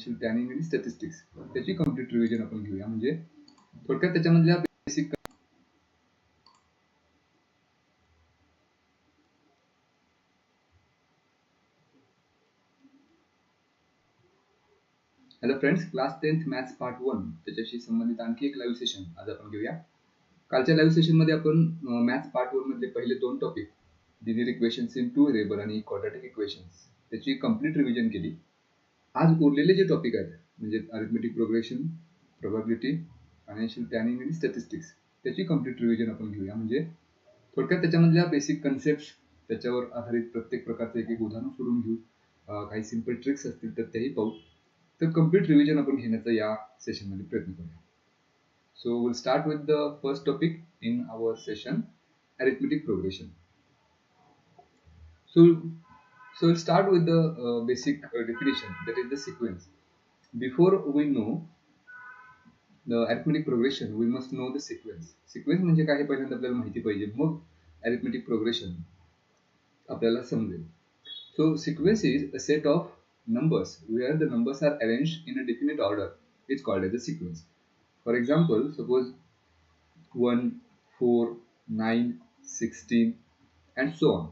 Planning आणि statistics त्याची complete revision आपण घेऊया. म्हणजे थोडक्यात त्याच्यामधल्या basic hello friends, class 10th maths part 1 त्याच्याशी संबंधित आणखी एक लाईव्ह सेशन आज आपण घेऊया. कालच्या लाईव्ह सेशन मध्ये आपण मॅथ्स पार्ट 1 मधले पहिले दोन topic linear equations in two variable आणि क्वाड्रॅटिक इक्वेशन्स त्याची कंप्लीट रिव्हिजन केली. आज उरलेले जे टॉपिक आहेत म्हणजे arithmetic progression, probability, financial planning आणि स्टॅटिस्टिक्स त्याची कंप्लीट रिव्हिजन आपण घेऊया. म्हणजे थोडक्यात त्याच्यामधल्या बेसिक कन्सेप्ट त्याच्यावर आधारित प्रत्येक प्रकारचं एक एक उदाहरण सोडून घेऊ. काही सिंपल ट्रिक्स असतील तर तेही पाहू. तर कंप्लीट रिव्हिजन आपण घेण्याचा या सेशनमध्ये प्रयत्न करूया. So will start with the first topic in our session, arithmetic progression. So we'll start with the basic definition, that is the sequence. Before we know the arithmetic progression, we must know the sequence. Sequence म्हणजे काय हे पहिल्यांदा आपल्याला माहिती पाहिजे, मग arithmetic progression आपल्याला समजेल. So sequence is a set of numbers where the numbers are arranged in a definite order. It's called as a sequence. For example, suppose 1, 4, 9, 16 and so on.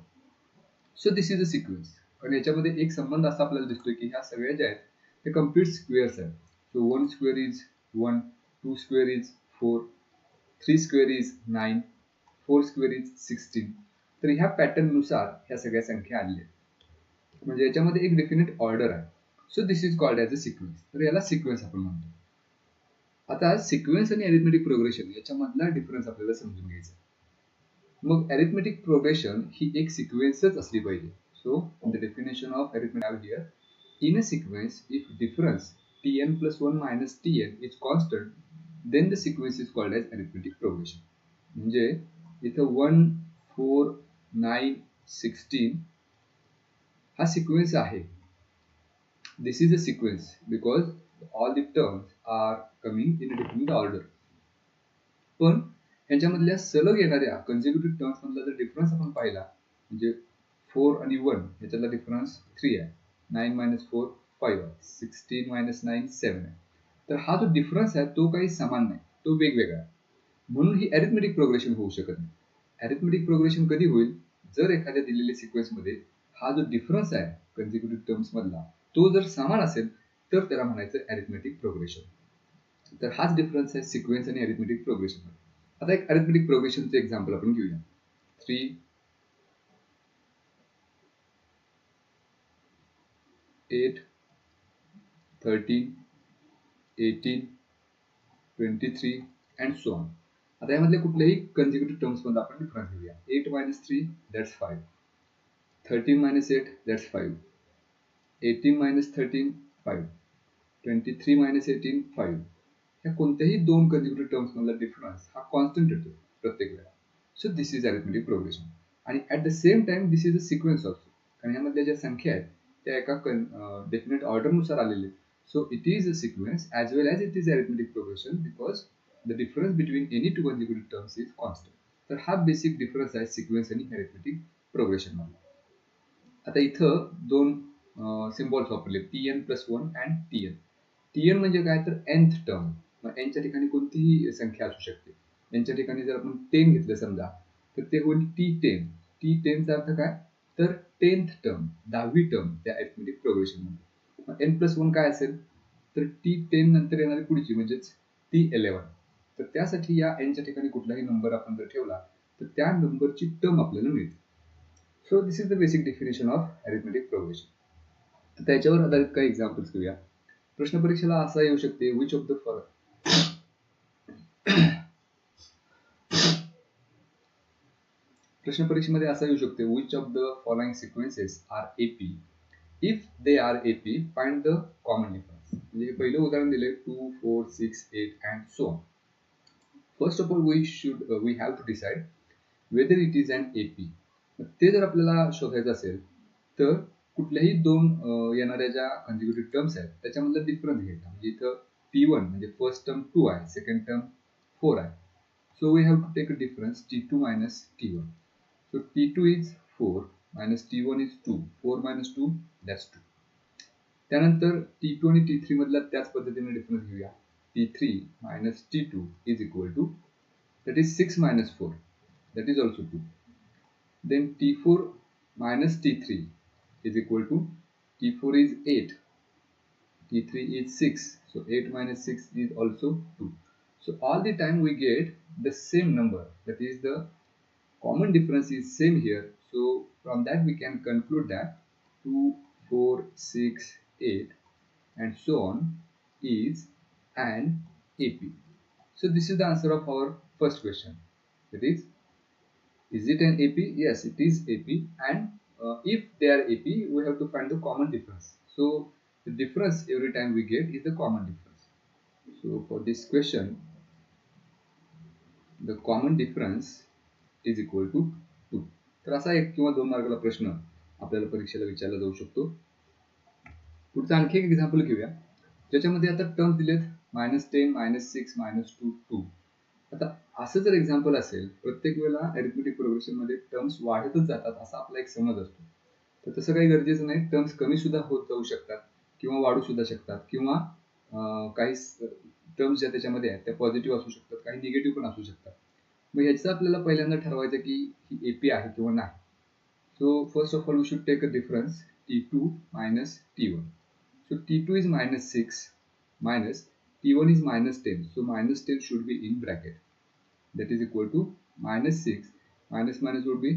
So this is a sequence. आणि याच्यामध्ये एक संबंध असा आपल्याला दिसतोय की ह्या सगळ्या ज्या आहेत ते कम्प्लीट स्क्वेअर्स आहेत. So 1 square is 1, 2 square is 4, 3 square is 9, 4 square is 16. तर ह्या पॅटर्न नुसार ह्या सगळ्या संख्या आलेल्या आहेत. म्हणजे याच्यामध्ये एक डेफिनेट ऑर्डर आहे. So this is called as a sequence. तर याला सिक्वेन्स आपण म्हणतो. आता सिक्वेन्स आणि अरिथमेटिक प्रोग्रेशन याच्यामधला डिफरन्स आपल्याला समजून घ्यायचा. मग अरिथमेटिक प्रोग्रेशन ही एक सिक्वेन्सच असली पाहिजे. So the definition of arithmetic here, in a sequence if difference tn plus 1 minus tn is constant, then the sequence is called as arithmetic progression. म्हणजे इथं 1, 4, 9, 16 हा सिक्वेन्स आहे. This is a sequence because all the terms are coming in a different order. पण ह्याच्यामधल्या सलग येणाऱ्या consecutive terms मधला जर difference आपण पाहिला, म्हणजे 4 आणि 1 ह्याच्यातला डिफरन्स 3 आहे, 9 minus 4 5 आहे, 16 minus 9 7 आहे. तर हा जो डिफरन्स आहे तो काही समान नाही, तो वेगवेगळा आहे. म्हणून ही अरिथमेटिक प्रोग्रेशन होऊ शकत नाही. अरिथमेटिक प्रोग्रेशन कधी होईल, जर एखाद्या दिलेल्या सिक्वेन्स मध्ये हा जो डिफरन्स आहे कन्झिक्युटिव्ह टर्म्स मधला तो जर समान असेल तर त्याला म्हणायचं अरिथमेटिक प्रोग्रेशन. तर हाच डिफरन्स आहे सिक्वेन्स आणि अरिथमेटिक प्रोग्रेशन मध्ये. आता एक अरिथमेटिक प्रोग्रेशनचं एक्झाम्पल आपण घेऊया. 3, 8, 13, 18, 23 अँड सो ऑन. आता यामधले कुठल्याही कन्झिक्युटिव्ह टर्म्स मध्ये आपण डिफरन्स घेऊया. 8 minus 3 that's 5, 13 minus 8 that's 5, 18 minus 13 5, 23 minus 18 5. ह्या कोणत्याही दोन कन्झिक्युटिव्ह टर्म्स मधला डिफरन्स हा कॉन्स्टंट येतो प्रत्येक वेळा. So this is arithmetic progression. आणि at the same time this is a sequence also, कारण ह्यामधल्या ज्या संख्या आहेत त्या एका डेफिनेट ऑर्डर नुसार आलेले. So it is a sequence as well as it is arithmetic progression because the difference between any two consecutive terms is constant. तर हा बेसिक डिफरन्स आहे सिक्वेन्स आणि अरिथमेटिक प्रोग्रेशन मध्ये. आता इथं दोन सिम्बॉल्स वापरले, tn plus 1 and tn. tn म्हणजे काय तर nth टर्म. मग n च्या ठिकाणी कोणतीही संख्या असू शकते. n च्या ठिकाणी जर आपण 10 घेतलं समजा तर ते होईल t10. t10 चा अर्थ काय तर 10th टर्म, 10वी टर्म त्या अरिथमेटिक प्रोग्रेशन मध्ये. मग n plus 1 काय असेल तर t10 नंतर येणारी पुढची म्हणजेच t11. तर त्यासाठी या n च्या ठिकाणी कुठलाही नंबर आपण जर ठेवला तर त्या नंबरची टर्म आपल्याला मिळते. So this is the basic definition of arithmetic progression. त्याच्यावर आधारित काही एक्झाम्पल्स घेऊया. प्रश्न परीक्षेला असा येऊ शकते, विच ऑफ द फॉलोइंग प्रश्न परीक्षेमध्ये असा येऊ शकते, which of the following sequences are AP. If they are AP find the common difference. म्हणजे पहिलं उदाहरण दिले 2, 4, 6, 8 and so on. First of all we have to decide whether it is an AP. ते जर आपल्याला शोधायचं असेल तर कुठल्याही दोन येणाऱ्या ज्या कन्झिक्युटिव्ह टर्म्स आहेत त्याच्यामधला डिफरन्स घ्यायचा. म्हणजे इथं t1 म्हणजे फर्स्ट टर्म 2 आहे, सेकंड टर्म 4 आहे. So we have to take a difference t2 minus t1. सो t2 is 4 minus t1 is 2. 4 minus 2 that's 2. त्यानंतर T2 आणि T3 मधला त्याच पद्धतीने डिफरन्स घेऊया. T3 minus T2 is equal to, that is 6 minus 4, that is also 2. Then T4 minus T3 is equal to, T4 is 8, T3 is 6, so 8 minus 6 is also 2. So all the time we get the same number, that is the common difference is same here. So from that we can conclude that 2, 4, 6, 8 and so on is an AP. So this is the answer of our first question. That is it an AP? Yes, it is AP. And if they are AP, we have to find the common difference. So the difference every time we get is the common difference. So for this question, the common difference is equal to 2. तर असा एक किंवा दोन मार्काला प्रश्न आपल्याला परीक्षेला विचारला जाऊ शकतो. पुढचा आणखी एक एक्झाम्पल घेऊया, ज्याच्यामध्ये आता टर्म्स दिलेत -10, -6, -2, 2. आता असं जर एक्झाम्पल असेल, प्रत्येक वेळेला अरिथमेटिक प्रोग्रेशन मध्ये टर्म्स वाढतच जातात असा आपला एक समज असतो. तर तसं काही गरजेचं नाही. टर्म्स कमी सुद्धा होत जाऊ शकतात किंवा वाढू सुद्धा शकतात, किंवा काही टर्म्स ज्या त्याच्यामध्ये आहेत त्या पॉझिटिव्ह असू शकतात, काही निगेटिव्ह पण असू शकतात. मग ह्याचं आपल्याला पहिल्यांदा ठरवायचं की ही AP आहे किंवा नाही. So first of all we should take a difference T2 minus T1. So T2 is -6 minus T1 is -10. So -10 should be in bracket. That is equal to -6 minus minus would be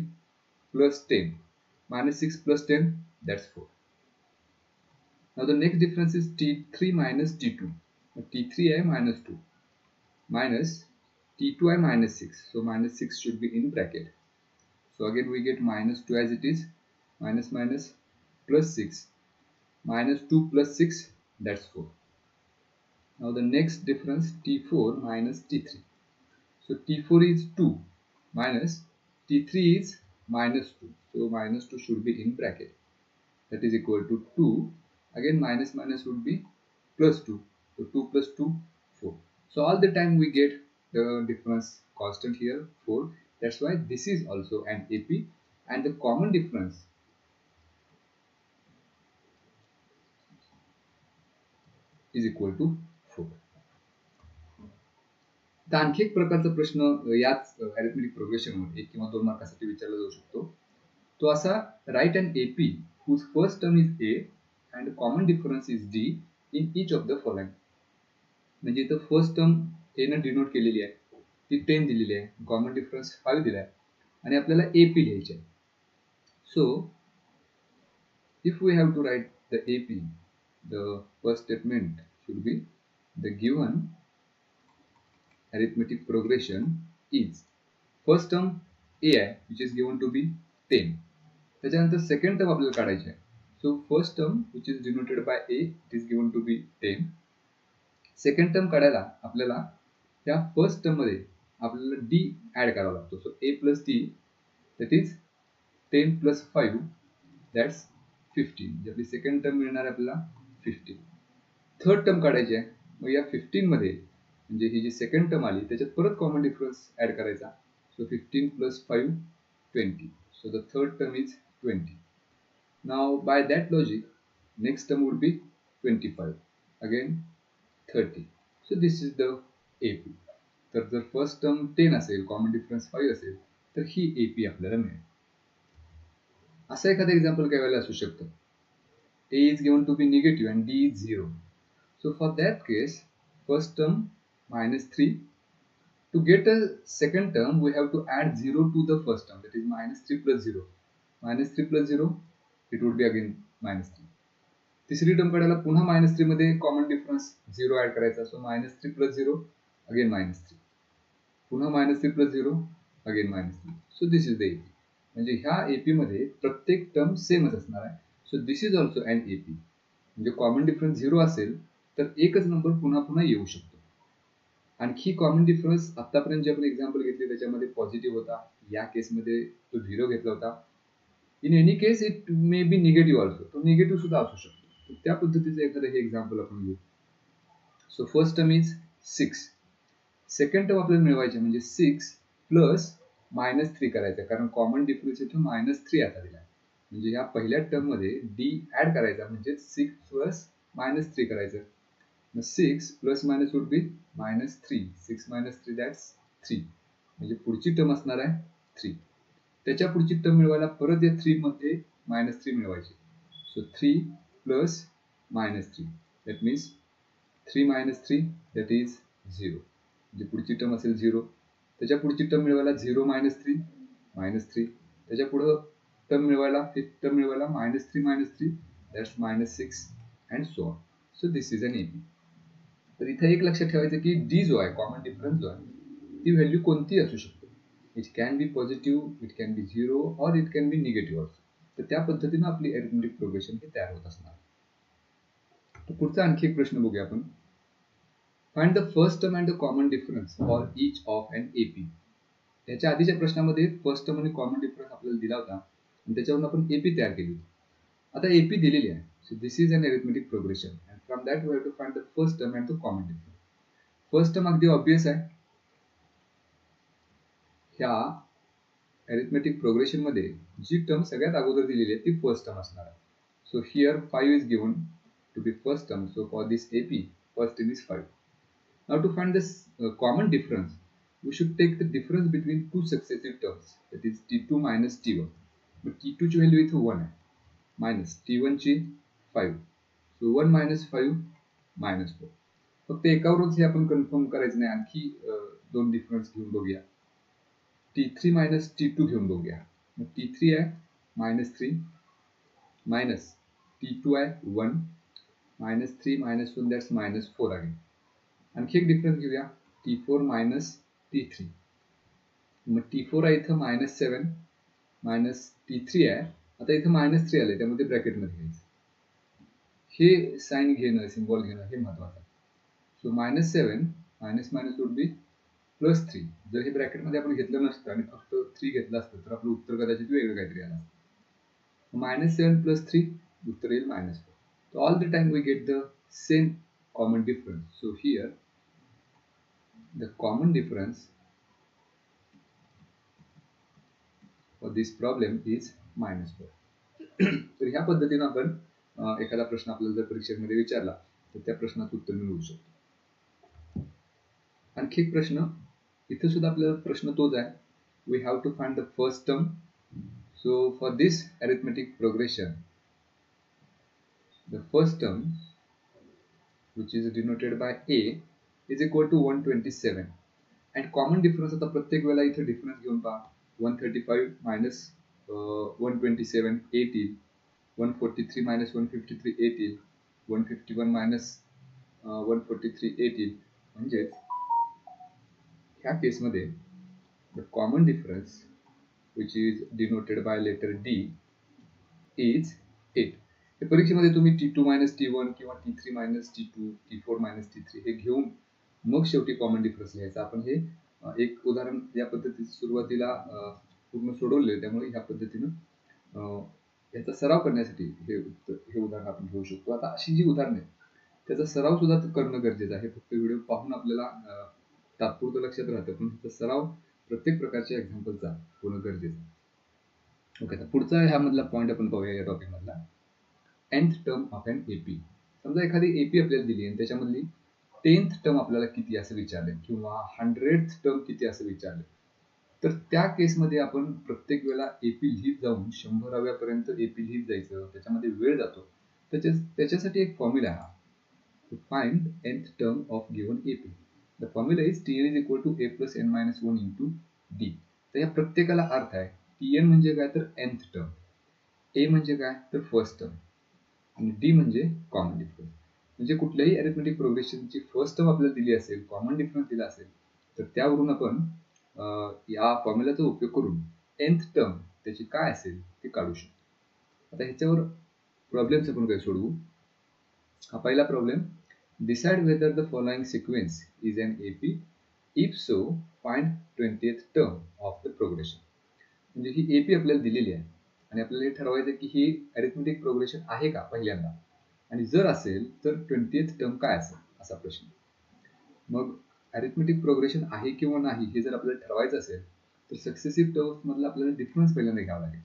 +10. -6 plus 10, that's 4. Now the next difference is T3 minus T2. T3i -2 minus T2i -6. So -6 should be in bracket. So again we get -2 as it is, minus minus plus 6, -2 plus 6, that's 4. Now the next difference, T4 minus T3. So T4 is 2 minus T3 is -2. So -2 should be in bracket. That is equal to 2. Again minus minus would be +2. So 2 plus 2, 4. So all the time we get the difference constant here, 4. That's why this is also an AP, and the common difference is equal to 4. तर आणखी एक प्रकारचा प्रश्न याच arithmetic प्रोग्रेशनवर 1 किंवा 2 मार्कासाठी विचारला जाऊ शकतो. तो असा, write an AP whose first term is A and common difference is D in each of the following. म्हणजे इथं फर्स्ट टर्म A ने डिनोट केलेली आहे, ती 10 दिलेली आहे, कॉमन डिफरन्स 5 दिला आहे आणि आपल्याला AP लिहायचे आहे. So if we have to write the AP, the first statement should be the given arithmetic progression is, first term A आहे which is given to be 10. त्याच्यानंतर सेकंड टर्म आपल्याला काढायची आहे. So first term which is denoted by A, it is given to be 10. Second term काढायला आपल्याला त्या first term मध्ये आपल्याला D ऍड करावा लागतो. So A plus D, that is 10 plus 5, that's 15. म्हणजे आपली सेकंड टर्म मिळणार आपल्याला 15. थर्ड टर्म काढायची आहे. मग या 15 मध्ये म्हणजे ही जी सेकंड टर्म आली त्याच्यात परत कॉमन डिफरन्स ऍड करायचा. So 15 plus 5, 20. So the third term is 20. Now by that logic, next term would be 25. Again 30. So this is the AP. तर जर फर्स्ट टर्म 10 असेल, कॉमन डिफरन्स 5 असेल, तर ही AP आपल्याला मिळेल. असं एखादं एक्झाम्पल काय वेळेला असू शकतं. A is given to be negative and D is 0. So for that case, first term -3. To get a second term, we have to add 0 to the first term. That is -3 plus 0. -3 plus 0, it would be again -3. तिसरी term काढायला पुन्हा -3 मध्ये common difference 0 add करायचा. So -3 plus 0, again -3. पुन्हा -3 plus 0, again -3. So this is the AP. म्हणजे ह्या AP मध्ये प्रत्येक टर्म सेमच असणार आहे. So this is also an AP. म्हणजे कॉमन डिफरन्स 0 असेल तर एकच नंबर पुन्हा पुन्हा येऊ शकतो. आणखी कॉमन डिफरन्स आतापर्यंत जे आपण एक्झाम्पल घेतले त्याच्यामध्ये पॉझिटिव्ह होता, या केसमध्ये तो 0 घेतला होता. In any case it may be negative also, तो निगेटिव्ह सुद्धा असू शकतो. त्या पद्धतीचं एखादं हे एक्झाम्पल आपण घेऊ. So first term is 6. Second term आपल्याला मिळवायचे म्हणजे 6 प्लस -3 करायचं, कारण कॉमन डिफरन्स इथून -3 आता दिला. म्हणजे ह्या पहिल्या टर्म मध्ये डी ऍड करायचा, म्हणजे 6 प्लस -3 करायचं. मग 6 plus minus would be -3. 6 - 3 that's 3. म्हणजे पुढची टर्म असणार आहे 3. त्याच्या पुढची टर्म मिळवायला परत या 3 मध्ये -3 मिळवायची. So 3 plus -3 that means 3 - 3 that is 0. म्हणजे पुढची टर्म असेल 0. त्याच्या पुढची टर्म मिळवायला 0 - 3 -3. त्याच्या पुढे टर्म मिळवायला फिफ्थ टर्म मिळवायला -3 - 3 that's -6 and so on. So this is an AB. तर इथे एक लक्षात ठेवायचं की डी जो आहे, कॉमन डिफरन्स जो आहे, ती व्हॅल्यू कोणती असू शकते. It can be positive, it can be 0 और it can be negative also. तर त्या पद्धतीने आपली अरिथमेटिक प्रोग्रेशन ही तयार होत असणार. तर पुढचा आणखी एक प्रश्न बघूया आपण. Find the first term and the common difference for each of an AP. याच्या आधीच्या प्रश्नामध्ये फर्स्ट टर्म आणि कॉमन डिफरन्स आपल्याला दिला होता आणि त्याच्यावरून आपण एपी तयार केली होती. आता एपी दिलेली आहे. So this is an arithmetic progression and from that we have to find the first term and the common difference. First term अगदी ऑब्वियस आहे. ह्या अरिथमेटिक प्रोग्रेशन मध्ये जी टर्म सगळ्यात अगोदर दिलेली आहे ती फर्स्ट टर्म असणार आहे. So here 5 is given to be first term. So for this AP first term is 5. Now to find this common difference we should take the difference between two successive terms, that is t2 minus t1. But t2 ची value इथे 1 आहे, minus t1 ची 5. So 1 minus 5 minus 4. फक्त एकावरच हे आपण confirm करायचं नाही, आणखी दोन डिफरन्स घेऊन बघूया. t3 minus t2 घेऊन बघूया. मग t3 आहे -3 मायनस t2 आहे 1 -3 - 1 दॅट्स -4 आहे. आणखी एक डिफरन्स घेऊया, t4 minus t3. मग t4 आहे इथं -7 मायनस t3 आहे. आता इथं -3 आले, त्यामध्ये ब्रॅकेट मध्ये घ्यायचं. हे साइन घेणं, सिम्बॉल घेणं हे महत्वाचं आहे. So -7 minus minus would be +3. जर हे ब्रॅकेट मध्ये आपण घेतलं नसतं आणि फक्त 3 घेतलं असतं तर आपलं उत्तर कदाचित वेगळं काहीतरी आलं असतं. -7 + 3 उत्तर येईल -4. So all the time we get the same common difference. So here the common difference for this problem is -4. तर ह्या पद्धतीने आपण एखादा प्रश्न आपल्याला जर परीक्षेमध्ये विचारला तर त्या प्रश्नाचं उत्तर मिळवू शकतो. आणखी एक प्रश्न, इथे सुद्धा आपल्याला प्रश्न तोच आहे. We have to find the first term. So for this arithmetic progression the first term which is denoted by a is equal to 127. and common difference आता प्रत्येक वेळेला इथे डिफरन्स घेऊन पहा. 135 minus 127 8 येईल. 143 minus 153 8 येईल. 151 minus 143 8 येईल. म्हणजे ह्या केस मध्ये the common difference which is denoted by letter D is 8. परीक्षेमध्ये तुम्ही t2 minus t1 किंवा t3 minus t2 t4 minus t3 हे घेऊन मग शेवटी कॉमन डिफरन्स लिहायचा. आपण हे एक उदाहरण या पद्धतीने सुरुवातीला पूर्ण सोडवले, त्यामुळे ह्या पद्धतीने याचा सराव करण्यासाठी हे उदाहरण आपण घेऊ शकतो. आता अशी जी उदाहरणे त्याचा सराव सुद्धा करणं गरजेचं आहे. फक्त व्हिडिओ पाहून आपल्याला तात्पुरतं लक्षात राहतं, पण त्याचा सराव प्रत्येक प्रकारच्या एक्झाम्पलचा होणं गरजेचं आहे. ओके, आता पुढचा ह्यामधला पॉईंट आपण पाहूया या टॉपिक मधला. nth term of an AP. समजा एखादी एपी आपल्याला दिली आणि त्याच्यामधली 10th टर्म आपल्याला किती असं विचारले किंवा 100th टर्म किती असं विचारले, तर त्या केसमध्ये आपण प्रत्येक वेळेला एपी लिहित जाऊन 100व्या पर्यंत एपी लिहित जायचं, त्याच्यामध्ये वेळ जातो. त्याच्यासाठी एक फॉर्म्युला आहे, to find nth term of given AP. The formula is tn is equal to a plus n minus 1 into d. तर या प्रत्येकाला अर्थ आहे. tn म्हणजे काय तर nth टर्म, a म्हणजे काय तर फर्स्ट टर्म आणि डी म्हणजे कॉमन डिफरन्स. म्हणजे कुठल्याही अरिथमेटिक प्रोग्रेशनची फर्स्ट टर्म आपल्याला दिली असेल, कॉमन डिफरन्स दिला असेल, तर त्यावरून आपण या फॉर्म्युलाचा उपयोग करून nth टर्म त्याची काय असेल ते काढू शकतो. आता ह्याच्यावर प्रॉब्लेम्स आपण काय सोडवू. हा पहिला problem, decide whether the following sequence is an AP, if so find 20th term of the progression. म्हणजे ही एपी आपल्याला दिलेली आहे आणि आपल्याला हे ठरवायचं की ही अरिथमेटिक प्रोग्रेशन आहे का पहिल्यांदा, आणि जर असेल तर 20th टर्म काय असेल असा प्रश्न. मग अरिथमेटिक प्रोग्रेशन आहे किंवा नाही हे जर आपल्याला ठरवायचं असेल तर सक्सेसिव्ह टर्म्स मधला आपल्याला डिफरन्स पहिल्यांदा घ्यावा लागेल.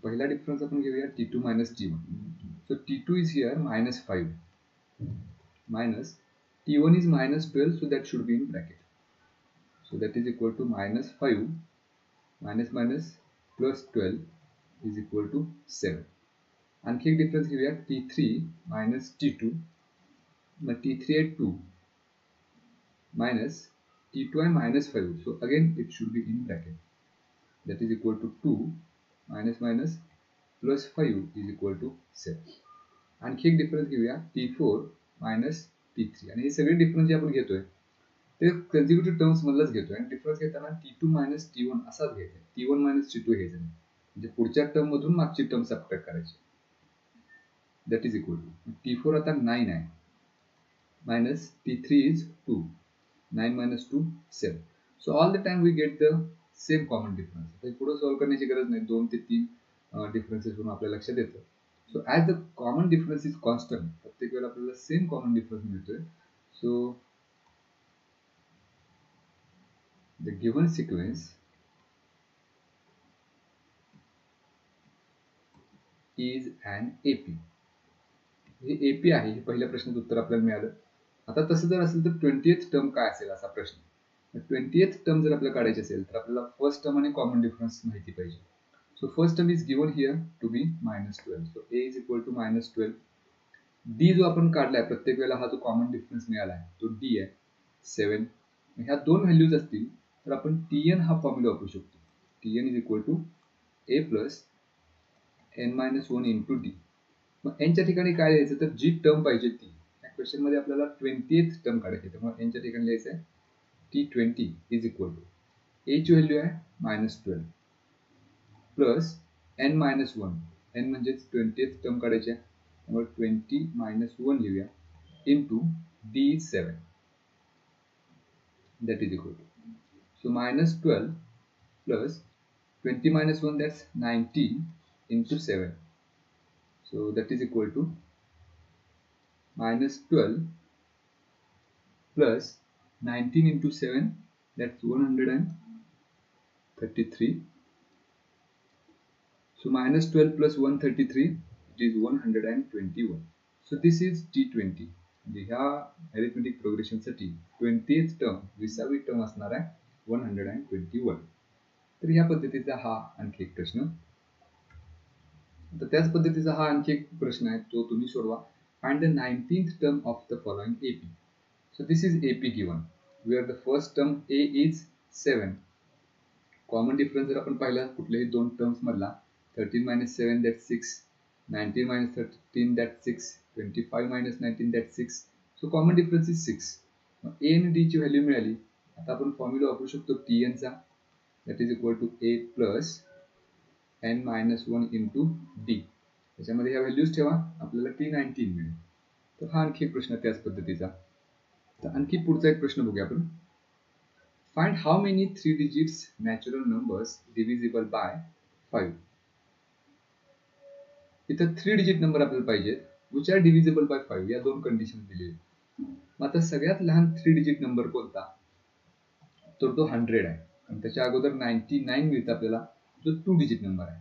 पहिला डिफरन्स आपण घेऊया T2 minus T1. So T2 is here -5 minus T1 is -12, so that should be in bracket. So that is equal to -5 minus minus plus 12 is equal to 7. आणखी एक डिफरन्स घेऊया T3 minus T2. मग T3 आहे 2 minus T2 आहे -5. So again it should be in bracket. That is equal to 2 minus minus plus 5 is equal to 7. आणखी एक difference घेऊया T4 minus T3. आणि हे सगळे डिफरन्स जे आपण घेतोय ते कन्झिक्युटिव्ह टर्म्स मधलाच घेतोय आणि डिफरन्स घेताना T2 minus T1 असाच घ्यायचा. T1 minus T2 घ्यायचं नाही. म्हणजे पुढच्या टर्म मधून मागची टर्म सबट्रॅक्ट करायची. That is equal to T4 आता 9 आहे minus T3 is 2. 9 minus 2 7. So all the time we get the same common difference. आता पुढे सॉल्व्ह करण्याची गरज नाही. 2 ते 3 डिफरन्सेस वरून आपल्या लक्षात येतं. So as the common difference is constant, प्रत्येक वेळेला आपल्याला सेम कॉमन डिफरन्स मिळतोय. So the given sequence is an AP. हे AP आहे. हे पहिल्या प्रश्नाचं उत्तर आपल्याला मिळालं. आता तसं जर असेल तर 20th टर्म काय असेल असा प्रश्न. 20th टर्म जर आपल्याला काढायची असेल तर आपल्याला फर्स्ट टर्म आणि कॉमन डिफरन्स माहिती पाहिजे. So first term is given here to be -12. So a is equal to -12. d जो आपण काढलाय प्रत्येक वेळेला हा जो कॉमन डिफरन्स मिळाला आहे तो d आहे 7. ह्या दोन व्हॅल्यूज असतील तर आपण tn हा फॉर्म्युला वापरू शकतो. tn is equal to a plus n-1 into d. मग n च्या ठिकाणी काय लिहायचं तर जी टर्म पाहिजे ती. या क्वेश्चन मध्ये आपल्याला 20th टर्म काढायची आहे. त्यामुळे n च्या ठिकाणी लिहायचं आहे t20 is equal to a ची व्हॅल्यू आहे -12 प्लस n-1. n म्हणजे 20th टर्म काढायची आहे. त्यामुळे 20 - 1 लिहूया into d is 7. That is equal to. So -12 plus 20 - 1, that's 19 into 7. So that is equal to -12 plus 19 into 7, that's 133. So -12 plus 133, it is 121. So this is T20. म्हणजे ह्या arithmetic progression साठी 20th term 20वी term असणार आहे 121. तर ह्या पद्धतीचा हा आणखी एक प्रश्न. तर त्याच पद्धतीचा हा आणखी एक प्रश्न आहे तो तुम्ही सोडवा. Find the 19th term of the following AP. So this is AP given where the first term A is 7. Common difference जर आपण पाहिला कुठल्याही दोन टर्म्स मधला 13 - 7 that's 6, 19 - 13 that's 6, 25 - 19 that's 6. So common difference is 6. मग a आणि d ची value मिळाली. आता आपण फॉर्म्युला वापरू शकतो tn चा. that is equal to a plus n-1 into d. त्याच्यामध्ये ह्या व्हॅल्यूज ठेवा आपल्याला t19 मिळेल. तर हा आणखी एक प्रश्न त्याच पद्धतीचा. तर आणखी पुढचा एक प्रश्न बघूया आपण. Find how many 3 digits natural numbers divisible by 5. इथं 3 डिजिट नंबर आपल्याला पाहिजे which are divisible by 5. या दोन कंडिशन दिली आहेत. मग आता सगळ्यात लहान 3 डिजिट नंबर कोणता तर तो 100 आहे. आणि त्याच्या अगोदर 99 मिळतं आपल्याला जो 2 डिजिट नंबर आहे.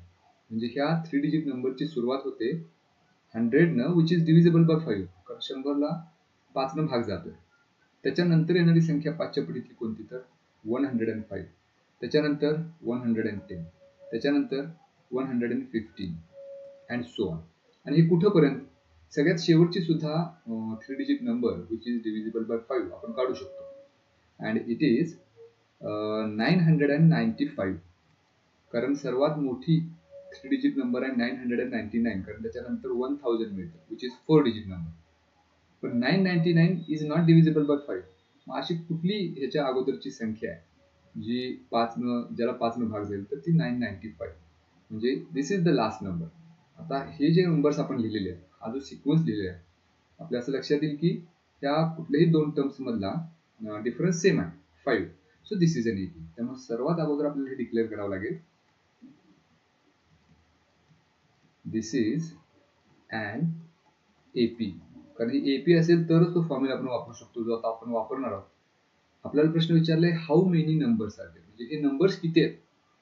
म्हणजे ह्या 3 डिजिट नंबरची सुरुवात होते 100 न which is divisible by 5. कारण 100 ला 5 न भाग जातोय. त्याच्यानंतर येणारी संख्या 5 च्या पटीतली कोणती तर 105. त्याच्यानंतर 110. त्याच्यानंतर 115 and so on. आणि हे कुठपर्यंत सगळ्यात शेवटची सुद्धा 3 digit number which is divisible by 5 आपण काढू शकतो. and it is 995. कारण सर्वात मोठी 3 डिजिट नंबर आहे 999 कारण त्याच्यानंतर 1000 मिळतं which is 4 डिजिट नंबर. पण 999 is not divisible by 5. मग अशी कुठली ह्याच्या अगोदरची संख्या आहे जी 5 न ज्याला 5 न भाग जाईल तर ती 995. म्हणजे दिस इज द लास्ट नंबर. आता हे जे नंबर्स आपण लिहिलेले आहेत हा जो सिक्वेन्स लिहिलेला आहे आपल्या असं लक्षात येईल की त्या कुठल्याही दोन टर्म्स मधला डिफरन्स सेम आहे 5. So this is N AP. त्यामुळे सर्वात अगोदर आपल्याला हे डिक्लेअर करावं लागेल दिस इज एन AP. कारण ही AP असेल तरच तो फॉर्म्युला आपण वापरू शकतो जो आता आपण वापरणार आहोत. आपल्याला प्रश्न विचारलाय how many numbers are there. म्हणजे हे नंबर्स किती आहेत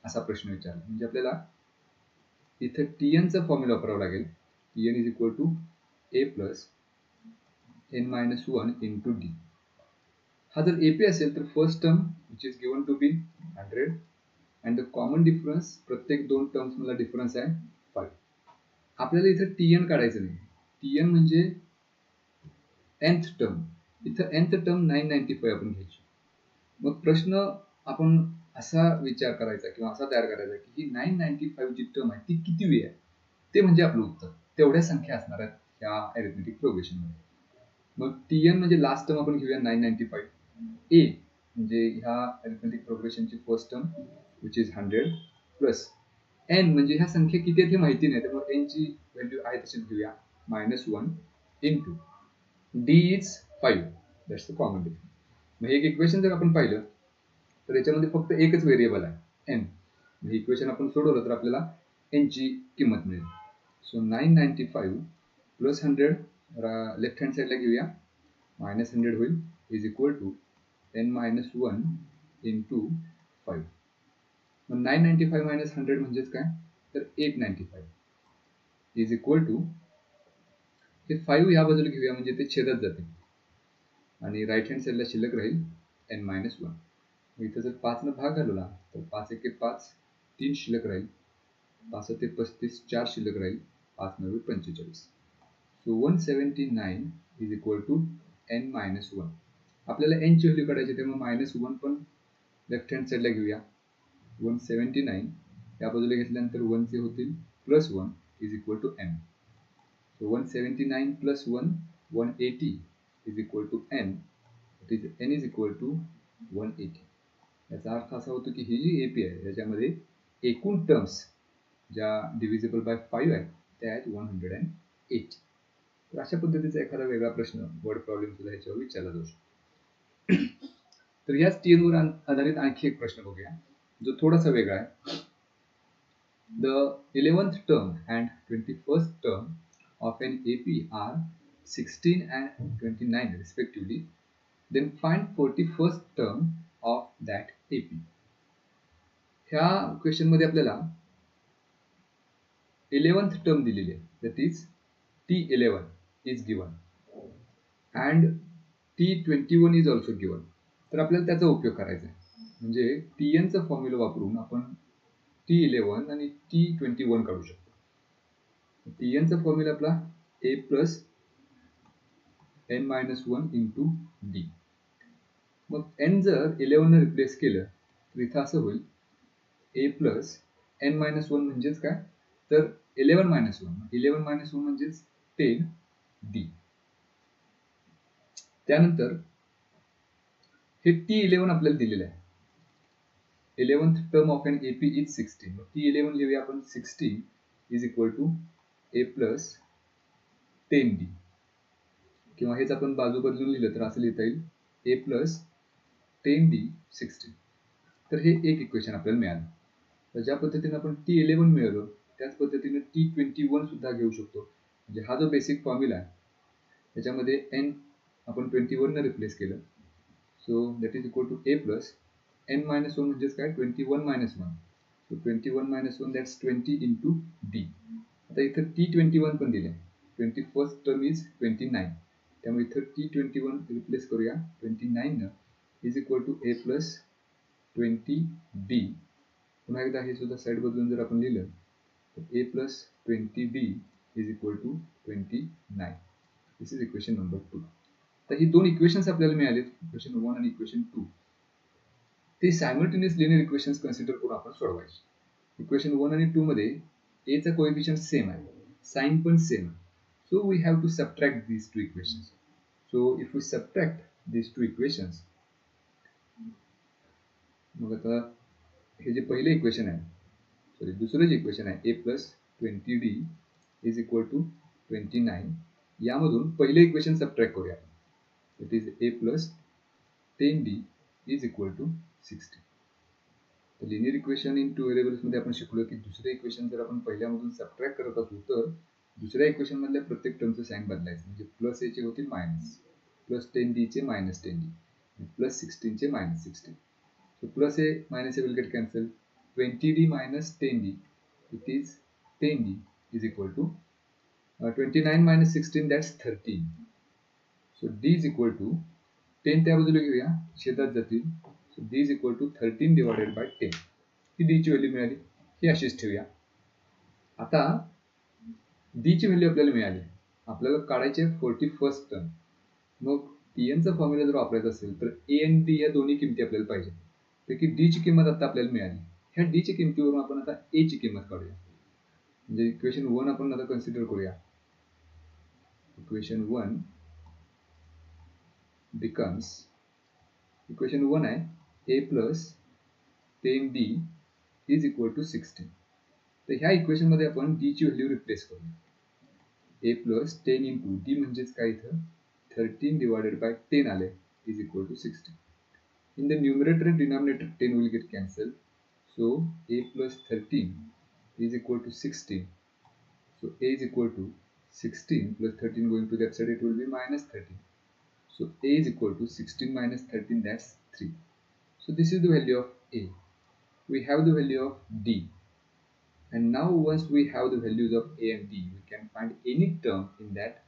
असा प्रश्न विचारला. म्हणजे आपल्याला इथे tn चा फॉर्म्युला वापरावा लागेल. tn is equal to a plus n minus 1 into d. हा जर AP असेल तर first term which is given to be 100 and the common difference, प्रत्येक दोन टर्म्स मधला डिफरन्स आहे 5. आपल्याला इथे tn काढायचं नाही. tn म्हणजे nth टर्म. इथं nth टर्म 995 आपण घ्यायची. मग प्रश्न आपण असा विचार करायचा किंवा असा तयार करायचा की ही 995 जी टर्म आहे ती कितीवी आहे, ते म्हणजे आपलं उत्तर. तेवढ्या संख्या असणार आहेत या अरिथमेटिक प्रोग्रेशन मध्ये. मग tn म्हणजे लास्ट टर्म आपण घेऊया 995. a म्हणजे ह्या अरिथमेटिक प्रोग्रेशनची first term which is 100 plus n म्हणजे ह्या संख्या किती आहेत हे माहिती नाही, त्यामुळे n ची व्हॅल्यू आहे तशीच घेऊया -1 into d is 5. That's the common difference. मग एक इक्वेशन जर आपण पाहिलं तर याच्यामध्ये फक्त एकच व्हेरिएबल आहे n. म्हणजे इक्वेशन आपण सोडवलं तर आपल्याला n ची किंमत मिळेल. सो 995 प्लस 100 लेफ्ट हँड साईडला घेऊया, -100 होईल is equal to n minus 1 into 5. मग 995 मायनस 100 म्हणजेच काय, तर 895 इज इक्वल टू हे 5 या बाजूला घेऊया म्हणजे ते छेदत जाते आणि राईट हँड साईडला शिल्लक राहील n मायनस 1. इथं जर 5 न भाग घालवला तर 5 एके 5, 3 शिल्लक राहील, 5 ते 35, 4 शिल्लक राहील, 5 9 45. So 179 is equal to n minus 1. आपल्याला n ची व्हॅल्यू काढायची, त्यामुळे -1 पण लेफ्ट हँड साईडला घेऊया. 179 या बाजूला घेतल्यानंतर 1 चे होतील +1 is equal to n. So 179 plus 1 180 is equal to n. It is n is equal to 180. याचा अर्थ असा होतो की ही जी AP आहे याच्यामध्ये एकूण टर्म्स ज्या डिव्हिजिबल बाय 5 आहेत त्या आहेत 180. तर अशा पद्धतीचा एखादा वेगळा प्रश्न वर्ड प्रॉब्लेम सुद्धा ह्याच्यावर विचारला जाऊ शकतो. तर याच TN वर आधारित आणखी एक प्रश्न बघूया जो थोडासा वेगळा आहे. The 11th term and 21st term of an AP are 16 and 29 respectively. Then find 41st term of that AP. ह्या क्वेश्चन मध्ये आपल्याला 11th टर्म दिलेली आहे, that is T11 is given and T21 is also given. तर आपल्याला त्याचा उपयोग करायचा आहे. म्हणजे TN चा फॉर्म्युला वापरून आपण T11 आणि T21 काढू शकतो. TN चा फॉर्म्युला आपला a plus n minus 1 into d. मग n जर 11 ने रिप्लेस केलं तर इथं असं होईल a प्लस n मायनस 1 म्हणजेच काय, तर 11 मायनस 1. 11 मायनस 1 म्हणजेच 10 d. त्यानंतर हे T11 आपल्याला दिलेलं आहे. 11th term of an AP is 16. मग T11 लिहूया आपण 16 is equal to a plus 10d. किंवा हेच आपण बाजू बदलून लिहिलं तर असं लिहिता येईल a प्लस 10d 16. तर हे एक इक्वेशन आपल्याला मिळालं. तर ज्या पद्धतीने आपण T11 मिळवलं त्याच पद्धतीने T21 सुद्धा घेऊ शकतो. म्हणजे हा जो बेसिक फॉर्म्युला आहे त्याच्यामध्ये n आपण 21 ने रिप्लेस केलं. So that is equal to a plus n minus 1 म्हणजेच काय, 21 minus 1. So 21 minus 1 that's 20 into d. आता इथं T21 पण दिले. 21st term is 29. त्यामुळे इथं T21 रिप्लेस करूया 29 न is equal to a plus 20d. पुन्हा एकदा हे सुद्धा साईड बदलून जर आपण लिहिलं तर a plus 20d is equal to 29. This is equation number 2. तर ही दोन इक्वेशन्स आपल्याला मिळालेत, इक्वेशन 1 आणि इक्वेशन 2. ते सायमल्टेनियस लिनियर इक्वेशन्स कन्सिडर करून आपण सोडवायचे. इक्वेशन 1 आणि 2 मध्ये a चा कोएफिशियंट सेम आहे, साइन पण सेम आहे. So we have to subtract these two equations. So if we subtract these two equations, मग आता हे जे पहिले इक्वेशन आहे, सॉरी दुसरं जे इक्वेशन आहे a plus 20d is equal to 29, यामधून पहिले इक्वेशन सबट्रॅक्ट करूया. It is a plus 10d is equal to 60. तर linear equation in two variables मध्ये आपण शिकलो की दुसरे इक्वेशन जर आपण पहिल्यामधून सबट्रॅक्ट करत असू तर दुसऱ्या इक्वेशन मधल्या प्रत्येक टर्मचं साइन बदलायचं. म्हणजे प्लस a चे होतील मायनस, प्लस 10d चे मायनस 10d, प्लस 16 चे minus 16. So plus a minus a will get cancel. 20d minus 10d it is 10d is equal to 29 minus 16, that's 13. So d is equal to 10 त्या बाजूला घेऊया, छेदात जातील. So d is equal to 13 divided by 10. He d ची value मिळाली. ही अशीच ठेवूया. आता d ची व्हॅल्यू आपल्याला मिळाली. आपल्याला काढायचे 41st टर्म. मग tn चा फॉर्म्युला जर वापरायचा असेल तर a आणि d या दोन्ही किमती आपल्याला पाहिजे. पैकी d ची किंमत आता आपल्याला मिळाली. ह्या d ची किमतीवरून आपण आता a ची किंमत काढूया. म्हणजे इक्वेशन 1 आपण आता कन्सिडर करूया. इक्वेशन 1 becomes, इक्वेशन 1 आहे a plus 10d is equal to 16. तर ह्या इक्वेशन मध्ये आपण d ची व्हॅल्यू रिप्लेस करूया. a plus 10 into d म्हणजेच काय इथं 13 divided by 10 आले is equal to 16. In the numerator and denominator 10 will get cancelled. So a plus 13 is equal to 16. So a is equal to 16 plus 13 going to that side, it will be minus 13. So a is equal to 16 minus 13, that's 3. So this is the value of a. We have the value of d. And now once we have the values of a and d, we can find any term in that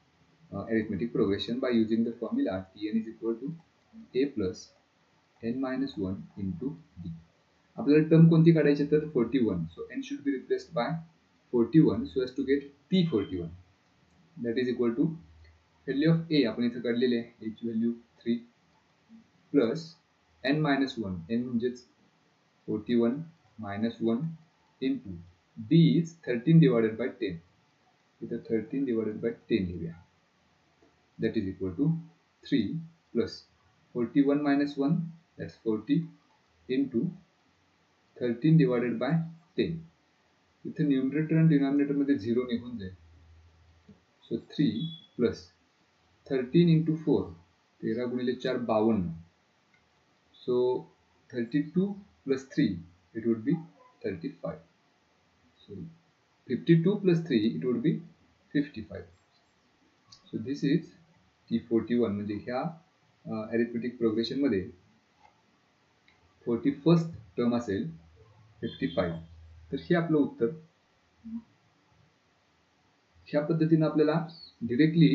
arithmetic progression by using the formula tn is equal to a plus n minus 1 into d. आपल्याला term कोणती काढायची तर 41. So n should be replaced by 41 so as to get p41. That is equal to value of a आपण इथे काढलेली आहे. a ची value 3 plus n minus 1, n म्हणजेच 41 minus 1 into d is 13 divided by 10. इथे 13 divided by 10 लिहूया. That is equal to 3 plus 41 minus 1, that's 40 into 13 divided by 10. इथे numerator आणि डिनॉमिनेटर मध्ये 0 निघून जाईल. So 3 plus 13 into 4, 13 गुणिले 4 52. So 32 plus 3, it would be 35. So 52 plus 3, it would be 55. So this is T41. म्हणजे ह्या arithmetic progression मध्ये 41st term असेल 55. तर हे आपलं उत्तर. ह्या पद्धतीने आपल्याला डायरेक्टली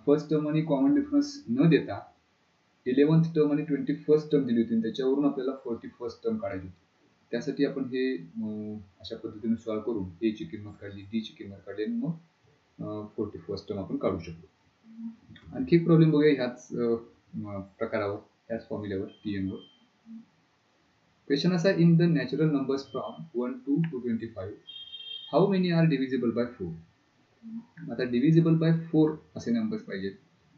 फर्स्ट टर्म आणि कॉमन डिफरन्स न देता 11th टर्म आणि 21st टर्म दिली होती, त्याच्यावरून आपल्याला 41st टर्म काढायची होती. त्यासाठी आपण हे अशा पद्धतीने सॉल्व्ह करून a ची किंमत काढली, d ची किंमत काढली आणि मग 41st टर्म आपण काढू शकलो. आणखी एक प्रॉब्लेम बघूया ह्याच प्रकारावर, ह्याच फॉर्म्युल्यावर tn वर. क्वेश्चन असा, in the natural numbers from 1 to 225 how many are divisible by 4. आता डिव्हिजिबल बाय 4 असे नंबर्स पाहिजेत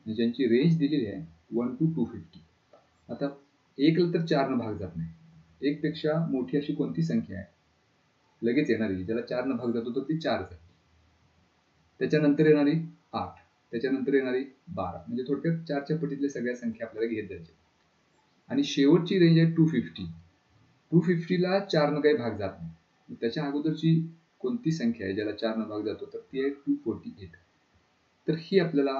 ज्यांची रेंज दिलेली आहे 1 to 250. आता 1 ला तर 4 न भाग जात नाही. 1 पेक्षा मोठी अशी कोणती संख्या आहे लगेच येणारी ज्याला 4 न भाग जातो तर ती 4 आहे. त्याच्यानंतर येणारी 8, त्याच्यानंतर येणारी 12. म्हणजे थोडक्यात 4च्या पटीतल्या सगळ्या संख्या आपल्याला घेत जायच्या. आणि शेवटची रेंज आहे 250. 250 ला 4 न काही भाग जात नाही. त्याच्या अगोदरची कोणती संख्या आहे ज्याला 4 न भाग जातो तर ती आहे 248. तर ही आपल्याला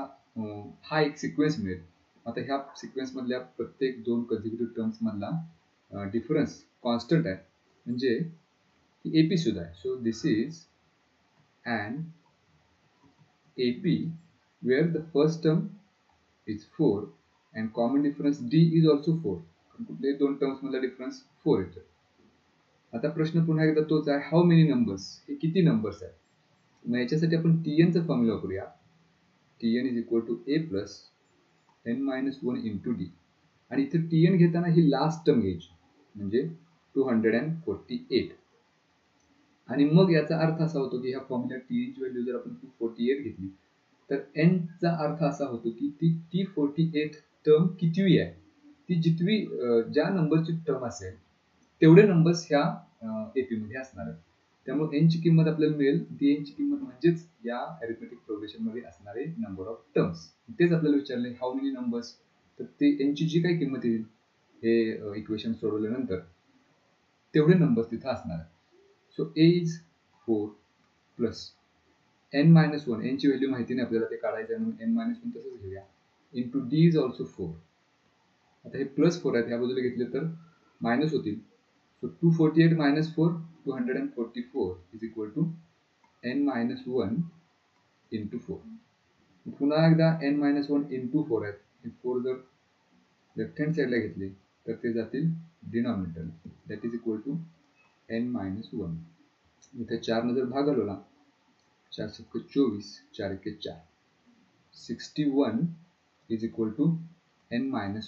हा एक सिक्वेन्स मिळेल. आता ह्या सिक्वेन्स मधल्या प्रत्येक 2 कन्सिक्युटिव्ह टर्म्स मधला डिफरन्स कॉन्स्टंट आहे, म्हणजे ही एपी सुद्धा आहे. So this is an AP where the first term is 4 and common difference D is also 4. कुठल्याही 2 टर्म्स मधला डिफरन्स 4 येतो. आता प्रश्न पुन्हा एकदा तोच आहे, हाऊ मेनी नंबर्स, हे किती नंबर्स आहेत. मग याच्यासाठी आपण tn चा फॉर्म्युला वापरूया. tn is equal to a plus n minus 1 into d. आणि इथे tn घेताना ही लास्ट टर्म घ्यायची म्हणजे 248. आणि मग याचा अर्थ असा होतो की ह्या फॉर्म्युला tn ची व्हॅल्यू जर आपण 248 घेतली तर n चा अर्थ असा होतो की ती t48 टर्म कितवी आहे, ती जितवी ज्या नंबरची टर्म असेल तेवढे नंबर्स ह्या एपी मध्ये असणार आहेत. त्यामुळे n ची किंमत आपल्याला मिळेल. ती n ची किंमत म्हणजेच या अरिथमेटिक प्रोग्रेशन मध्ये असणारे नंबर ऑफ टर्म्स. तेच आपल्याला विचारले हाऊ मेनी नंबर्स, तर ते n ची जी काही किंमत येईल हे इक्वेशन सोडवल्यानंतर तेवढे नंबर्स तिथे असणार आहेत. So a is 4 plus n minus 1, n ची व्हॅल्यू माहिती नाही आपल्याला, ते काढायचं आहे म्हणून n minus 1 तसंच घेऊया, इंटू d इज ऑल्सो 4. आता हे प्लस 4 आहेत, ह्या बाजूला घेतले तर मायनस होतील. So 248 minus 4, 244 is equal to n-1 into 4. पुन्हा एकदा n-1 into 4 आहेत. हे 4 जर लेफ्ट हँड साईडला घेतले तर ते जातील denominator, that is equal to n-1. इथे 4 ने जर भाग घालवला, 4 7 24, 4 1 4, 61 is equal to n-1.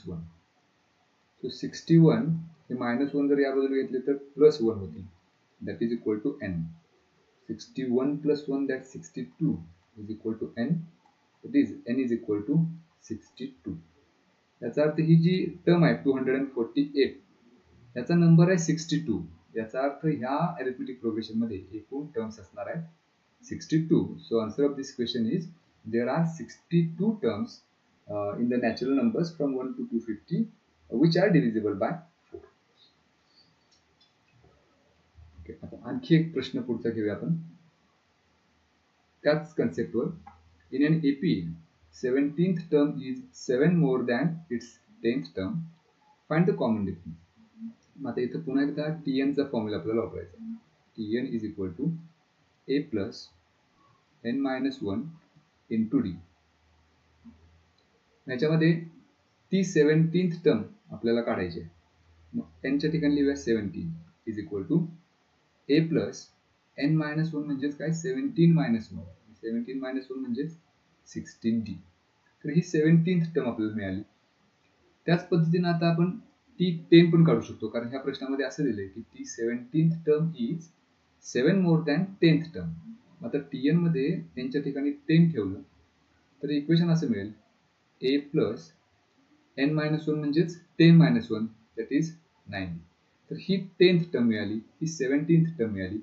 So 61 हे -1 जर या बाजूला घेतले तर +1 होतील, that is equal to n. 61 plus 1, that's 62 is equal to n. That is n is equal to 62. याचा अर्थ ही जी टर्म आहे 248 याचा नंबर आहे 62. याचा अर्थ ह्या अरिथमेटिक प्रोग्रेशन मध्ये एकूण टर्म्स असणार आहेत 62. So answer of this question is there are 62 terms in the natural numbers from 1 to 250 which are divisible by 4. Okay, आता आणखी एक प्रश्न पुढचा घेऊया आपण त्याच कन्सेप्टवर. In an AP, 17th term is 7 more than its 10th term. Find the common difference. आता इथं पुन्हा एकदा Tn चा फॉर्म्युला आपल्याला वापरायचा आहे. Tn is equal to a plus n-1 into d. याच्यामध्ये ती 17th टर्म आपल्याला काढायची आहे. मग n च्या ठिकाणी लिहूया 17 is equal to a plus n-1 म्हणजेच काय 17 minus 1. 17 minus 1 म्हणजेच 16d. तर ही 17th टर्म आपल्याला मिळाली. त्याच पद्धतीने आता आपण ती 10 पण काढू शकतो, कारण ह्या प्रश्नामध्ये असं दिलंय की ती 17th term is 7 more than 10th term. आता Tn मध्ये n च्या ठिकाणी 10 ठेवलं तर इक्वेशन असं मिळेल a plus n-1 म्हणजेच 10 minus 1 that is 9. तर ही 10th टर्म मिळाली, ही 17th टर्म मिळाली.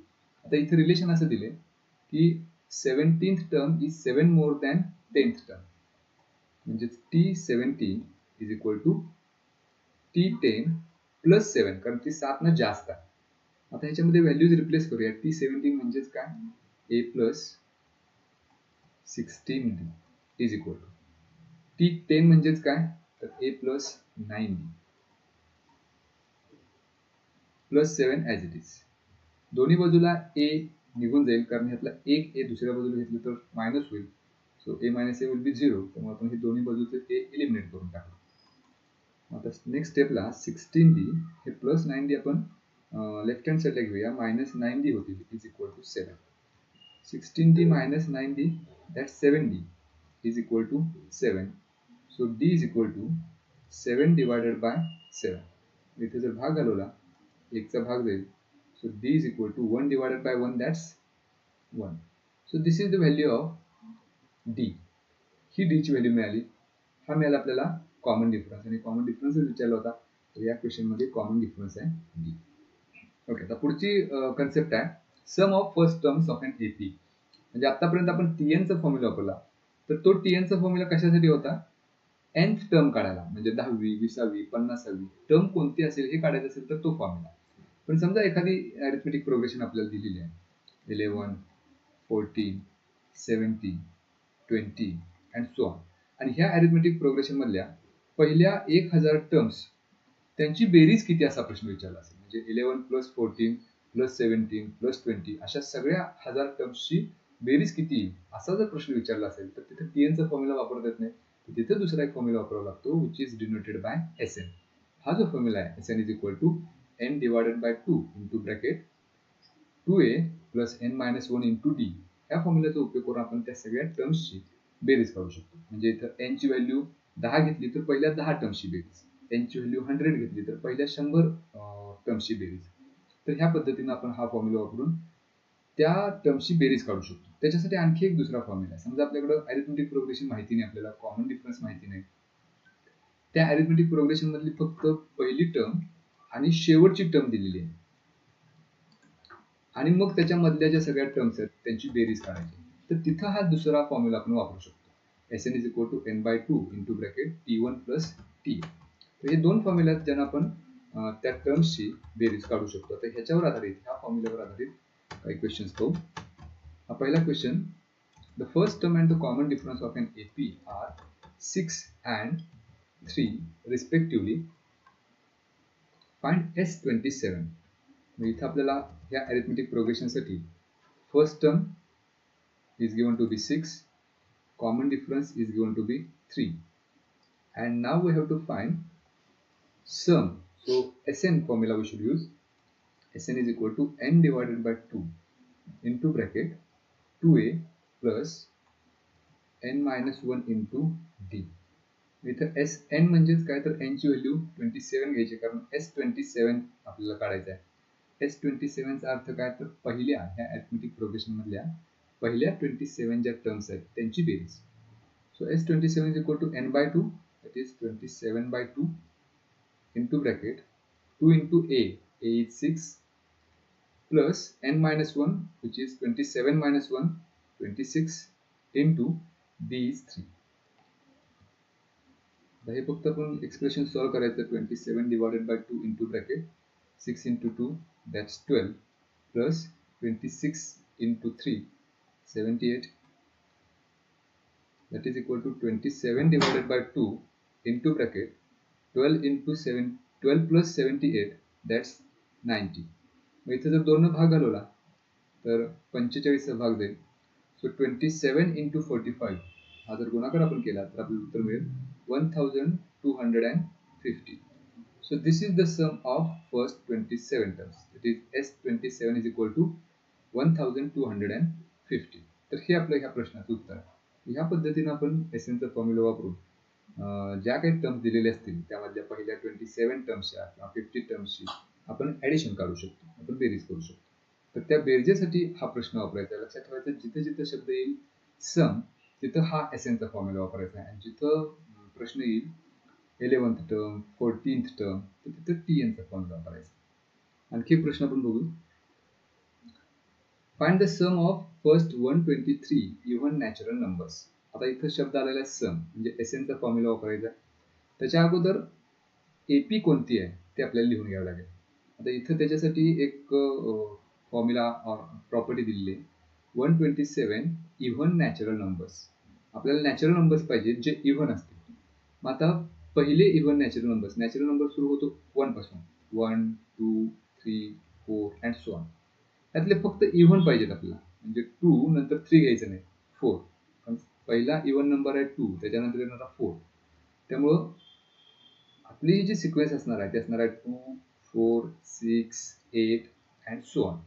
आता इथे रिलेशन असं दिले की 17th term is 7 more than 10th term, म्हणजेच T17 is equal to T10 plus 7, कारण ती 7 न जास्त आहे. आता ह्याच्यामध्ये व्हॅल्यूज रिप्लेस करूया. T17 म्हणजेच काय a plus 16d is equal to T10 म्हणजेच काय तर a plus 9d plus 7 as it is. दोन्ही बाजूला a निघून जाईल, कारण ह्यातला एक a दुसऱ्या बाजूला घेतलं तर मायनस होईल. So a minus a will be 0. त्यामुळे आपण हे दोन्ही बाजूचे a एलिमिनेट करून टाकू. आता नेक्स्ट स्टेपला 16d हे प्लस 9d आपण लेफ्ट हँड साईडला घेऊया, मायनस 9d होतील is equal to 7. 16d minus 9d that's 7d is equal to 7. So d is equal to 7 divided by 7. इथे जर भाग घालवला 1 चा भाग जाईल. So d is equal to 1 divided by 1, that's 1. So this is the value of d. ही d ची value मिळाली. हा मिळाला आपल्याला कॉमन डिफरन्स, आणि कॉमन डिफरन्स विचारला होता तर या क्वेश्चन मध्ये कॉमन डिफरन्स आहे d. ओके, आता पुढची कन्सेप्ट आहे sum of first terms of N AP. म्हणजे आतापर्यंत आपण Tn चा फॉर्म्युला वापरला, तर तो Tn चा फॉर्म्युला कशासाठी होता nth टर्म काढायला, म्हणजे 10वी 20वी 50वी टर्म कोणती असेल हे काढायचं असेल तर तो फॉर्म्युला. पण समजा एखादी अरिथमेटिक प्रोग्रेशन आपल्याला दिलेली आहे 11 14 17 20 अँड सो ऑन, आणि ह्या अरिथमेटिक प्रोग्रेशन मधल्या पहिल्या 1000 टर्म्स त्यांची बेरीज किती असा प्रश्न विचारला असेल. म्हणजे 11 प्लस 14 प्लस 17 प्लस 20 अशा सगळ्या 1000 टर्म्सची बेरीज किती असा जर प्रश्न विचारला असेल तर तिथे Tn चा फॉर्म्युला वापरता येत नाही, तर तिथे दुसरा एक फॉर्म्युला वापरावा लागतो which is denoted by Sn. हा जो फॉर्म्युला आहे Sn is equal to n divided by 2 into bracket 2a plus n-1 into d. ह्या फॉर्म्युल्याचा उपयोग करून आपण त्या सगळ्या टर्म्सची बेरीज काढू शकतो. म्हणजे इथं n ची व्हॅल्यू 10 घेतली तर पहिल्या 10 टर्म्सची बेरीज, n ची व्हॅल्यू 100 घेतली तर पहिल्या 100 टर्म्सची बेरीज. तर ह्या पद्धतीने आपण हा फॉर्म्युला वापरून त्या टर्म्सची बेरीज काढू शकतो. त्याच्यासाठी आणखी एक दुसरा फॉर्म्युला आहे. समजा आपल्याकडे अरिथमेटिक प्रोग्रेशन माहिती नाही, आपल्याला कॉमन डिफरन्स माहिती नाही, त्या अरिथमेटिक प्रोग्रेशन मधली फक्त पहिली टर्म आणि शेवटची टर्म दिलेली आहे, आणि मग त्याच्या मधल्या ज्या सगळ्या टर्म्स आहेत त्यांची बेरीज काढायची, तर तिथं हा दुसरा फॉर्म्युला आपण वापरू शकतो. Sn is equal to n/2 into bracket t1 plus t. तर हे दोन फॉर्म्युला आहेत ज्यांना आपण त्या टर्म्सची बेरीज काढू शकतो. तर ह्याच्यावर आधारित, ह्या फॉर्म्युल्यावर आधारित काही क्वेश्चन्स पाहू. हा पहिला question, the first term and the common difference of N AP are 6 and 3 respectively. Find S27. इथे आपल्याला ह्या अरिथमेटिक प्रोग्रेशन साठी first term is given to be 6, common difference is given to be 3, and now we have to find sum. So Sn formula we should use. Sn is equal to n divided by 2 into bracket 2a plus n minus 1 into d. इथं S N म्हणजेच काय तर N ची value 27 घ्यायची, कारण S27 आपल्याला काढायचं आहे. S27 चा अर्थ काय तर पहिल्या ह्या अरिथमेटिक प्रोग्रेशन मधल्या पहिल्या 27 ज्या टर्म्स आहेत त्यांची बेरीज. So S27 is equal to n by 2, that is 27 by 2 into bracket 2 into a is 6 plus n minus 1 which is 27 minus 1 26 into b is 3. हे फक्त आपण एक्सप्रेशन सॉल्व करायचं. 27 divided by 2 into bracket 6 into 2 that's 12 plus 26 into 3 78, that is equal to 27 divided by 2 into bracket 12 into 7 12 plus 78 that's 90. मग इथे जर 2 ने भाग घालवला तर 45 चा भाग जाईल. सो 27 into 45 हा जर गुणाकार आपण केला तर आपल्याला उत्तर मिळेल 1250. So this is the sum of first 27 terms. It is S27 is equal to 1250. तर हे आपल्या ह्या प्रश्नाचं उत्तर आहे. ह्या पद्धतीने आपण Sn चा फॉर्म्युला वापरून ज्या काही टर्म्स दिलेले असतील त्यामधल्या पहिल्या 27 टर्म्सच्या किंवा 50 टर्म्सची आपण ऍडिशन काढू शकतो, आपण बेरीज करू शकतो. तर त्या बेरजेसाठी हा प्रश्न वापरायचा. लक्षात ठेवायचं जिथे जिथे शब्द येईल सम तिथं हा Sn चा फॉर्म्युला वापरायचा आहे, आणि जिथं प्रश्न येईल 11th टर्म 14th टर्म तर तिथं Tn चा फॉर्म्युला वापरायचा. आणखी एक प्रश्न आपण बघू. Find the sum of first 123 even natural numbers. आता इथं शब्द आलेला आहे सम, म्हणजे Sn चा फॉर्म्युला वापरायचा. त्याच्या अगोदर AP कोणती आहे ते आपल्याला लिहून घ्यावं लागेल. आता इथं त्याच्यासाठी एक फॉर्म्युला प्रॉपर्टी दिलेली आहे 127 इव्हन नॅचरल नंबर्स. आपल्याला नॅचरल नंबर्स पाहिजे जे इव्हन असतील. मग आता पहिले इव्हन नॅचरल नंबर सुरू होतो 1 पासून 1 2 3 4 अँड सो ऑन. त्यातले फक्त इव्हन पाहिजेत आपल्याला, म्हणजे 2 नंतर 3 घ्यायचं नाही 4, कारण पहिला इव्हन नंबर आहे 2, त्याच्यानंतर येणारा 4. त्यामुळं आपली जी सिक्वेन्स असणार आहे ते असणार आहे 2 4 6 8 अँड सो ऑन.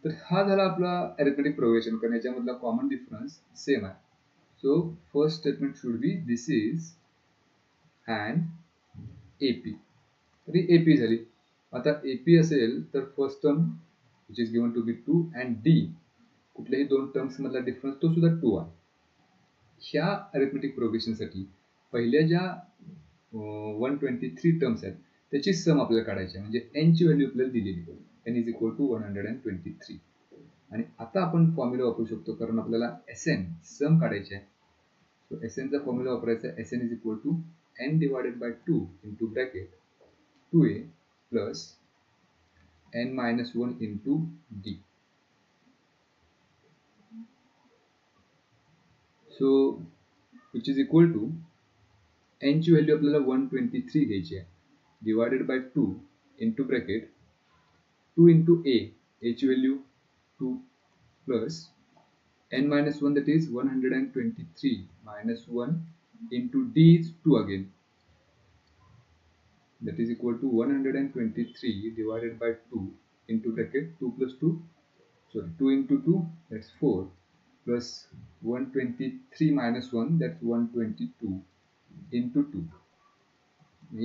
तर हा झाला आपला अरिथमेटिक प्रोग्रेशन, कारण याच्यामधला कॉमन डिफरन्स सेम आहे. So first statement should be this is an AP. तरी AP झाली. आता AP असेल तर first term which is given to be 2 and D कुठल्याही दोन टर्म्स मधला डिफरन्स तो सुद्धा 2 आहे. ह्या अरिथमेटिक प्रोग्रेशन साठी पहिल्या ज्या 123 टर्म्स आहेत त्याची सम आपल्याला काढायची आहे, म्हणजे n ची व्हॅल्यू आपल्याला दिलेली आहे. n is equal to 123. आणि आता आपण फॉर्म्युला वापरू शकतो, कारण आपल्याला Sn सम काढायचे आहे. सो Sn चा फॉर्म्युला वापरायचा आहे. Sn is equal to n divided by 2 into bracket 2a plus n minus 1 into d. So which is equal to n ची व्हॅल्यू आपल्याला 123 घ्यायची आहे, divided by 2 into bracket 2 into a ची value 2 plus n minus 1 that is 123 minus 1 into d is 2 again, that is equal to 123 divided by 2 into bracket 2 plus 2 2 into 2 that's 4 plus 123 minus 1 that's 122 into 2.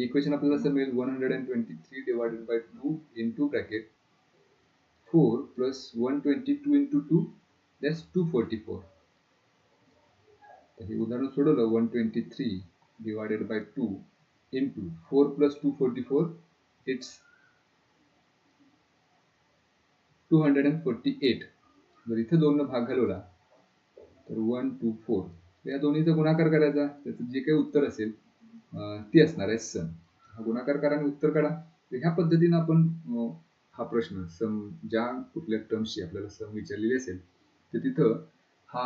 Equation आपल्याला असं मिळेल 123 divided by 2 into bracket 4 plus 122 into 2 that's 244. तर हे उदाहरण सोडवलं 123 divided by 2 into 4 plus 244 it's 248. जर इथे 2 ने भाग घालवला तर 1 2 4, या दोन्हीचा गुणाकार करायचा, त्याचं जे काही उत्तर असेल ते असणार आहे सम. हा गुणाकार करा आणि उत्तर काढा. तर ह्या पद्धतीने आपण हा प्रश्न सम ज्या कुठल्या टर्म्सची आपल्याला सम विचारलेली असेल तर तिथं हा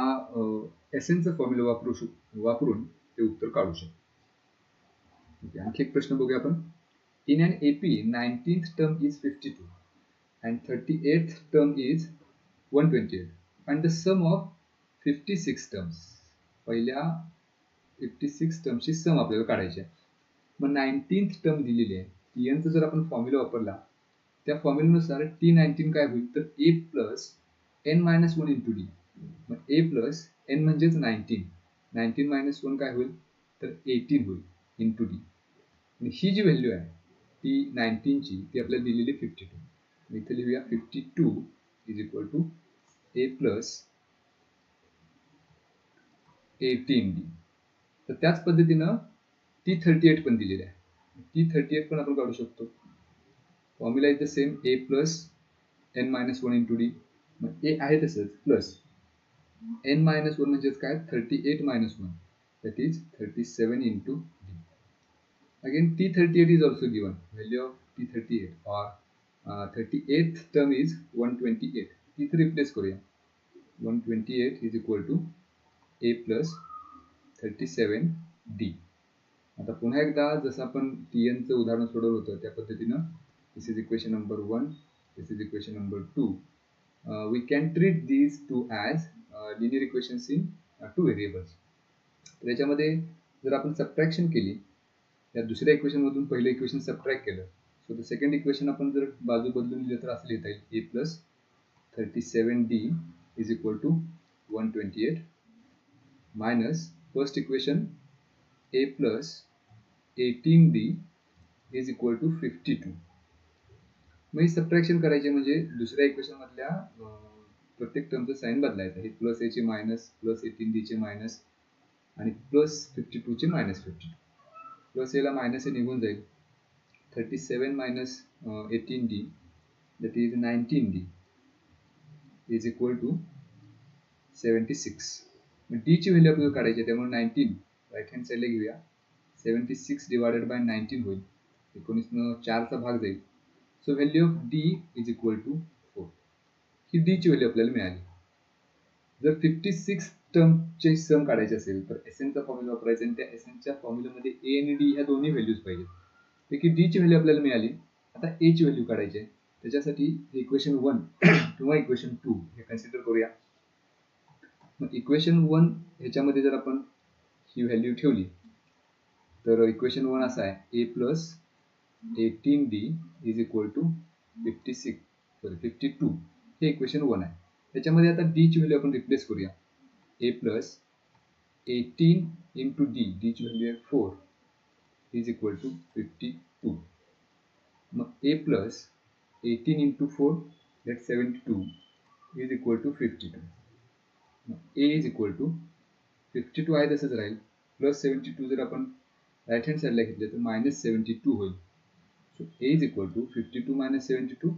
Sn चा फॉर्म्युला वापरून ते उत्तर काढू शकतो. आणखी एक प्रश्न बघूया आपण. In an AP 19th term is 52 and 38th term is 128. Find the sum of 56 terms, पहिल्या 56 टर्म्सची सम आपल्याला काढायची आहे. मग 19th टर्म दिलेली आहे. Tnचा जर आपण फॉर्म्युला वापरला त्या फॉर्म्युल्यानुसार T19 काय होईल तर a plus n minus 1 into D. मग a प्लस n म्हणजेच 19, 19 मायनस 1 काय होईल तर 18 होईल इंटू डी. आणि ही जी व्हॅल्यू आहे ती 19 ची ती आपल्याला दिलेली 52. इथे लिहूया 52 is equal to a plus 18d. तर त्याच पद्धतीनं T38 पण दिलेली आहे. T38 पण आपण काढू शकतो. Formula is the same, a plus n minus 1 into D. मग a आहे तसंच प्लस n मायनस 1 म्हणजेच काय 38 minus 1 that is 37 into D. Again T38 is also given, value of T38 or 38th term is 128. इथे replace करूया. 128 is equal to a plus 37d. आता पुन्हा एकदा जसं आपण Tn चं उदाहरण सोडवलं होतं त्या पद्धतीनं this is equation number 1, this is equation number 2. We can treat these two as linear equations in two variables. तर याच्यामध्ये जर आपण सबट्रॅक्शन केली, या दुसऱ्या इक्वेशन मधून पहिलं इक्वेशन सबट्रॅक्ट केलं, सो द सेकंड इक्वेशन आपण जर बाजू बदलून लिहिलं तर असं लिहिता येईल a plus 37d is equal to 128 minus first equation a plus 18d is equal to 52. मग ही सबट्रॅक्शन करायची म्हणजे दुसऱ्या इक्वेशन मधल्या प्रत्येक टर्मचं साइन बदलायचं. हे प्लस a चे मायनस, प्लस 18d चे मायनस आणि प्लस 52 चे मायनस 52. प्लस a ला मायनस a निघून जाईल. 37 minus 18d that is 19d is equal to 76. मग d ची व्हॅल्यू आपल्याला काढायची आहे, त्यामुळे 19 राईट हँड साईडला घेऊया. 76 डिवायडेड बाय 19 होईल. 19 न 4 चा भाग जाईल. So value of d is equal to 4. ही d ची व्हॅल्यू आपल्याला मिळाली. जर 56 टर्मचे सम काढायचे असेल तर Sn चा फॉर्म्युला वापरायचा आणि त्या Sn च्या फॉर्म्युल्यामध्ये a आणि d ह्या दोन्ही व्हॅल्यूज पाहिजेत. पैकी d ची व्हॅल्यू आपल्याला मिळाली. आता a ची व्हॅल्यू काढायची आहे. त्याच्यासाठी इक्वेशन 1 किंवा इक्वेशन 2 हे कन्सिडर करूया. मग इक्वेशन 1 ह्याच्यामध्ये जर आपण ही व्हॅल्यू ठेवली तर इक्वेशन 1 असं आहे, a plus 18d is equal to 52. हे इक्वेशन 1 आहे. त्याच्यामध्ये आता d ची व्हॅल्यू आपण रिप्लेस करूया. a plus 18 into d, d ची व्हॅल्यू आहे 4 इज इक्वल टू 52. मग a plus 18 into 4 that 72 is equal to 52. मग a इज इक्वल टू 52 आहे तसंच राहील, प्लस 72 जर आपण राईट हँड साईडला घेतलं तर मायनस 72 होईल. So a is equal to 52 minus 72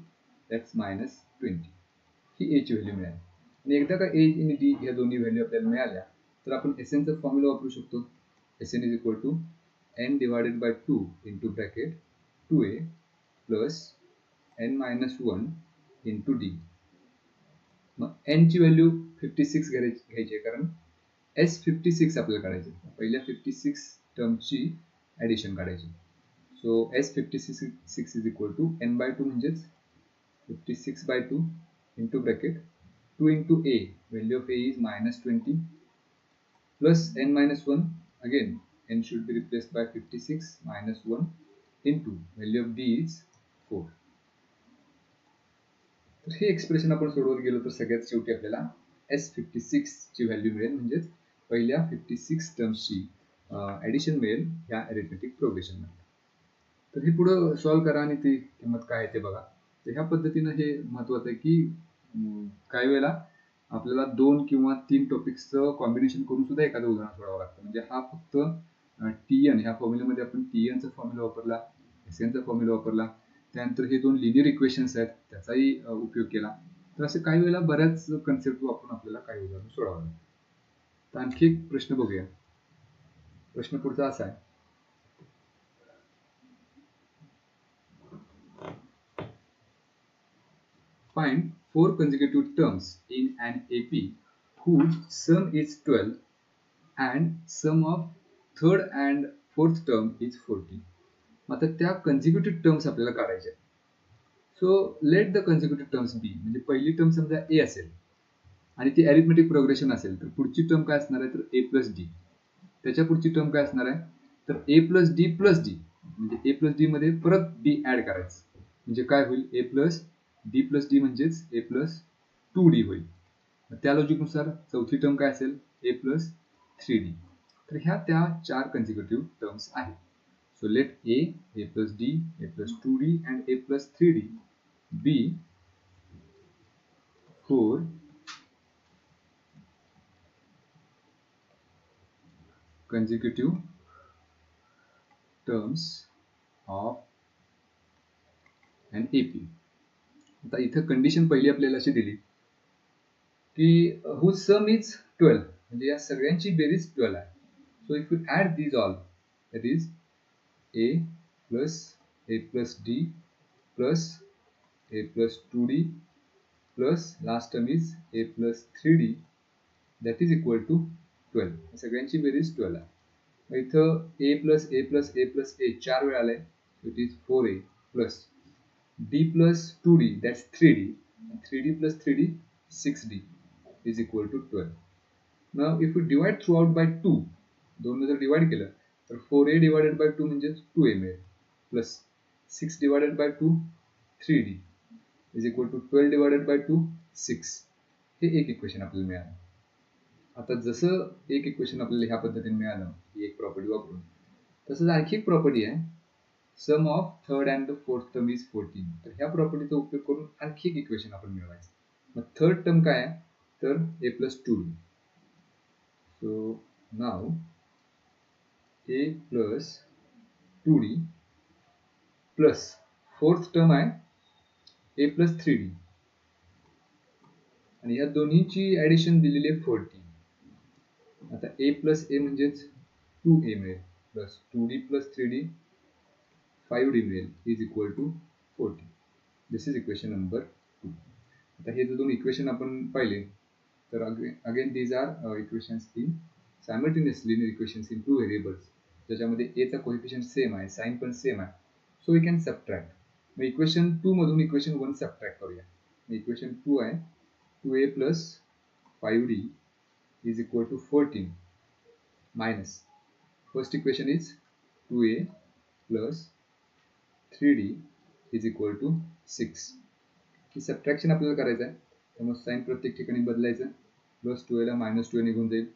that's minus 20. ही a ची व्हॅल्यू मिळाली. आणि एकदा का a आणि d ह्या दोन्ही व्हॅल्यू आपल्याला मिळाल्या तर आपण Sn चा फॉर्म्युला वापरू शकतो. Sn is equal to n divided by 2 into bracket 2a plus n minus 1 into d. मग n ची व्हॅल्यू 56 घ्यायची आहे कारण S56 आपल्याला काढायचे. पहिल्या 56 टर्मची ॲडिशन काढायची. So S56 is equal to n by 2 म्हणजेच 56 by 2 into bracket 2 into a, value of a is minus 20 plus n minus 1, again n should be replaced by 56 minus 1 into value of d is 4. तर हे expression आपण सोडवत गेलो तर सगळ्यात शेवटी आपल्याला S56 ची व्हॅल्यू मिळेल, म्हणजेच पहिल्या 56 टर्म्सची ॲडिशन मिळेल ह्या अरिथमेटिक प्रोग्रेशनमध्ये. तर हे पुढे सॉल्व्ह करा आणि ती किंमत काय आहे ते बघा. तर ह्या पद्धतीनं हे महत्त्वाचं आहे की काही वेळेला आपल्याला 2 किंवा 3 टॉपिक्सचं कॉम्बिनेशन करून सुद्धा एखादं उदाहरण सोडवावं लागतं. म्हणजे हा फक्त Tn ह्या फॉर्म्युल्यामध्ये आपण Tn चा फॉर्म्युला वापरला, Sn चा फॉर्म्युला वापरला, त्यानंतर हे 2 लिनियर इक्वेशन्स आहेत त्याचाही उपयोग केला. तर असे काही वेळेला बऱ्याच कन्सेप्ट वापरून आपल्याला काही उदाहरण सोडवावं लागतं. तर आणखी एक प्रश्न बघूया. प्रश्न पुढचा असा आहे, find 4 consecutive terms in an AP whose sum is 12 and sum of third and fourth term is 14. आता त्या consecutive terms आपल्याला काढायच्या आहेत. So let the consecutive terms be, म्हणजे पहिली टर्म समजा a असेल आणि ती अरिथमेटिक प्रोग्रेशन असेल तर पुढची टर्म काय असणार आहे तर ए प्लस डी. त्याच्या पुढची टर्म काय असणार आहे तर ए प्लस डी प्लस डी, म्हणजे ए प्लस डी मध्ये परत डी ऍड करायचं, म्हणजे काय होईल ए प्लस डी प्लस डी म्हणजेच ए प्लस 2d होईल. त्या लॉजिकनुसार चौथी टर्म काय असेल ए प्लस 3d. तर ह्या त्या 4 कन्सिक्युटिव्ह टर्म्स आहेत. So let A plus D, A plus 2d and a plus 3d be 4 consecutive terms of an AP. आता इथं कंडिशन पहिली आपल्याला अशी दिली की whose sum is 12, म्हणजे या सगळ्यांची बेरीज 12 आहे. So if you add these all, that is a plus d plus a plus 2d plus last term is a plus 3d, that is equal to 12. सगळ्यांची बेरीज 12 आहे. मग इथं a plus a plus a plus a 4 वेळा आलाय, so it is 4a plus d plus 2d, that's 3d, 3d plus 3d 6d is equal to 12. Now if we divide throughout by 2, दोन जर divide केलं तर 4a divided by 2 म्हणजे 2a मिळेल, plus 6 divided by 2 3d is equal to 12 divided by 2 6. हे एक equation आपल्याला मिळालं. आता जसं एक इक्वेशन आपल्याला ह्या पद्धतीने मिळालं ही एक प्रॉपर्टी वापरून, तसंच आणखी एक प्रॉपर्टी आहे sum of third and the fourth term is 14. तर ह्या प्रॉपर्टीचा उपयोग करून आणखी एक इक्वेशन आपण मिळवायचं. मग थर्ड टर्म काय आहे तर a plus 2d. So now a plus 2d plus fourth term आहे a प्लस 3d, आणि या दोन्हीची ऍडिशन दिलेली आहे 14. आता a प्लस a म्हणजेच 2a मिळेल, plus 2d plus 3d 5d मिळेल, is equal to 40. This is equation number 2. आता हे जर दोन इक्वेशन आपण पाहिले तर again these are equations in simultaneous linear equations in 2 variables, ज्याच्यामध्ये a चा कोएफिशियंट सेम आहे, साइन पण सेम आहे. So we can subtract. मग इक्वेशन 2 मधून इक्वेशन 1 सबट्रॅक्ट करूया. इक्वेशन 2 आहे 2a plus 5d is equal to 14 minus first equation is 2a plus 3d is equal to 6. He subtraction आपल्याला करायचं आहे, त्यामुळे साइन प्रत्येक ठिकाणी बदलायचं. प्लस 2a ला मायनस 2a निघून जाईल.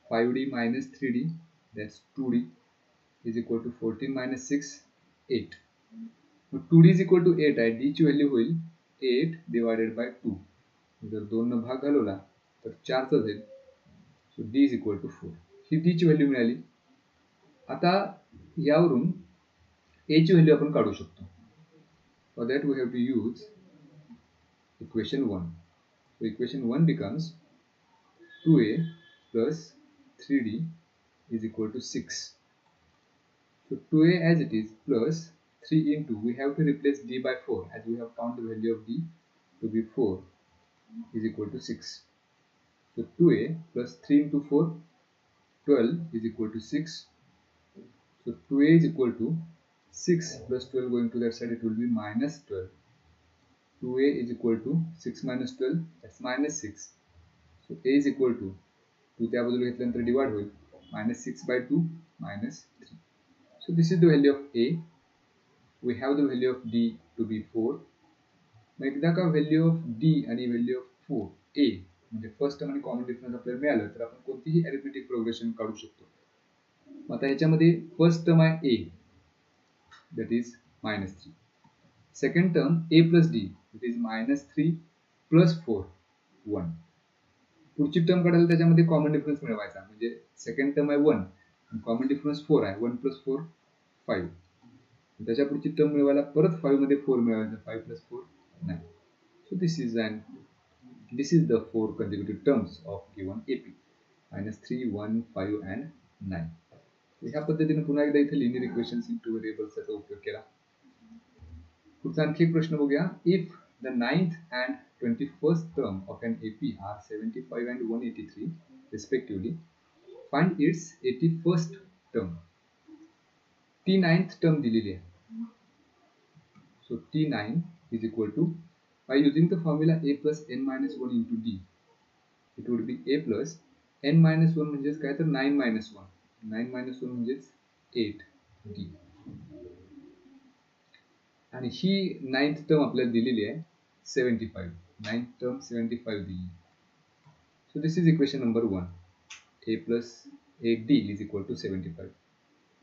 5d minus 3d that's 2d is equal to 14 minus 6 8. मग 2d is equal to 8 आहे, d ची व्हॅल्यू होईल 8 divided by 2. जर 2 न भाग घालवला तर 4 चा जाईल. So d is equal to 4. ही d ची व्हॅल्यू मिळाली. आता यावरून a ची व्हॅल्यू आपण काढू शकतो. For that we have to use equation 1. So equation 1 becomes 2a plus 3d is equal to 6. So 2a as it is plus 3 into, we have to replace d by 4 as we have found the value of d to be 4 is equal to 6. So 2a plus 3 into 4, 12 is equal to 6. So 2a is equal to 6 plus 12 going to that side, it will be minus 12. 2a is equal to 6 minus 12, that's minus 6. So a is equal to 2 त्या बाजूला घेतल्यानंतर divide होईल, minus 6 by 2 minus 3. So this is the value of a. We have the value of d to be 4. मग एकदा का value of d आणि value of 4 a म्हणजे first term आणि कॉमन डिफरन्स आपल्याला मिळालं तर आपण कोणतीही अरिथमेटिक प्रोग्रेशन काढू शकतो. आता ह्याच्यामध्ये फर्स्ट टर्म आहे a, that is minus 3. Second term a plus d, that is minus 3 plus 4 1. पुढची टर्म काढायला त्याच्यामध्ये कॉमन डिफरन्स मिळवायचा, म्हणजे सेकंड टर्म आहे 1 आणि कॉमन डिफरन्स 4 आहे, 1 plus 4 5. त्याच्या पुढची टर्म मिळवायला परत 5 मध्ये 4 मिळवायचा, 5 plus 4 9. So this is the 4 consecutive terms of given AP, minus 3 1 5 and 9. ह्या पद्धतीने पुन्हा एकदा इथे लिनियर इक्वेशन्स इन 2 व्हेरिएबल्सचा उपयोग केला. पुढचा आणखी एक प्रश्न बघूया. If the 9th and 21st term of an AP are 75 and 183 respectively, find its 81st term. ती 9th term दिलेली आहे. So T9 is equal to, by using the formula a plus n minus 1 into d, it would B a plus n minus 1 म्हणजेच काय तर 9 minus 1. 9 minus 1 म्हणजेच 8d. आणि ही 9th term आपल्याला दिलेली आहे 75. 9th टर्म 75 दिली. So this is equation number 1. A plus 8d is equal to 75.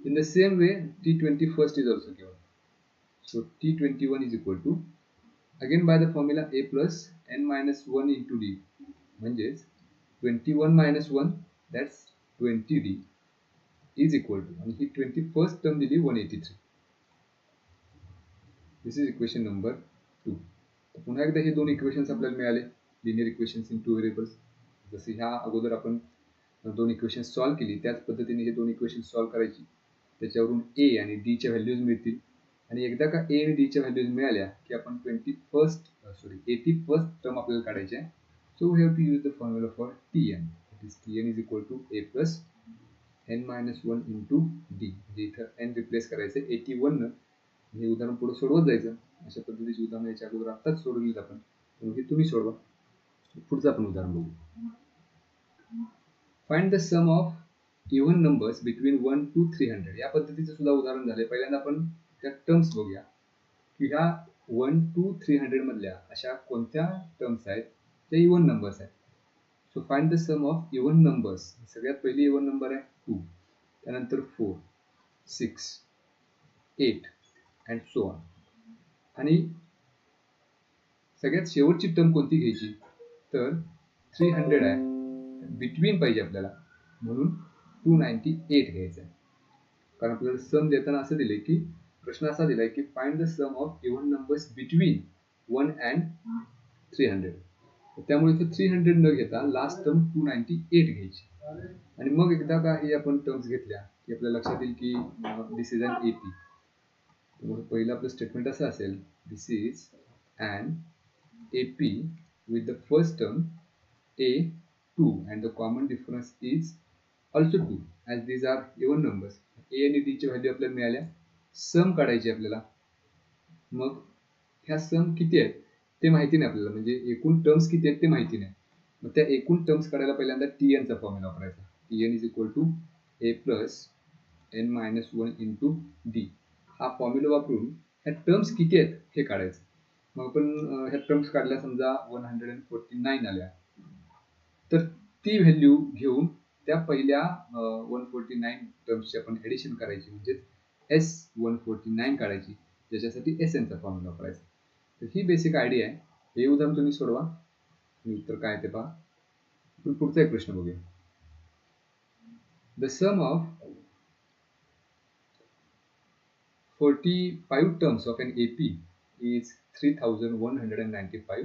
In the same way, T21st is also given. So T21 is equal to, again by the formula a plus n minus 1 into d, म्हणजेच 21 minus 1, that's 20d, is equal to, आणि ही 21st term दिली 183. This is equation number 2. तर पुन्हा एकदा हे दोन equations आपल्याला मिळाले, linear equations in two variables. जसे ह्या अगोदर आपण दोन इक्वेशन्स सॉल्व्ह केली त्याच पद्धतीने हे दोन इक्वेशन्स सॉल्व्ह करायची. त्याच्यावरून a आणि d च्या व्हॅल्यूज मिळतील. आणि एकदा का a आणि d च्या व्हॅल्यूज मिळाल्या की आपण 81st टर्म आपल्याला काढायची आहे. So we have to use the formula for tn. That is tn is equal to a plus n minus 1 into d. म्हणजे इथं n रिप्लेस करायचं 81 न. हे उदाहरण पुढे सोडवत जायचं. अशा पद्धतीची उदाहरण याच्या अगोदर आत्ताच सोडवलीत आपण. हे तुम्ही सोडवा. पुढचं आपण उदाहरण बघू. Find the sum of even numbers between 1 to 300. या पद्धतीचं सुद्धा उदाहरण झाले. पहिल्यांदा आपण त्या टर्म्स बघूया की ह्या 1 to 300 मधल्या अशा कोणत्या टर्म्स आहेत त्या इव्हन नंबर्स आहेत. So find the sum of even numbers. सगळ्यात पहिली इव्हन नंबर आहे 2, त्यानंतर 4, 6, 8 अँड सो ऑन. आणि सगळ्यात शेवटची टर्म कोणती घ्यायची तर 300 आहे, बिटवीन पाहिजे आपल्याला, म्हणून 298 घ्यायचं आहे. कारण आपल्याला सम देताना असं दिले की प्रश्न असा दिलाय की find the sum of even numbers between 1 and 300. त्यामुळे इथे 300 न घेता लास्ट टर्म 298 घ्यायची. आणि मग एकदा का हे आपण टर्म्स घेतल्या की आपल्या लक्षात येईल की दिस इज अन एपी. त्यामुळे पहिलं आपलं स्टेटमेंट असं असेल, this is an AP with the first term a 2 and the common difference is also 2 as these are even numbers. a आणि d ची व्हॅल्यू आपल्याला मिळाल्या. सम काढायची आपल्याला. मग ह्या सम किती आहेत ते माहिती नाही आपल्याला, म्हणजे एकूण टर्म्स किती आहेत ते माहिती नाही. मग त्या एकूण टर्म्स काढायला पहिल्यांदा tn चा फॉर्म्युला वापरायचा. tn is equal to a plus n minus 1 into d. हा फॉर्म्युला वापरून ह्या टर्म्स किती आहेत हे काढायचं. मग आपण ह्या टर्म्स काढल्या, समजा 149 आल्या, तर ती व्हॅल्यू घेऊन त्या पहिल्या 149 टर्म्सची आपण ऍडिशन करायची, म्हणजे S149 काढायची, ज्याच्यासाठी Sn चा फॉर्म्युला वापरायचा. तर ही बेसिक आयडिया आहे. हे उदाहरण तुम्ही सोडवा आणि उत्तर काय ते पहा. आपण पुढचा एक प्रश्न बघूया. The sum of 45 terms of an AP is 3195.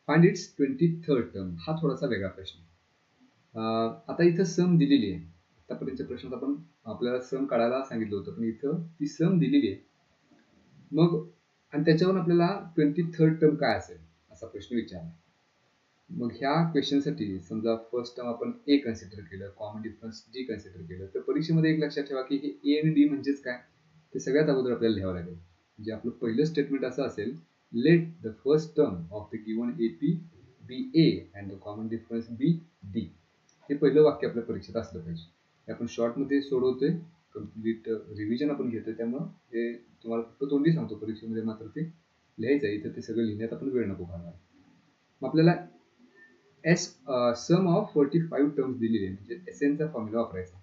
Find its 23rd term. हा थोडासा वेगळा प्रश्न. आता इथं सम दिलेली आहे. आतापर्यंतच्या प्रश्नात आपण आपल्याला सम काढायला सांगितलं होतं, पण इथं ती सम दिलेली आहे. मग आणि त्याच्यावरून आपल्याला 23rd टर्म काय असेल असा प्रश्न विचारला. मग ह्या क्वेश्चनसाठी समजा फर्स्ट टर्म आपण ए कन्सिडर केलं, कॉमन डिफरन्स डी कन्सिडर केलं, तर परीक्षेमध्ये एक लक्षात ठेवा की हे ए आणि डी म्हणजेच काय ते सगळ्यात अगोदर आपल्याला लिहावं लागेल. म्हणजे आपलं पहिलं स्टेटमेंट असं असेल, let the first term of the given AP be a and the common difference be d. हे पहिलं वाक्य आपल्या परीक्षेत असलं पाहिजे. हे आपण शॉर्टमध्ये सोडवतोय, कम्प्लीट रिव्हिजन आपण घेतोय, त्यामुळं हे तुम्हाला फक्त तोंडी सांगतो, परीक्षेमध्ये मात्र ते लिहायचं आहे. इथं ते सगळं लिहिण्यात आपण वेळ नको घालवायला. मग आपल्याला सम ऑफ 45 टर्म्स दिलेले आहे, म्हणजे Sn चा फॉर्म्युला वापरायचा.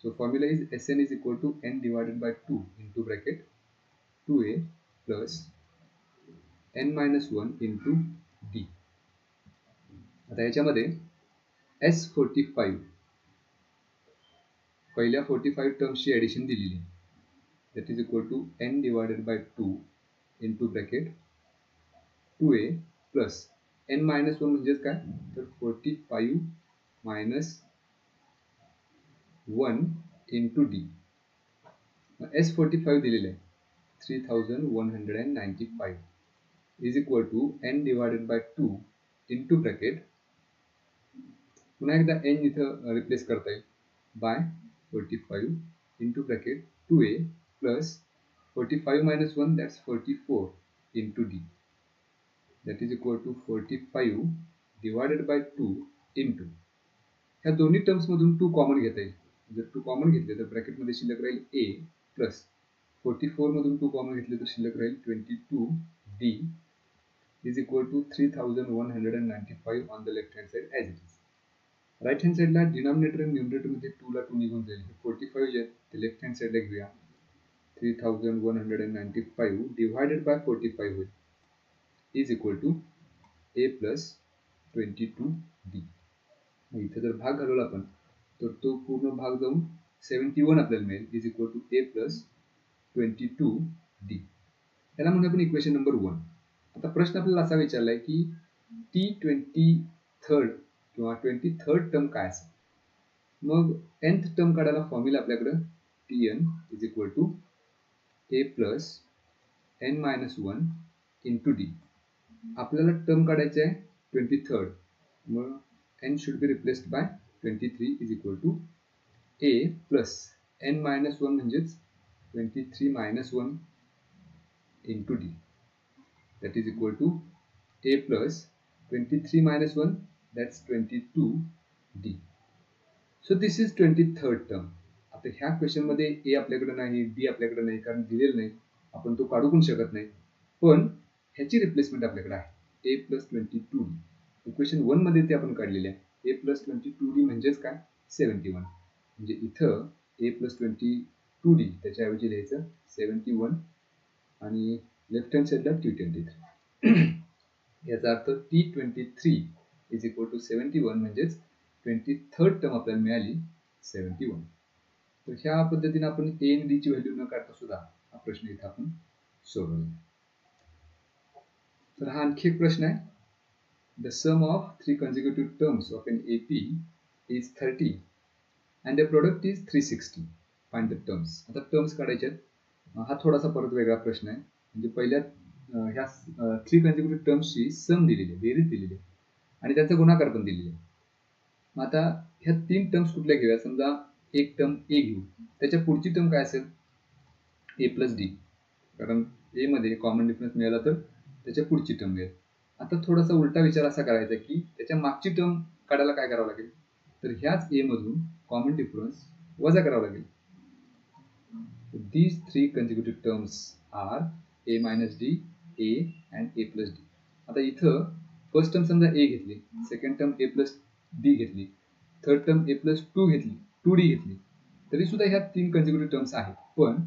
So formula is Sn is equal to n divided by 2 into bracket 2a plus n minus 1 into d. आता याच्यामध्ये S45 पहिल्या 45 टर्म्सची ऍडिशन दिलेली आहे. That is equal to n divided by 2 into bracket 2a plus n minus 1 म्हणजेच काय तर 45 minus 1 into d. S45 दिलेले आहे 3195 is equal to n divided by 2 into bracket, पुन्हा एकदा n इथं रिप्लेस करता येईल, by 45 into bracket 2a plus 45 minus 1 that's 44 into d. That is equal to 45 divided by 2 into ह्या दोन्ही टर्म्स मधून 2 कॉमन घेता येईल. जर 2 कॉमन घेतले तर ब्रॅकेट मध्ये शिल्लक राहील a प्लस 44 मधून 2 कॉमन घेतले तर शिल्लक राहील 22d is equal to 3195 on the left hand side as it is. Right hand साइडला डिनॉमिनेटर आणि न्यूमरेटर मध्ये 2 ला 2 निघून जाईल. 45 जे ते लेफ्ट हँड साइडला घेऊया. 3195 डिवाइडेड बाय 45 होईल is equal to a plus 22d. इथे जर भाग घालवला आपण तर तो पूर्ण भाग जाऊन 71 आपल्याला मिळेल is equal to a plus 22d. याला म्हणून आपण इक्वेशन नंबर 1. आता प्रश्न आपल्याला असा विचारलाय की T23 किंवा 23rd टर्म काय असेल. मग nth टर्म काढायला फॉर्म्युला आपल्याकडे Tn is equal to a plus n minus 1 into d. आपल्याला टर्म काढायचे आहे 23rd. मग n should be replaced by 23 is equal to a plus n minus 1 म्हणजेच 23 minus 1 into d. That is equal to a plus 23 minus 1, that's 22d. So this is 23rd term. आता ह्या question मध्ये a आपल्याकडे नाही, d आपल्याकडे नाही, कारण दिलेलं नाही, आपण तो काढू पण शकत नाही. पण ह्याची रिप्लेसमेंट आपल्याकडे आहे a plus 22d. इक्वेशन 1 मध्ये ते आपण काढलेले आहे. a plus 22d म्हणजेच काय 71. म्हणजे इथं a plus 22d त्याच्याऐवजी लिहायचं 71 आणि लेफ्ट हँड साइडला T23. याचा अर्थ T23 इज इक्वल टू 71 म्हणजेच 23rd टर्म आपल्याला मिळाली 71. तर ह्या पद्धतीने आपण a आणि d ची व्हॅल्यू न काढता सुद्धा हा प्रश्न इथे आपण सोडवला. तर हा आणखी एक प्रश्न आहे. The sum of 3 consecutive terms of an AP is 30 and the product is 360. Find the terms. आता टर्म्स काढायचे आहेत. हा थोडासा परत वेगळा प्रश्न आहे. म्हणजे पहिल्या ह्या 3 consecutive टर्म्सची सम दिलेली आहे, बेरीज दिलेली आहे आणि त्याचा गुणाकार पण दिलेला आहे. मग आता ह्या 3 टर्म्स कुठल्या घेऊया. समजा एक टर्म a घेऊ, त्याच्या पुढची टर्म काय असेल a प्लस d, कारण a मध्ये कॉमन डिफरन्स मिळाला तर त्याच्या पुढची टर्म मिळेल. आता थोडासा उलटा विचार असा करायचा की त्याच्या मागची टर्म काढायला काय करावं लागेल, तर ह्याच a मधून कॉमन डिफरन्स वजा करावा लागेल. These 3 consecutive terms are a minus d, a and a plus d. आता इथं फर्स्ट टर्म समजा a घेतली, second term a plus d घेतली, थर्ड टर्म a प्लस 2 घेतली, 2d घेतली, तरी सुद्धा ह्या 3 consecutive टर्म्स आहेत. पण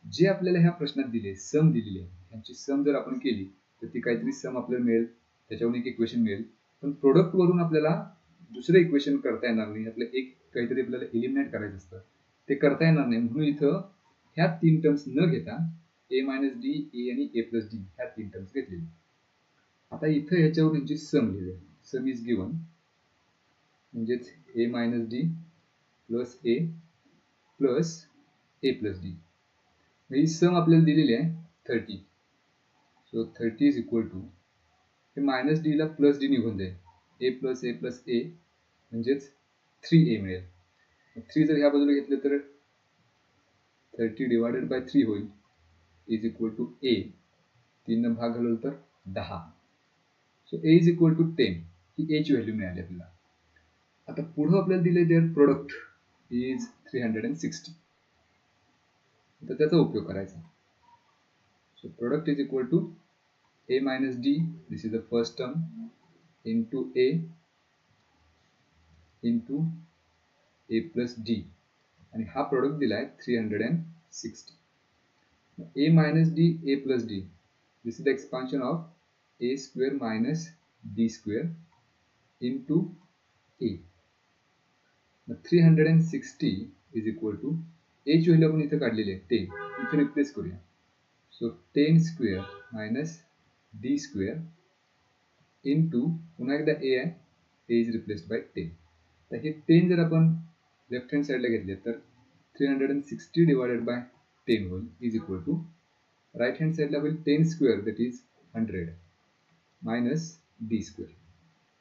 जे आपल्याला ह्या प्रश्नात दिले सम दिलेले आहे, ह्यांची सम जर आपण केली तर ती काहीतरी सम आपल्याला मिळेल, त्याच्यावरून एक इक्वेशन मिळेल. पण प्रोडक्ट वरून आपल्याला दुसरं इक्वेशन करता येणार नाही. आपलं एक काहीतरी आपल्याला एलिमिनेट करायचं असतं, ते करता येणार नाही. म्हणून इथं ह्या 3 टर्म्स न घेता a मायनस डी, a आणि a प्लस डी ह्या 3 टर्म्स घेतलेली. आता इथं ह्याच्यावर यांची सम लिहिली आहे. सम इज गिवन म्हणजेच a minus d plus a plus a plus d. ही सम आपल्याला दिलेली आहे 30. सो 30 इज इक्वल टू हे मायनस डी ला प्लस डी निघून जाईल, a प्लस a म्हणजेच 3a मिळेल. 3 जर ह्या बाजूला घेतले तर 30 डिवायडेड बाय 3 होईल इज इक्वल टू a. 3 न भाग घालवलं तर 10. So a is equal to 10. ही a ची व्हॅल्यू मिळाली आपल्याला. आता पुढे आपल्याला दिले देअर प्रोडक्ट इज 360. तर त्याचा उपयोग करायचा. So product is equal to a minus d, this is the first term, into a into a plus d, आणि हा प्रोडक्ट दिलाय 360. a minus d, a plus d, this is the expansion of a square minus d square into a. 360 is equal to a ची value आपण इथे काढलेली आहे 10, इथे replace करूया. So 10 square minus d square into पुन्हा एकदा a आहे, a is replaced by 10. तर हे 10 जर आपण लेफ्ट हँड साइडला घेतले तर 360 डिवायडेड बाय 10 होईल is equal to right hand साइडला होईल 10 square that is 100 minus d square.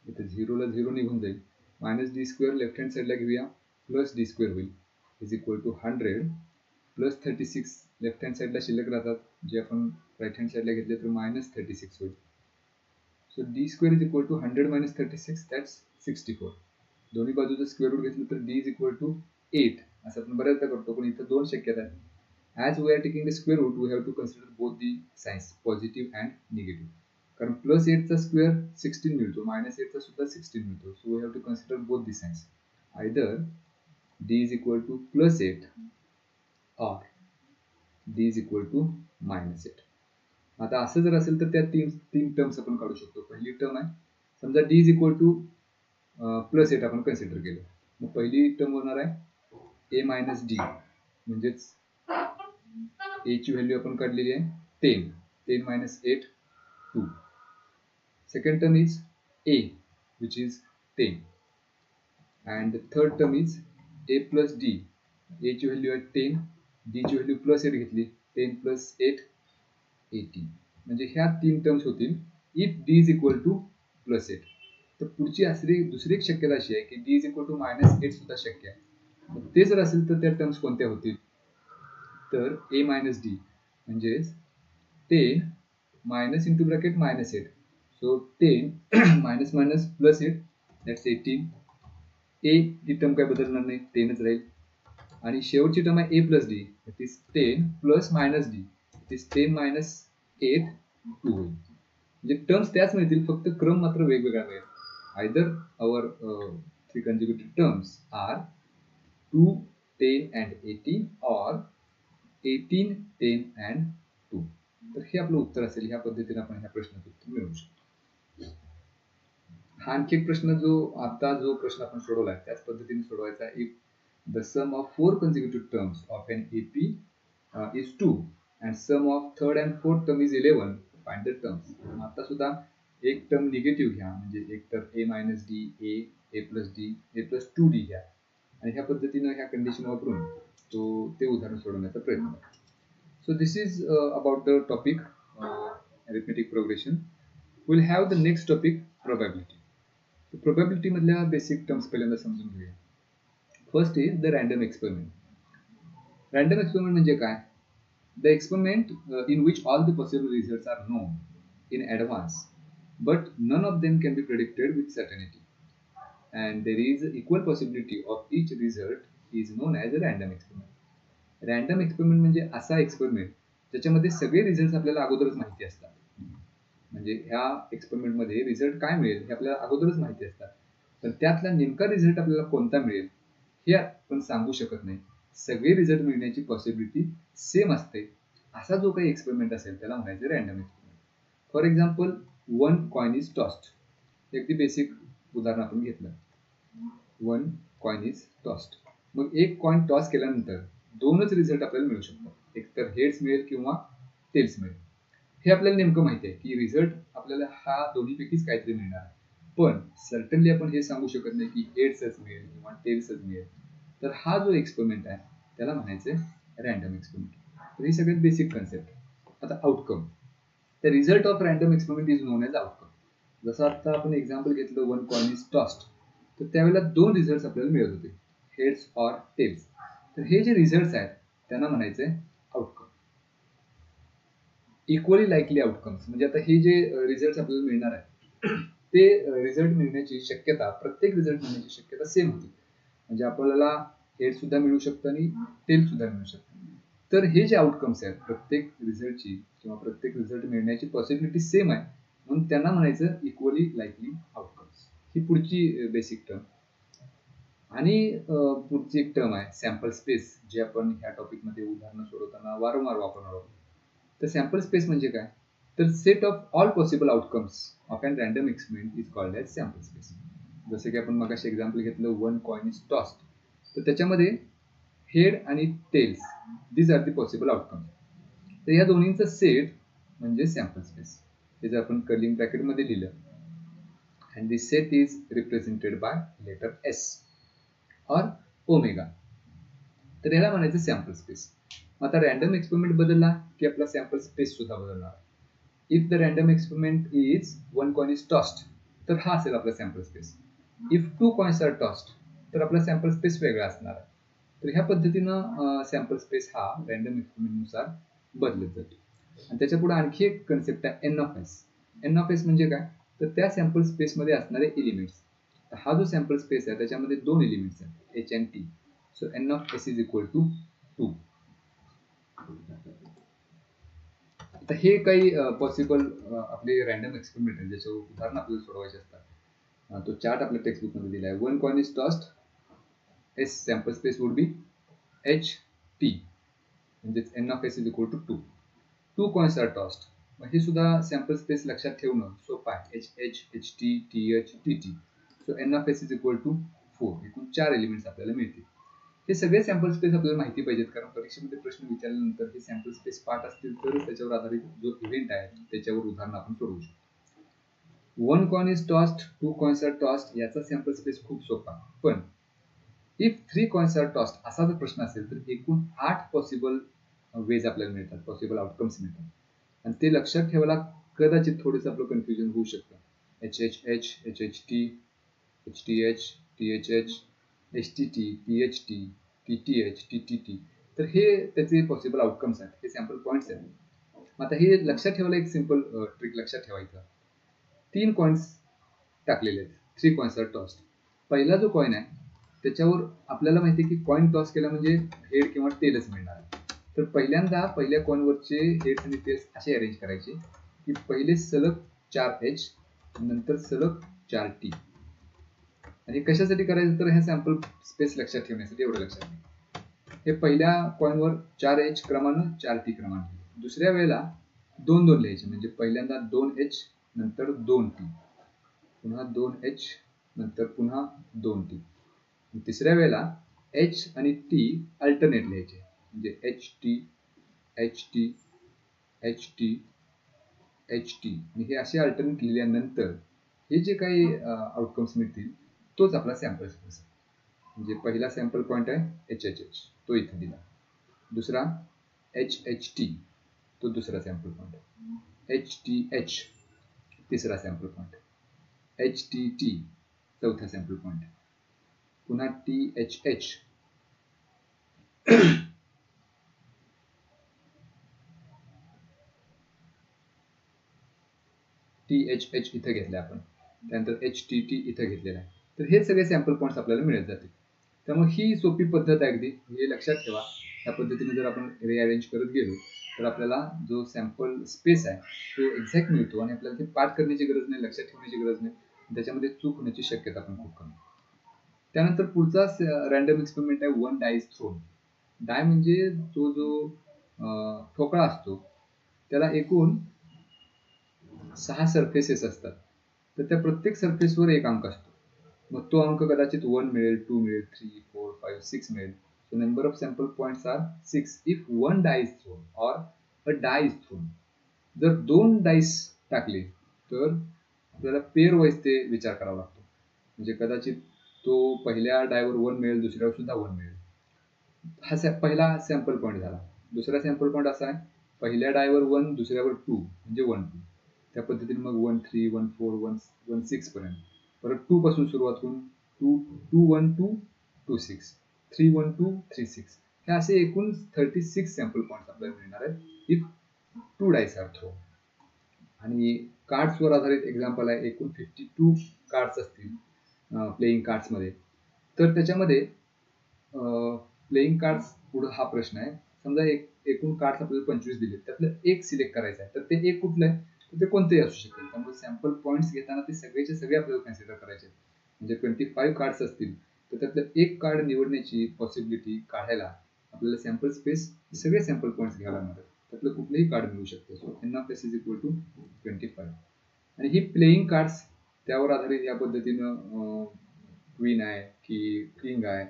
इथे 0 ला 0 निघून जाईल, minus d square left hand साइडला घेऊया प्लस d स्क्वेअर होईल is equal to 100 plus 36 left hand साइडला शिल्लक राहतात, जे आपण राईट हँड साइडला घेतले तर मायनस 36 होईल. So d square is equal to 100 minus 36 that's 64. दोन्ही बाजूचं स्क्वेअर रूट घेतलं तर d इज इक्वल टू 8 असं आपण बऱ्याचदा करतो, पण इथं दोन शक्यता आहेत. As we are taking the square root we have to consider both the signs positive and negative. कारण प्लस 8चा स्क्वेअर 16 मिळतो, मायनस 8चा सुद्धा 16 मिळतो. So we have to consider both the signs. Either d is equal to plus 8 or d is equal to minus 8. आता असं जर असेल तर त्या तीन टर्म्स आपण काढू शकतो. पहिली टर्म आहे, समजा d is equal to plus 8 आपण कन्सिडर केलं, मग पहिली टर्म होणार आहे a मायनस डी, म्हणजेच a ची व्हॅल्यू आपण काढलेली आहे 10. 10 minus 8 2. Second term is a which is 10 and the third term is a plus d. a ची व्हॅल्यू आहे 10, d ची व्हॅल्यू प्लस 8 घेतली, 10 प्लस 8 18. म्हणजे ह्या तीन टर्म्स होतील if d is equal to plus 8. तर पुढची दुसरी एक शक्यता अशी आहे की d is equal to minus 8 सुद्धा शक्य आहे. मग ते जर असेल तर त्या टर्म्स कोणत्या होतील, तर a मायनस डी म्हणजेच 10 minus into bracket minus 8. So 10 minus minus plus 8 that's 18. a he term काय बदलणार नाही, 10च राहील. आणि शेवटची टर्म आहे a plus D, that is 10 plus minus D, that is 10 minus 8 2 होईल. म्हणजे टर्म्स त्याच मिळतील, फक्त क्रम मात्र वेगवेगळा मिळेल. Either our three consecutive terms are 2 10 and 18 or 18 10 and 2. तर हे आपलं उत्तर असेल. ह्या पद्धतीने आपण ह्या प्रश्नाचं उत्तर मिळवू शकतो. हा आणखी एक प्रश्न आता जो प्रश्न आपण सोडवलाय त्याच पद्धतीने सोडवायचा. If the sum of 4 consecutive terms of an AP is 2 and sum of third and fourth term is 11, find the terms. आता सुद्धा एक टर्म निगेटिव्ह घ्या, म्हणजे एक तर a minus D, a plus D, a plus 2d घ्या आणि ह्या पद्धतीनं ह्या कंडिशन वापरून ते उदाहरण सोडवण्याचा प्रयत्न करा. So this is about the topic arithmetic progression. We'll have the next topic probability. So probability मधल्या बेसिक टर्म्स पहिल्यांदा समजून घेऊया. First is the random experiment. Random experiment म्हणजे काय? The experiment in which all the possible results are known in advance, but none of them can be predicted with certainty, and there is equal possibility of each result is known as a random experiment. Random experiment म्हणजे असा experiment ज्याच्यामध्ये सगळे result आपल्याला अगोदरच माहिती असतात. म्हणजे ह्या एक्सपेरिमेंट मध्ये रिझल्ट काय मिळेल हे आपल्याला अगोदरच माहिती असतात, पण त्यातला नेमका रिझल्ट आपल्याला कोणता मिळेल हे आपण सांगू शकत नाही. सगळे रिझल्ट मिळण्याची पॉसिबिलिटी सेम असते. असा जो काही एक्सपेरिमेंट असेल त्याला म्हणायचं random experiment. For example, one coin is tossed. अगदी बेसिक उदाहरण आपण घेतलं. One coin is tossed. मग एक कॉइन टॉस केल्यानंतर दोनच रिझल्ट आपल्याला मिळू शकतात, एक तर हेड्स मिळेल किंवा टेल्स मिळेल. हे आपल्याला नेमकं माहिती आहे की रिझल्ट आपल्याला हा दोन्हीपैकीच काहीतरी मिळणार आहे, पण सर्टनली आपण हे सांगू शकत नाही की हेड्सच मिळेल किंवा टेल्सच मिळेल. तर हा जो एक्सपेरिमेंट आहे त्याला म्हणायचं रँडम एक्सपेरिमेंट. तर ही सगळ्यात बेसिक कन्सेप्ट. आता outcome. The result of random experiment is known as outcome. जसं आता आपण एक्झाम्पल घेतलं वन कॉइन इज टॉस्ड, तर त्यावेळेला दोन रिझल्ट आपल्याला मिळत होते, हेड्स ऑर टेल्स. तर हे जे रिझल्ट्स आहेत त्यांना म्हणायचंय आउटकम. इक्वली लाईकली आउटकम्स म्हणजे आता हे जे रिझल्ट आपल्याला मिळणार आहे ते रिझल्ट मिळण्याची शक्यता, प्रत्येक रिझल्ट मिळण्याची शक्यता सेम होती. म्हणजे आपल्याला हेड सुद्धा मिळू शकतं आणि टेल सुद्धा मिळू शकतं. तर हे जे आउटकम्स आहेत प्रत्येक रिझल्टची किंवा प्रत्येक रिझल्ट मिळण्याची पॉसिबिलिटी सेम आहे, म्हणून त्यांना म्हणायचं इक्वली लाईकली आउटकम्स. ही पुढची बेसिक टर्म. आणि पुढची एक टर्म आहे सॅम्पल स्पेस, जे आपण ह्या टॉपिकमध्ये उदाहरणं सोडवताना वारंवार वापरणार आहोत. तर सॅम्पल स्पेस म्हणजे काय? तर set of all possible outcomes of an random experiment is called as sample space. जसं की आपण मगाशी एक्झाम्पल घेतलं वन कॉइन इज टॉस्ड, तर त्याच्यामध्ये हेड आणि tails these are the possible outcomes. तर या दोन्हींचा सेट म्हणजे सॅम्पल स्पेस. हे जर आपण कर्लिंग ब्रॅकेटमध्ये लिहिलं and this set is represented by letter S or omega, तर याला म्हणायचं सॅम्पल स्पेस. आता रँडम एक्सपेरिमेंट बदलला की आपला सॅम्पल स्पेस सुद्धा बदलणार. If the random experiment is one coin is tossed, तर हा असेल आपला sample space. If two coins are tossed, तर आपला सॅम्पल स्पेस वेगळा असणार आहे. तर ह्या पद्धतीनं सॅम्पल स्पेस हा रँडम एक्सपेरिमेंट नुसार बदलत जातो. आणि त्याच्या पुढे आणखी एक कन्सेप्ट आहे n of S. N of S म्हणजे काय? तर त्या सॅम्पल स्पेस मध्ये असणारे एलिमेंट्स. हा जो सॅम्पल स्पेस आहे त्याच्यामध्ये दोन एलिमेंट्स आहेत H and T. So n of S is equal to 2. आता हे काही पॉसिबल आपले रॅन्डम एक्सपेरिमेंट आहे ज्याच्यावर उदाहरण आपल्याला सोडवायचे असतात. तो चार्ट आपल्या टेक्स्टबुक मध्ये दिला आहे. One coin is tossed, S sample space would be H T, म्हणजेच n of S is equal to 2. 2 coins are tossed. हे सुद्धा सॅम्पल स्पेस लक्षात ठेवणं सोपं आहे. H H H T T H T T. So n of S is equal to 4. एकूण 4 elements आपल्याला मिळतील. हे सगळे सॅम्पल स्पेस आपल्याला माहिती पाहिजेत, कारण परीक्षेमध्ये प्रश्न विचारल्यानंतर हे सॅम्पल स्पेस पार्ट असतील तरच त्याच्यावर आधारित जो इव्हेंट आहे त्याच्यावर उदाहरण आपण सोडवू शकतो. One coin is tossed, 2 coins are tossed याचा सॅम्पल स्पेस खूप सोपा. पण इफ 3 कॉइन्स आर टॉस्ड असा जर प्रश्न असेल तर एकूण 8 पॉसिबल वेज आपल्याला मिळतात, पॉसिबल आउटकम्स मिळतात. आणि ते लक्षात ठेवायला कदाचित थोडंसं आपलं कन्फ्युजन होऊ शकतं. H H H H H T H T H T H H H T T T H T T T H T T T. तर हे त्याचे पॉसिबल आउटकम्स आहेत, हे सॅम्पल पॉईंट्स आहेत. आता हे लक्षात ठेवायला एक सिंपल ट्रिक लक्षात ठेवायचं. 3 कॉइन्स टाकलेले आहेत, 3 कॉइन्स आर टॉस्ड. पहिला जो कॉइन आहे त्याच्यावर आपल्याला माहिती आहे की कॉइन टॉस केला म्हणजे हेड किंवा टेलच मिळणार. तर पहिल्यांदा पहिल्या कॉइनवरचे हेड आणि टेल्स असे अरेंज करायचे की पहिले सलग 4 एच, नंतर सलग 4 टी. आणि कशासाठी करायचं तर हे सॅम्पल स्पेस लक्षात ठेवण्यासाठी एवढं लक्षात घ्या. हे पहिल्या कॉइनवर 4 एच क्रमानं 4 टी क्रमानं. दुसऱ्या वेळेला 2 2 लिहायचे, म्हणजे पहिल्यांदा 2 एच नंतर 2 टी, पुन्हा 2 एच नंतर पुन्हा 2 टी. तिसऱ्या वेळेला एच आणि टी अल्टरनेट लिहायचे, म्हणजे H T H T H T H T. आणि हे असे अल्टरनेट लिहिल्यानंतर हे जे काही आउटकम्स मिळतील तोच आपला सॅम्पल स्पेस. म्हणजे पहिला सॅम्पल पॉईंट आहे एच एच एच, तो इथे दिला. दुसरा एच एच टी, तो दुसरा सॅम्पल पॉईंट आहे. एच टी एच, तिसरा सॅम्पल पॉईंट आहे. एच टी टी, चौथा सॅम्पल पॉईंट आहे. पुन्हा T H H, T H H इथे घेतलं आपण, त्यानंतर एच टी टी इथे घेतलेला आहे. तर हे सगळे सॅम्पल पॉईंट्स आपल्याला मिळत जातील. त्यामुळे ही सोपी पद्धत आहे अगदी, हे लक्षात ठेवा. या पद्धतीने जर आपण रिअरेंज करत गेलो तर आपल्याला जो सॅम्पल स्पेस आहे तो एक्झॅक्ट मिळतो आणि आपल्याला ते पाठ करण्याची गरज नाही, लक्षात ठेवण्याची गरज नाही. त्याच्यामध्ये चूक होण्याची शक्यता पण खूप कमी. त्यानंतर पुढचा रॅन्डम एक्सपेरिमेंट आहे वन डायज थ्रोन. डाय म्हणजे तो जो ठोकळा असतो त्याला एकूण 6 सरफेसेस असतात. तर त्या प्रत्येक सरफेसवर एक अंक असतो. मग तो अंक कदाचित 1 मिळेल, 2 मिळेल, 3, 4, 5, 6 मिळेल. So number of sample points are 6 if one die is thrown or a die is thrown. जर 2 डाईस टाकले तर आपल्याला पेअर वाईज ते विचार करावा लागतो. म्हणजे कदाचित तो पहिल्या डायवर 1 मिळेल, दुसऱ्यावर सुद्धा 1 मिळेल. हा पहिला सॅम्पल पॉईंट झाला. दुसरा सॅम्पल पॉईंट असा आहे पहिल्या डायवर 1, दुसऱ्यावर 2 म्हणजे 1 2. त्या पद्धतीने मग 1 3, 1 4, 1 6 पर्यंत. परत 2 पासून सुरुवात होऊन 2 2 1 2 2 6, 3 1 2 3 6. हे असे एकूण 36 सॅम्पल पॉईंट्स आपल्याला मिळणार आहेत इफ 2 डाईस आर थ्रोन. आणि कार्ड्सवर आधारित एक्झाम्पल आहे. एकूण 52 कार्ड्स असतील प्लेइंग कार्ड्समध्ये. तर त्याच्यामध्ये प्लेइंग कार्ड्स पुढे हा प्रश्न आहे. समजा एकूण कार्ड्स आपल्याला 25 दिले, त्यातलं एक सिलेक्ट करायचं आहे. तर ते एक कुठलं आहे तर ते कोणतेही असू शकेल. त्यामुळे सॅम्पल पॉईंट्स घेताना ते सगळेचे सगळे आपल्याला कन्सिडर करायचे. म्हणजे 25 कार्ड्स असतील तर त्यातलं एक कार्ड निवडण्याची पॉसिबिलिटी काढायला आपल्याला सॅम्पल स्पेस सगळे सॅम्पल पॉईंट्स घ्यावे लागणार. त्यातलं कुठलंही कार्ड मिळू शकतं. So n of S is equal to 25. आणि ही प्लेइंग कार्ड्स त्यावर आधारित या पद्धतीनं क्वीन आहे की किंग आहे,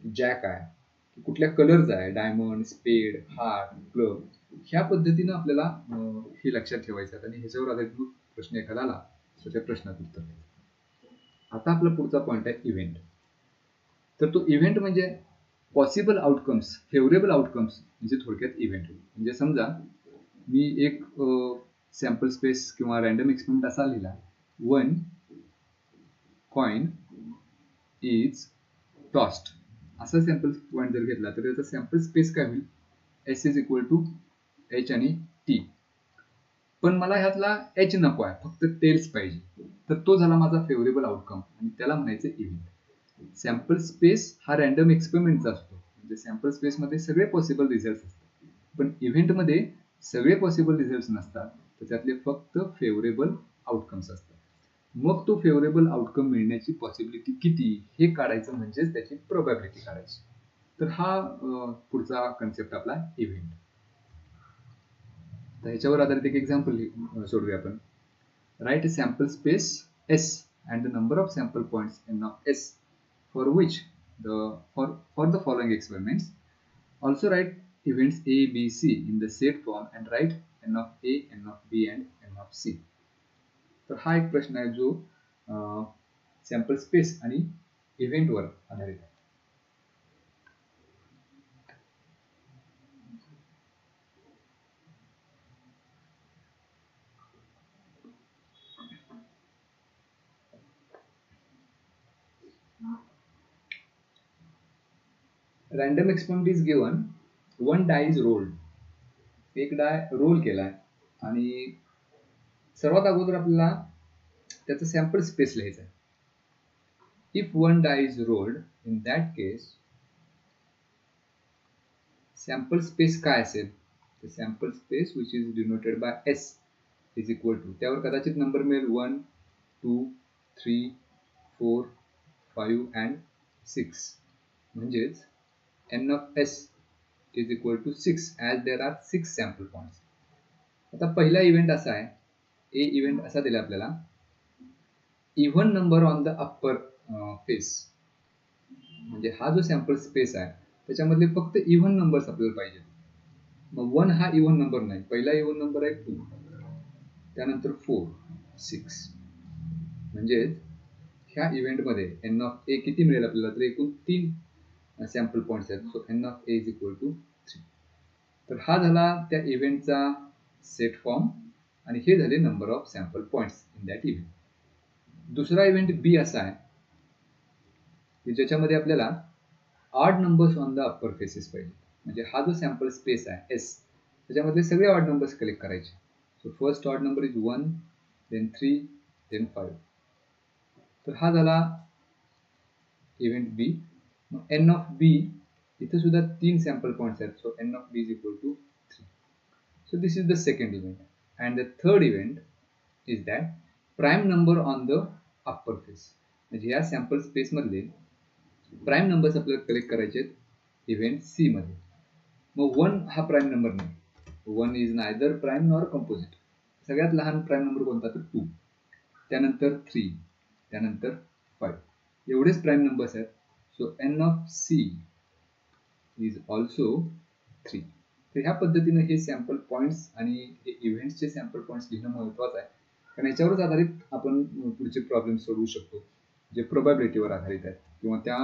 जॅक आहे, कुठल्या कलरचा आहे, डायमंड, स्पेड, हार्ट, क्लब, ह्या पद्धतीनं आपल्याला हे लक्षात ठेवायचं आहे. आणि ह्याच्यावर आधारित प्रश्न एखादा आला तर त्या प्रश्नाचं उत्तर द्यायचं. आता आपला पुढचा पॉईंट आहे इव्हेंट. तर तो इव्हेंट म्हणजे पॉसिबल आउटकम्स, फेवरेबल आउटकम्स म्हणजे थोडक्यात इव्हेंट. म्हणजे समजा मी एक सॅम्पल स्पेस किंवा रॅन्डम एक्सपेरिमेंट असा लिहिला, वन कॉइन इज टॉस्ड असा सॅम्पल पॉईंट जर घेतला तर त्याचा सॅम्पल स्पेस काय होईल, S is equal to H आणि टी. पण मला ह्यातला एच नको आहे, फक्त टेल्स पाहिजे. तर तो झाला माझा फेवरेबल आउटकम आणि त्याला म्हणायचं इव्हेंट. सॅम्पल स्पेस हा रॅन्डम एक्सपेरिमेंटचा असतो, म्हणजे सॅम्पल स्पेस मध्ये सगळे पॉसिबल रिझल्ट असतात, पण इव्हेंट मध्ये सगळे पॉसिबल रिझल्ट नसतात, तर त्यातले फक्त फेवरेबल आउटकम्स असतात. मग तो फेवरेबल आउटकम मिळण्याची पॉसिबिलिटी किती हे काढायचं, म्हणजेच त्याची प्रोबॅबिलिटी काढायची. तर हा पुढचा कन्सेप्ट आपला इव्हेंट. तर ह्याच्यावर आधारित एक एक्झाम्पल सोडूया आपण. Right sample space S and the number of sample points n of S for which for the following experiments. Also write events A, B, C in the set form and write n of A, n of B and n of C. तर हा एक प्रश्न आहे जो sample space आणि इव्हेंटवर आधारित आहे. Random experiment is given. One die is rolled. एक डाय रोल केलाय आणि सर्वात अगोदर आपल्याला त्याचा सॅम्पल स्पेस लिहायचा आहे. If one die is rolled, in that case sample space काय असेल, तर sample space which is denoted by S is equal to, त्यावर कदाचित नंबर मिळेल 1, 2, 3, 4, 5 अँड 6, म्हणजेच n of S is equal to 6 as there are 6 sample points. आता पहिला event असा आहे, A इव्हेंट असा दिला आपल्याला, even number on the upper face, म्हणजे हा जो सॅम्पल स्पेस आहे त्याच्यामधले फक्त इव्हन नंबर्स आपल्याला पाहिजे. मग 1 हा इव्हन नंबर नाही, पहिला इव्हन नंबर आहे 2, त्यानंतर 4, 6, म्हणजे ह्या इव्हेंटमध्ये n of A किती मिळेल आपल्याला, तर एकूण 3 सॅम्पल पॉइंट्स आहेत. So n of A is equal to 3. तर हा झाला त्या इव्हेंटचा सेट फॉर्म आणि हे झाले number of sample points in that event. दुसरा इव्हेंट B असा आहे की ज्याच्यामध्ये आपल्याला odd numbers on the upper faces पाहिजे, म्हणजे हा जो सॅम्पल स्पेस आहे S त्याच्यामधले सगळे ऑड नंबर्स कलेक्ट करायचे. So first odd number is 1, then 3, then 5. तर हा झाला event B. n of B इथे सुद्धा 3 सॅम्पल पॉइंट्स आहेत. So n of B is equal to 3. So this is the second event. And the third event is that prime number on the upper face. म्हणजे या sample space मधले prime numbers आपल्याला collect करायचे आहेत event C मध्ये. मग 1 हा prime number नाही. 1 is neither prime nor composite. सगळ्यात लहान प्राईम नंबर कोणता, तर 2, त्यानंतर 3, त्यानंतर 5, एवढेच प्राईम नंबर्स आहेत. So n of C is also 3. तर ह्या पद्धतीने हे सॅम्पल पॉइंट्स आणि हे इव्हेंट्सचे सॅम्पल पॉइंट्स लिहिणं महत्त्वाचं आहे, कारण याच्यावरच आधारित आपण पुढचे प्रॉब्लेम सोडवू शकतो जे प्रोबॅबिलिटीवर आधारित आहेत, किंवा त्या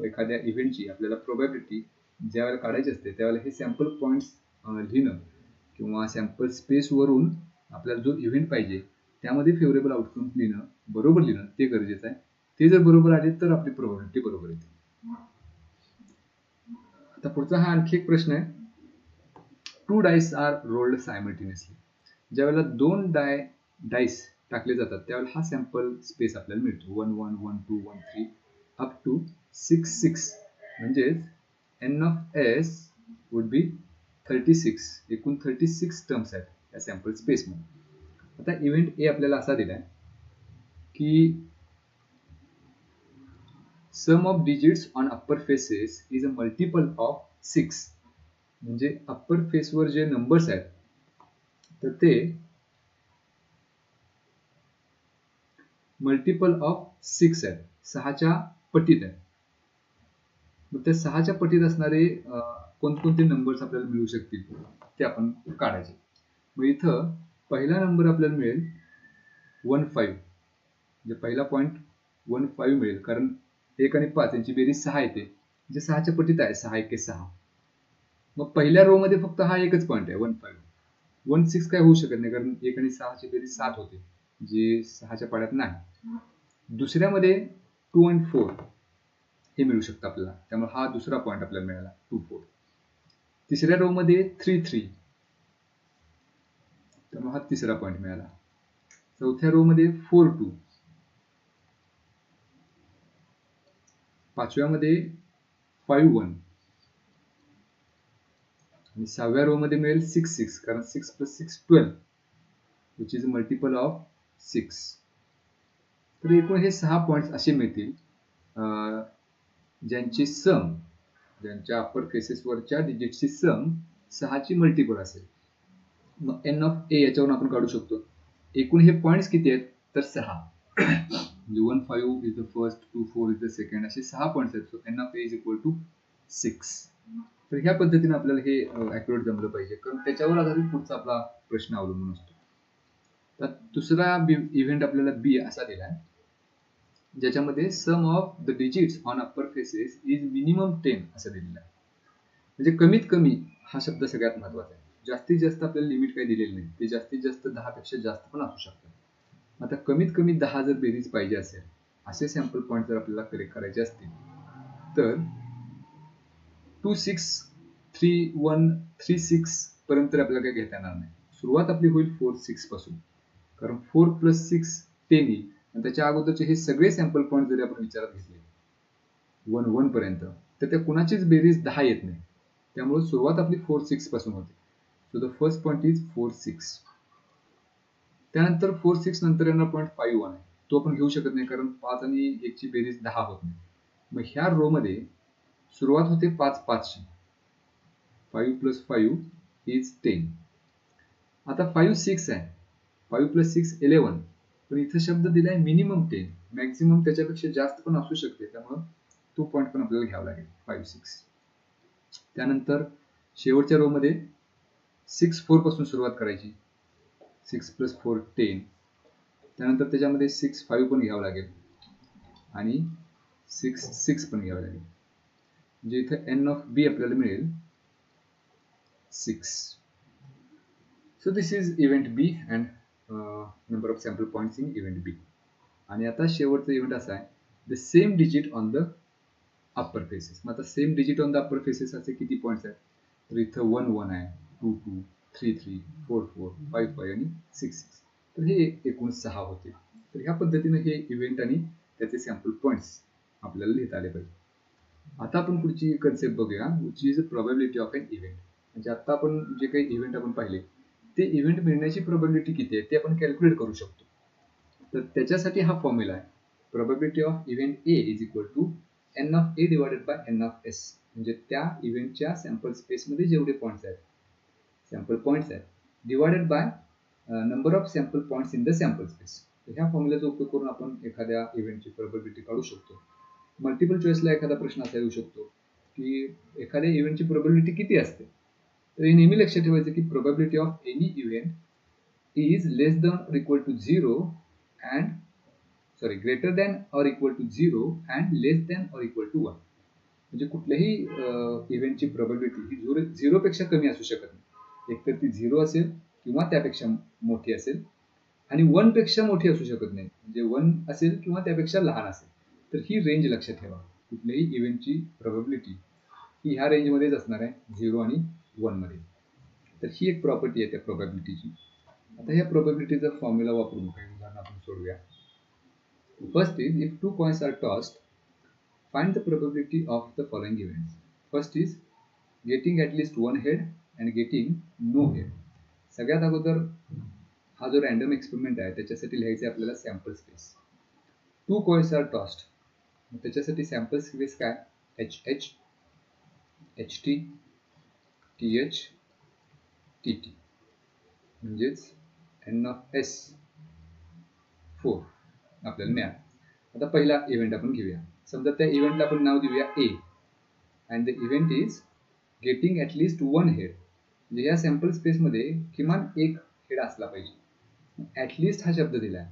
एखाद्या इव्हेंटची आपल्याला प्रोबॅबिलिटी ज्यावेळेला काढायची असते त्यावेळेला हे सॅम्पल पॉइंट्स लिहिणं किंवा सॅम्पल स्पेसवरून आपल्याला जो इव्हेंट पाहिजे त्यामध्ये फेवरेबल आउटकम लिहिणं, बरोबर लिहिणं ते गरजेचं आहे. ते जर बरोबर आले तर आपली प्रोबॅबिलिटी बरोबर येते. आता पुढचा हा आणखी एक प्रश्न आहे. 2 डाइस आर रोल्ड सायमल्टेनियसली. ज्यावेळेला 2 डाइस टाकले जातात त्यावेळेला हा सॅम्पल स्पेस आपल्याला मिळतो. 1, 1, 1, 2, 1, 3 अप टू 6, 6, म्हणजेच n of S would be 36. एकूण 36 टर्म्स आहेत या सॅम्पल स्पेसमध्ये. आता इव्हेंट A आपल्याला असा दिलाय की sum of digits on upper faces is a multiple of 6. म्हणजे अप्पर फेसवर जे नंबर्स आहेत तर ते मल्टिपल ऑफ 6 आहेत, 6च्या पटीत आहेत. मग त्या 6च्या पटीत असणारे कोणकोणते नंबर्स आपल्याला मिळू शकतील ते आपण काढायचे. मग इथं पहिला नंबर आपल्याला मिळेल 15, म्हणजे पहिला पॉइंट 15 मिळेल, कारण 1 आणि 5 यांची बेरीज 6 येते, जे 6च्या पटीत आहे. 6 1 6. मग पहिल्या रो मध्ये फक्त हा एकच पॉइंट आहे 15. 16 काय होऊ शकत नाही, कारण 1 आणि 6ची बेरीज 7 होते, जे 6च्या पाड्यात नाही. दुसऱ्यामध्ये 2 आणि 4 हे मिळू शकतं आपल्याला, त्यामुळे हा दुसरा पॉइंट आपल्याला मिळाला 2, 4. तिसऱ्या रो मध्ये 3, 3, त्यामुळे हा तिसरा पॉइंट मिळाला. चौथ्या रो मध्ये 4, 2, पाचव्यामध्ये 5 1 आणि 6व्या रो मध्ये मिळेल 6 6 कारण 6 + 6 12 विच इज मल्टिपल ऑफ 6. तर एकूण हे 6 पॉइंट्स असे मिळतील ज्यांची सम, ज्यांच्या अप्पर केसेसवरच्या डिजिटची सम 6 ची मल्टिपल असेल. मग n ऑफ a याच्यावरून आपण काढू शकतो. एकूण हे पॉइंट्स किती आहेत तर 6. म्हणजे 1 5 is the first, 2 4 is the second, असे 6 पॉइंट्स आहेत. So n of a is equal to 6. तर ह्या पद्धतीने आपल्याला हे ॲक्युरेट जमलं पाहिजे, कारण त्याच्यावर आधारित पुढचा आपला प्रश्न अवलंबून असतो. तर दुसरा इव्हेंट आपल्याला बी असा दिला आहे, ज्याच्यामध्ये sum of the digits on upper faces is minimum 10 असं दिलेलं आहे. म्हणजे कमीत कमी हा शब्द सगळ्यात महत्वाचा आहे. जास्तीत जास्त आपल्याला लिमिट काही दिलेलं नाही, ते जास्तीत जास्त 10 पेक्षा जास्त पण असू शकतात. आता कमीत कमी 10 जर बेरीज पाहिजे असेल, असे सॅम्पल पॉइंट जर आपल्याला कलेक्ट करायचे असतील, तर 2 6 3 1 3 6 पर्यंत आपल्याला काही घेता येणार नाही. सुरुवात आपली होईल 4 6 पासून, कारण 4 + 6 10 येईल. आणि त्याच्या अगोदरचे हे सगळे सॅम्पल पॉइंट जरी आपण विचारात घेतले 1 1 पर्यंत, तर त्या कुणाचीच बेरीज 10 येत नाही. त्यामुळे सुरुवात आपली 4 6 पासून होते. So the first point is 4 6. त्यानंतर 4 6 नंतर येणार पॉइंट 5 1 आहे. तो आपण घेऊ शकत नाही, कारण 5 आणि 1 ची बेरीज 10 होत नाही. मग ह्या रो मध्ये सुरुवात होते 5 5 ची. 5 + 5 इज 10. आता 5 6 आहे. 5 + 6 11. पण इथे शब्द दिलाय मिनिमम 10. मॅक्झिमम त्याच्यापेक्षा जास्त पण असू शकते. त्यामुळे तो पॉइंट पण आपल्याला घ्यावा लागेल 5 6. त्यानंतर शेवटच्या रो मध्ये 6 4 पासून सुरुवात करायची. 6 + 4 10. त्यानंतर त्याच्यामध्ये 6 5 पण घ्यावं लागेल आणि 6 6 पण घ्यावं लागेल. म्हणजे इथे n ऑफ b आपल्याला मिळेल 6. So this is event B and number of sample points in event B. आणि आता शेवटचा इव्हेंट असा आहे, the same digit on the upper faces. मग आता same digit on the upper faces असे किती पॉइंट्स आहेत, तर इथं 1 1 आहे, 2 2 3 3 4 4 5 5 आणि 6 6. तर हे एकूण 6 होते. तर ह्या पद्धतीने हे इव्हेंट आणि त्याचे सॅम्पल पॉइंट्स आपल्याला लिहिता आले पाहिजे. आता आपण पुढची कन्सेप्ट बघूया, which is probability of an event. म्हणजे आता आपण जे काही इव्हेंट आपण पाहिले, ते इव्हेंट मिळण्याची प्रोबॅबिलिटी किती आहे ते आपण कॅल्क्युलेट करू शकतो. तर त्याच्यासाठी हा फॉर्म्युला आहे, probability of event A is equal to n of a divided by n of s. म्हणजे त्या इव्हेंटच्या सॅम्पल स्पेसमध्ये जेवढे पॉइंट्स आहेत, सॅम्पल पॉइंट्स आहेत, divided by number of sample points in the sample space. ह्या फॉर्म्युल्याचा उपयोग करून आपण एखाद्या इव्हेंटची प्रोबॅबिलिटी काढू शकतो. मल्टिपल चॉईसला एखादा प्रश्न असा येऊ शकतो की एखाद्या इव्हेंटची प्रोबॅबिलिटी किती असते. तर हे नेहमी लक्षात ठेवायचं की probability of any event is less than or equal to 0 and greater than or equal to 0 and less than or equal to 1. म्हणजे कुठल्याही इव्हेंटची प्रोबॅबिलिटी ही 0 पेक्षा कमी असू शकत नाही. एकतर ती 0 असेल किंवा त्यापेक्षा मोठी असेल, आणि 1 पेक्षा मोठी असू शकत नाही. म्हणजे 1 असेल किंवा त्यापेक्षा लहान असेल. तर ही रेंज लक्षात ठेवा. कुठल्याही इव्हेंटची प्रोबॅबिलिटी ही ह्या रेंजमध्येच असणार आहे, 0 आणि 1 मध्ये. तर ही एक प्रॉपर्टी आहे त्या प्रोबॅबिलिटीची. आता ह्या प्रोबॅबिलिटीचा फॉर्म्युला वापरून काही उदाहरण आपण सोडूया. First is, if two coins are tossed, find the probability of the following events. First is getting at least one head and getting no head. सगळ्यात अगोदर हा जो रॅन्डम एक्सपेरिमेंट आहे त्याच्यासाठी लिहायचे आपल्याला sample space. Two coins are tossed, त्याच्यासाठी sample space काय, HH, HT, TH, TT, म्हणजेच n ऑफ S 4 आपल्याला मिळालं. आता पहिला इव्हेंट आपण घेऊया. समजा त्या इव्हेंटला आपण नाव देऊया A and the event is getting at least one head. म्हणजे या सॅम्पल स्पेसमध्ये किमान एक हेड असला पाहिजे. ॲटलिस्ट हा शब्द दिला आहे,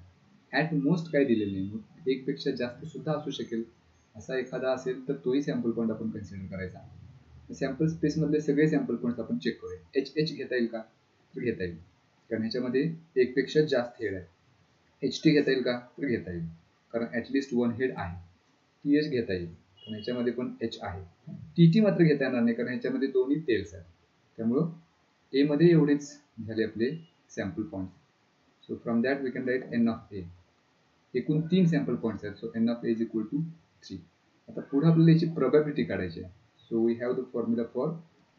ॲट मोस्ट काय दिलेलं नाही. मग एक पेक्षा जास्त सुद्धा असू शकेल असा एखादा असेल तर तोही सॅम्पल पॉईंट आपण कन्सिडर करायचा. सॅम्पल स्पेसमधले सगळे सॅम्पल पॉईंट्स आपण चेक करूया. HH घेता येईल का, तर घेता येईल, कारण ह्याच्यामध्ये एक पेक्षा जास्त हेड आहे. HT घेता येईल का, तर घेता येईल, कारण ॲटलिस्ट वन हेड आहे. TH घेता येईल, कारण ह्याच्यामध्ये पण H आहे. TT मात्र घेता येणार नाही, कारण ह्याच्यामध्ये दोन्ही टेल्स आहेत. त्यामुळं A मध्ये एवढेच झाले आपले sample point. So from that we can write n of A. एकूण 3 सॅम्पल पॉईंट्स आहेत. So n of A is equal to 3. आता पुढे आपल्याला याची प्रोबॅबिलिटी काढायची आहे. So we have the formula for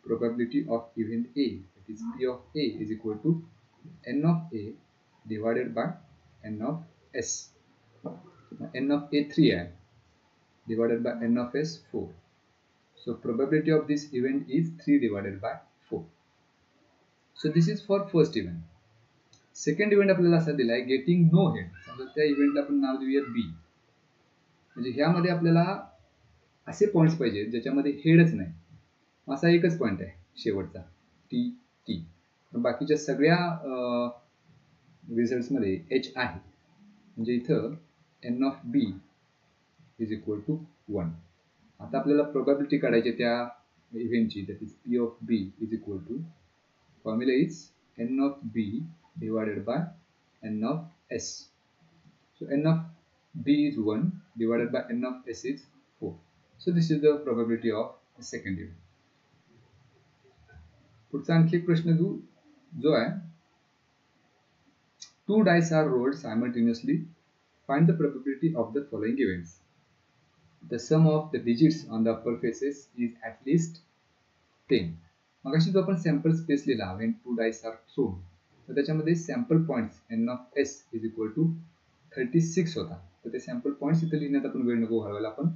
probability of event A, that is P of A is equal to n of A divided by n of S. n of A 3 आहे divided by n of S 4. So probability of this event is 3 divided by 4. So this is for first event. Second event आपल्याला असा दिलाय getting no head. समजा त्या इव्हेंटला आपण नाव देऊया बी. म्हणजे ह्यामध्ये आपल्याला असे पॉइंट्स पाहिजे ज्याच्यामध्ये हेडच नाही. असा एकच पॉइंट आहे शेवटचा टी टी. बाकीच्या सगळ्या रिझल्ट्स मध्ये एच आहे. म्हणजे इथं n of B is equal to 1. आता आपल्याला प्रोबॅबिलिटी काढायची त्या इव्हेंटची, that is P of B is equal to, formula is n of B divided by n of S. So n of B is 1 divided by n of S is 4. So this is the probability of the second event. पुढचा आणखी एक प्रश्न जो आहे, 2 dice are rolled simultaneously. Find the probability of the following events. The sum of the digits on the upper faces is at least 10. मगाशी जो आपण sample space लिहिला when 2 dice are thrown, तर त्याच्यामध्ये sample points n of S is equal to 36 होता. तर ते sample points इथे लिहिण्यात आपण वेळ नको घालवायला. आपण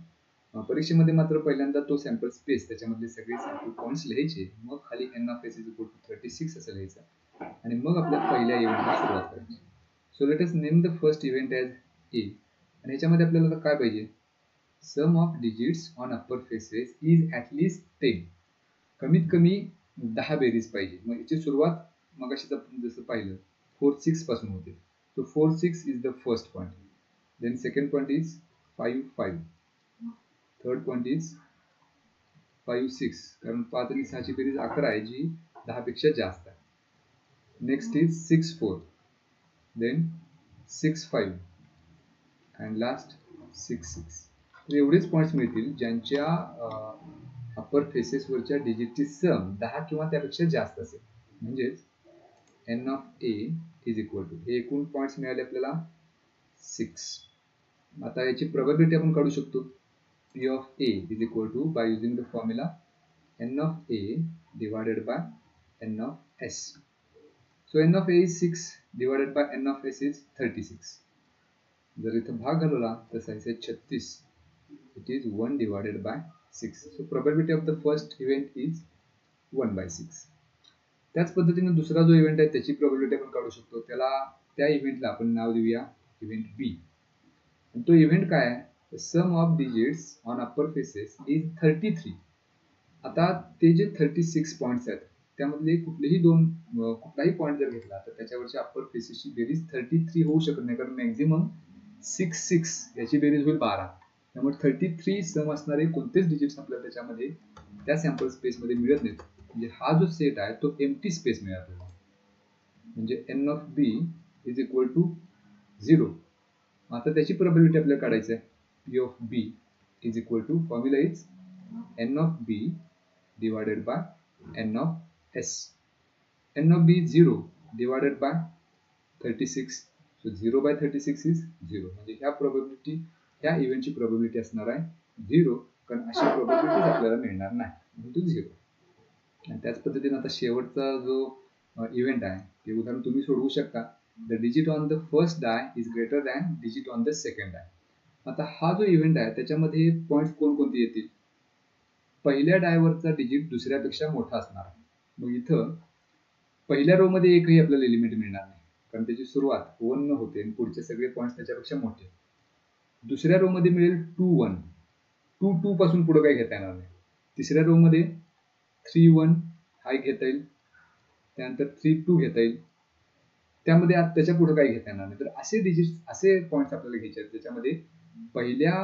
परीक्षेमध्ये मात्र पहिल्यांदा तो सॅम्पल स्पेस त्याच्यामधले सगळे सॅम्पल पॉइंट्स लिहायचे, मग खाली n of S is equal to 36 असं लिहायचं आणि मग आपल्या पहिल्या इव्हेंटला सुरुवात करायची. So let us name the first event as A. आणि ह्याच्यामध्ये आपल्याला काय पाहिजे, sum of digits on upper faces is at least 10. कमीत कमी 10 बेरीज पाहिजे. मग याची सुरुवात मगाशीच आपण जसं पाहिलं 4 6 पासून होते. So 4 6 is the first point. Then second point is 5 5. Third point is 5 6, कारण 5 आणि 6 ची बेरीज 11 आहे जी 10 पेक्षा जास्त आहे. Next is 6 4, then 6 5 and last 6 6. तर एवढेच पॉइंट्स मिळतील ज्यांच्या अप्पर फेसेसवरच्या डिजिटची सम 10 किंवा त्यापेक्षा जास्त असेल. म्हणजेच n of A is equal to, हे एकूण पॉइंट्स मिळाले आपल्याला 6. आता याची प्रोबॅबिलिटी आपण काढू शकतो. P of A is equal to, by using the formula n of A divided by n of S. So n of A is 6 divided by n of S is 36. जर इथं भाग घालवला तर साईज आहे 36. It is 1 divided by 6. So probability of the first event is 1/6. त्याच पद्धतीने दुसरा जो इव्हेंट आहे त्याची प्रोबॅबिलिटी आपण काढू शकतो. त्या इव्हेंटला आपण नाव देऊया इव्हेंट बी. तो इव्हेंट काय आहे, sum of digits on upper faces is 33. आता ते जे 36 पॉइंट्स आहेत त्यामधले कुठलाही पॉइंट जर घेतला तर त्याच्यावरच्या अप्पर फेसेसची बेरीज 33 होऊ शकत नाही, कारण मॅक्झिमम 6 6 याची बेरीज होईल 12. त्यामुळे 33 सम असणारे कोणतेच डिजिट्स आपल्याला त्याच्यामध्ये त्या सॅम्पल स्पेसमध्ये मिळत नाहीत. म्हणजे हा जो सेट आहे तो एम्प्टी स्पेस मिळेल आपल्याला. म्हणजे n of B is equal to 0. आता त्याची प्रोबॅबिलिटी आपल्याला काढायची आहे. P of B is equal to, formula is n of B divided by n of S. n of B is 0 divided by 36. So 0/36 is 0. म्हणजे ह्या इव्हेंटची probability असणार आहे 0, कारण अशी प्रोबॅबिलिटीज आपल्याला मिळणार नाही, म्हणजे तो 0. आणि त्याच पद्धतीने आता शेवटचा जो इव्हेंट आहे ते उदाहरण तुम्ही सोडवू शकता. The digit on the first die is greater than digit on the second die. आता हा जो इव्हेंट आहे त्याच्यामध्ये पॉइंट्स कोणकोणते येतील, पहिल्या डायवरचा डिजिट दुसऱ्यापेक्षा मोठा असणार. मग इथं पहिल्या रो मध्ये एकही आपल्याला एलिमेंट मिळणार नाही, कारण त्याची सुरुवात 1 न होते आणि पुढचे सगळे पॉइंट्स त्याच्यापेक्षा मोठे. दुसऱ्या रो मध्ये मिळेल 2 1. 2 2 पासून पुढे काही घेता येणार नाही. तिसऱ्या रो मध्ये 3 1 हा एक घेता येईल, त्यानंतर 3 2 घेता येईल, त्यामध्ये त्याच्या पुढे काही घेता येणार नाही. तर असे डिजिट्स, असे पॉइंट्स आपल्याला घ्यायचे आहेत ज्याच्यामध्ये पहिल्या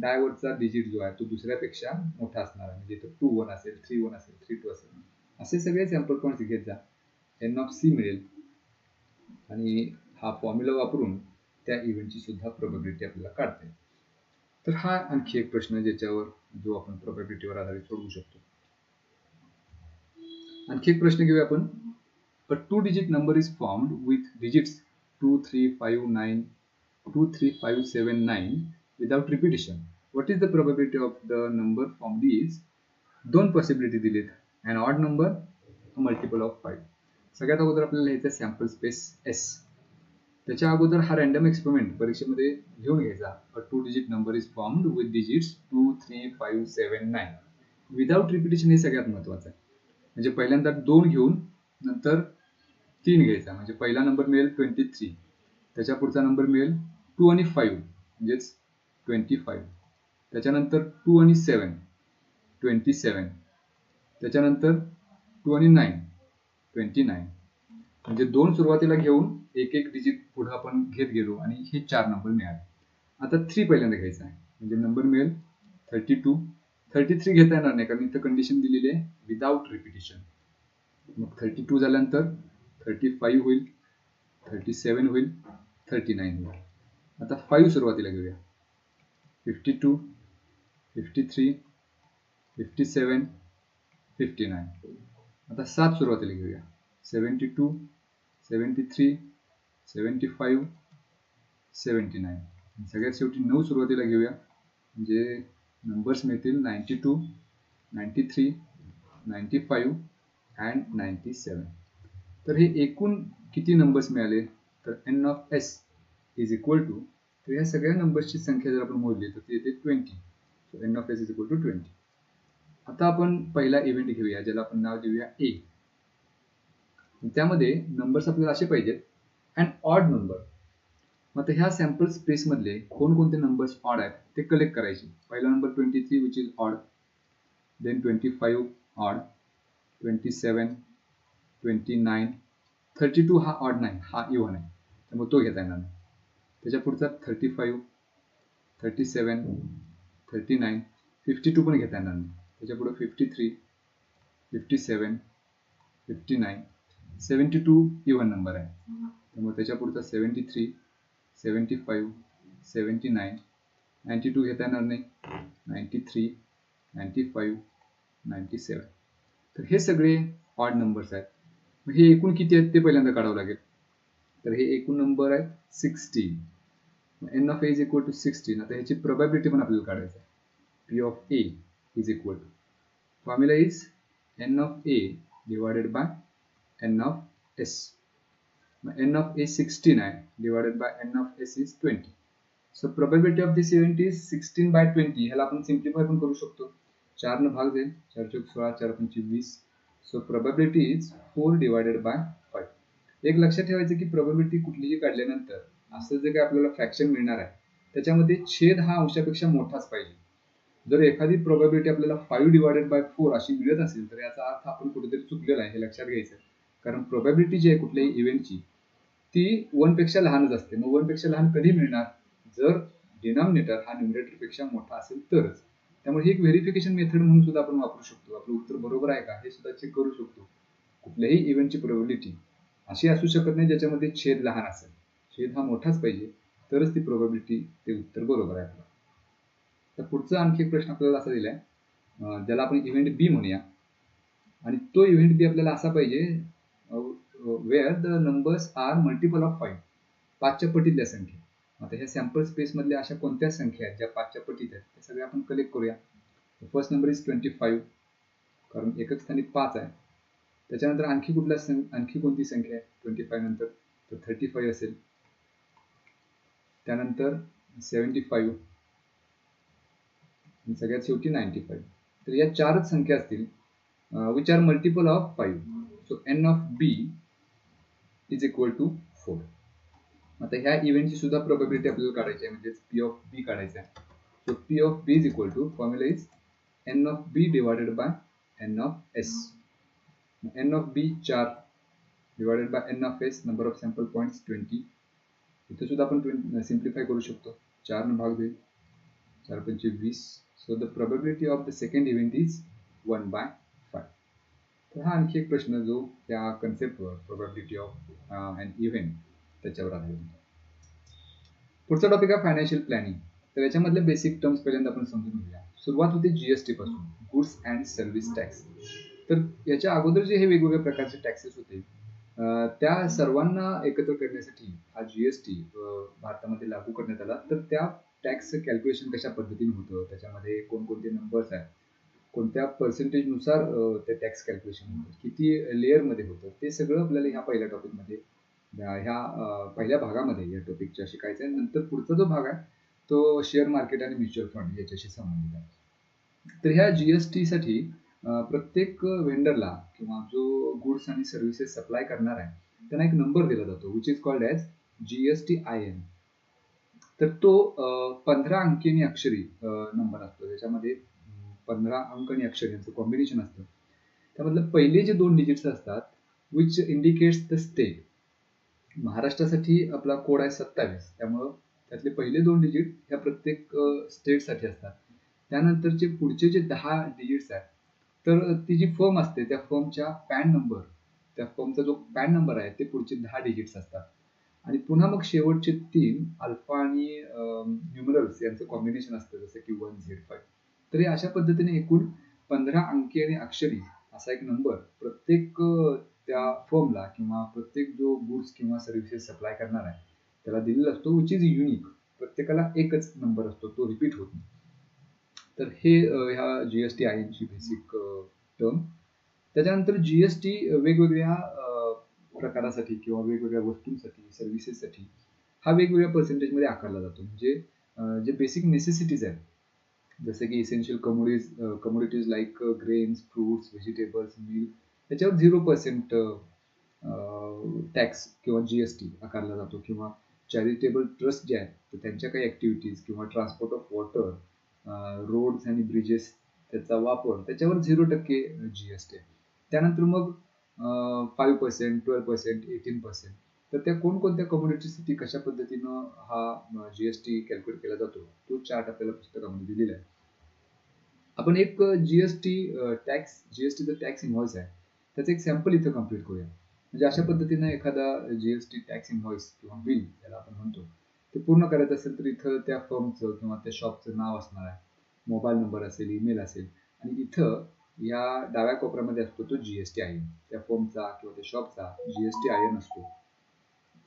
डायवरचा डिजिट जो आहे तो दुसऱ्यापेक्षा मोठा असणार आहे. म्हणजे इथं 2 1 असेल, 3 1 असेल, 3 2 असेल. असे सगळे सॅम्पल पॉइंट्स घेत जा, n of C मिळेल आणि हा फॉर्म्युला वापरून त्या इव्हेंटची सुद्धा प्रोबॅबिलिटी आपल्याला काढता येईल. तर हा आणखी एक प्रश्न जो आपण प्रोबॅबिलिटीवर आधारित सोडवू शकतो. आणखी एक प्रश्न घेऊया आपण. A 2-digit number is formed with digits 2 3 5 9 2 3 5 7 9 without repetition. What is the probability of the number formed is दोन पॉसिबिलिटी दिलेत, अन ऑड नंबर मल्टिपल ऑफ 5. सगळ्यात अगोदर आपल्याला लिहायचं सॅम्पल स्पेस एस. त्याच्या अगोदर हा रँडम एक्सपेरिमेंट परीक्षेमध्ये घेऊन घ्यायचा. अ 2 digit number is formed with digits 2 3 5 7 9 without repetition. हे सगळ्यात महत्त्वाचं आहे. म्हणजे पहिल्यांदा 2 घेऊन नंतर 3 घ्यायचा, म्हणजे पहिला नंबर मिळेल 23, त्याच्या पुढचा नंबर मिळेल 2 आणि 5 म्हणजेच 25, त्याच्यानंतर 2 आणि 7 27, त्याच्यानंतर 2 आणि 9 29. म्हणजे 2 सुरुवातीला घेऊन एक एक डिजिट पुढे आपण घेत गेलो आणि हे 4 नंबर मिळाले. आता 3 पहिल्यांदा घ्यायचा आहे, म्हणजे नंबर मिळेल 32. 33 घेता येणार नाही कारण इथं कंडिशन दिलेली आहे विदाउट रिपिटेशन. मग 32 झाल्यानंतर 35 होईल, 37 होईल, 39 होईल. आता 5 सुरुवातीला घेऊया. 52 53 57 59. आता 7 सुरुवातीला घेऊया. 72 73 75 79. सगळ्यात शेवटी 9 सुरुवातीला घेऊया, म्हणजे नंबर्स मिळतील 92 93 95 अँड 97. तर हे एकूण किती नंबर्स मिळाले, तर n of S is equal to, तर या सगळ्या नंबर्सची संख्या जर आपण मोजली तर ती येते 20. So n of S is equal to 20. आता आपण पहिला इव्हेंट घेऊया ज्याला आपण नाव देऊया ए. त्यामध्ये नंबर्स आपल्याला असे पाहिजेत अँड ऑड नंबर. मग ह्या सॅम्पल स्पेस मधले कोणकोणते नंबर्स ऑड आहेत ते कलेक्ट करायचे. पहिला number 23 which is odd, then 25 odd, 27 29 32 हा ऑड नाही, हा इव्हन आहे त्यामुळे तो घेता येणार नाही. त्याच्या पुढचा 35 37 39 52 पण घेता येणार नाही. त्याच्या पुढे 53 57 59 72 इव्हन नंबर आहे त्यामुळे त्याच्या पुढचा 73 75 79 92 घेता येणार नाही, 93 95 97. तर हे सगळे ऑड नंबर्स आहेत. हे एकूण किती आहेत ते पहिल्यांदा काढावं लागेल. तर हे एकूण नंबर आहेत 16. N of A is equal to 16. आता ह्याची प्रोबॅबिलिटी पण आपल्याला काढायची आहे. P of A is equal to, formula is n of A divided by n of S. N of A 16 आहे, divided by n of S is 20. So probability of this event is 16/20. ह्याला आपण simplify पण करू शकतो. 4 न भाग जाईल, 4 चौक 16, 4 पंचे 20. So probability is 4 divided bye 5. एक लक्षात ठेवायचं की प्रोबॅबिलिटी कुठलीही काढल्यानंतर असं जे काही आपल्याला फ्रॅक्शन मिळणार आहे त्याच्यामध्ये छेद हा अंशापेक्षा मोठाच पाहिजे. जर एखादी प्रोबॅबिलिटी आपल्याला 5 डिवायडेड बाय 4 अशी मिळत असेल तर याचा अर्थ आपण कुठेतरी चुकलेला आहे हे लक्षात घ्यायचं. कारण प्रोबॅबिलिटी जी आहे कुठल्याही इव्हेंटची ती 1 पेक्षा लहानच असते. मग 1 पेक्षा लहान कधी मिळणार, जर डिनॉमिनेटर हा न्यूमरेटर पेक्षा मोठा असेल तरच. त्यामुळे ही एक व्हेरिफिकेशन मेथड म्हणून सुद्धा आपण वापरू शकतो. आपलं उत्तर बरोबर आहे का हे सुद्धा चेक करू शकतो. कुठल्याही इव्हेंटची प्रोबॅबिलिटी अशी असू शकत नाही ज्याच्यामध्ये छेद लहान असेल. छेद हा मोठाच पाहिजे तरच ती प्रोबॅबिलिटी ते उत्तर बरोबर आहे आपलं. तर पुढचा आणखी एक प्रश्न आपल्याला असा दिलाय, ज्याला आपण इव्हेंट बी म्हणूया. आणि तो इव्हेंट बी आपल्याला असा पाहिजे where the numbers are multiple of 5. 5च्या पटीतल्या संख्या. आता ह्या सॅम्पल स्पेस मधल्या अशा कोणत्या संख्या आहेत ज्या 5च्या पटीत आहेत त्या सगळ्या आपण कलेक्ट करूया. फर्स्ट नंबर इज 25 कारण एकच स्थानी 5 आहे. त्याच्यानंतर आणखी कोणती संख्या आहे 25 नंतर, तर 35 असेल. त्यानंतर 75 आणि सगळ्यात शेवटी 95. तर या 4च संख्या असतील which are multiple of 5. So n of B is equal to 4. आता ह्या इव्हेंटची सुद्धा प्रोबॅबिलिटी आपल्याला काढायची आहे, म्हणजे पी ऑफ बी काढायचा आहे. So P of B is equal to, formula is n of B divided by n of S. N of B 4 divided by n of S, number of sample points 20. इथे सुद्धा आपण simplify करू शकतो. 4 न भाग देईल, 4 पंचे 20. So the probability of the second event is 1/5. तर हा आणखी एक प्रश्न जो त्या कन्सेप्टवर प्रोबॅबिलिटी ऑफ अन इव्हेंट त्याच्यावर आधारित. पुढचा टॉपिक आहे फायनान्शियल प्लॅनिंग. तर याच्यामधले बेसिक टर्म्स पहिल्यांदा आपण समजून घेऊया. सुरुवात होते जीएसटी पासून, गुड्स अँड सर्व्हिस टॅक्स. तर याच्या अगोदर जे हे वेगवेगळ्या प्रकारचे टॅक्सेस होते त्या सर्वांना एकत्र करण्यासाठी हा जीएसटी भारतामध्ये लागू करण्यात आला. तर त्या टॅक्स कॅल्क्युलेशन कशा पद्धतीने होतं, त्याच्यामध्ये कोणकोणते नंबर्स आहेत, कोणत्या पर्सेंटेजनुसार ते टॅक्स कॅल्क्युलेशन होतं, किती लेअरमध्ये होतं, ते सगळं आपल्याला ह्या पहिल्या टॉपिकमध्ये ह्या पहिल्या भागामध्ये या टॉपिकच्या शिकायचं आहे. नंतर पुढचा जो भाग आहे तो शेअर मार्केट आणि म्युच्युअल फंड याच्याशी संबंधित आहे. तर ह्या जीएसटी साठी प्रत्येक व्हेंडरला किंवा जो गुड्स आणि सर्व्हिसेस सप्लाय करणार आहे त्यांना एक नंबर दिला जातो which is called as GSTIN. तर तो 15 अंकी अक्षरी नंबर असतो. त्याच्यामध्ये 15 अंक आणि अक्षर यांचं कॉम्बिनेशन असतं. त्यामधलं पहिले जे 2 डिजिट्स असतात विच इंडिकेट्स द स्टेट. महाराष्ट्रासाठी आपला कोड आहे 27, त्यामुळं त्यातले पहिले 2 डिजिट ह्या प्रत्येक स्टेटसाठी असतात. त्यानंतरचे पुढचे जे 10 डिजिट्स आहेत तर ती जी फर्म असते त्या फर्मच्या पॅन नंबर, त्या फर्मचा जो पॅन नंबर आहे ते पुढचे 10 डिजिट्स असतात. आणि पुन्हा मग शेवटचे 3 अल्फा आणि न्यूमरल्स यांचं कॉम्बिनेशन असतं जसं की 105. तर अशा पद्धतीने एकूण 15 अंकी आणि अक्षरी असा एक नंबर प्रत्येक त्या फर्मला किंवा प्रत्येक जो गुड्स किंवा सर्व्हिसेस सप्लाय करणार आहे त्याला दिलेला असतो विच इज युनिक. प्रत्येकाला एकच नंबर असतो, तो रिपीट होत नाही. तर हे ह्या GSTIN ची बेसिक टर्म. त्याच्यानंतर जीएसटी वेगवेगळ्या प्रकारासाठी किंवा वेगवेगळ्या वस्तूंसाठी सर्व्हिसेससाठी हा वेगवेगळ्या पर्सेंटेजमध्ये आकारला जातो. म्हणजे जे बेसिक नेसेसिटीज आहेत जसे की essential commodities like grains, fruits, vegetables, milk त्याच्यावर 0% टॅक्स किंवा जीएसटी आकारला जातो. किंवा चॅरिटेबल ट्रस्ट जे आहेत तर त्यांच्या काही ऍक्टिव्हिटीज किंवा ट्रान्सपोर्ट ऑफ वॉटर, रोड्स आणि ब्रिजेस त्याचा वापर त्याच्यावर 0% जीएसटी आहे. त्यानंतर मग 5%, 12%, 18%. तर त्या कोणकोणत्या कम्युनिटीसाठी कशा पद्धतीनं हा जीएसटी कॅल्क्युलेट केला जातो तो चार्ट आपल्याला पुस्तकामध्ये दिलेला आहे. आपण एक जीएसटीचा टॅक्स इन्व्हॉइस आहे त्याचं एक सॅम्पल इथं कम्प्लीट करूया. म्हणजे अशा पद्धतीनं एखादा जीएसटी टॅक्स इन्व्हॉइस किंवा बिल त्याला आपण म्हणतो ते पूर्ण करायचं असेल तर इथं त्या फर्मचं किंवा त्या शॉपचं नाव असणार आहे, मोबाईल नंबर असेल, ईमेल असेल आणि इथं या डाव्या कोपऱ्यामध्ये असतो तो GSTIN. त्या फर्मचा किंवा त्या शॉपचा GSTIN असतो.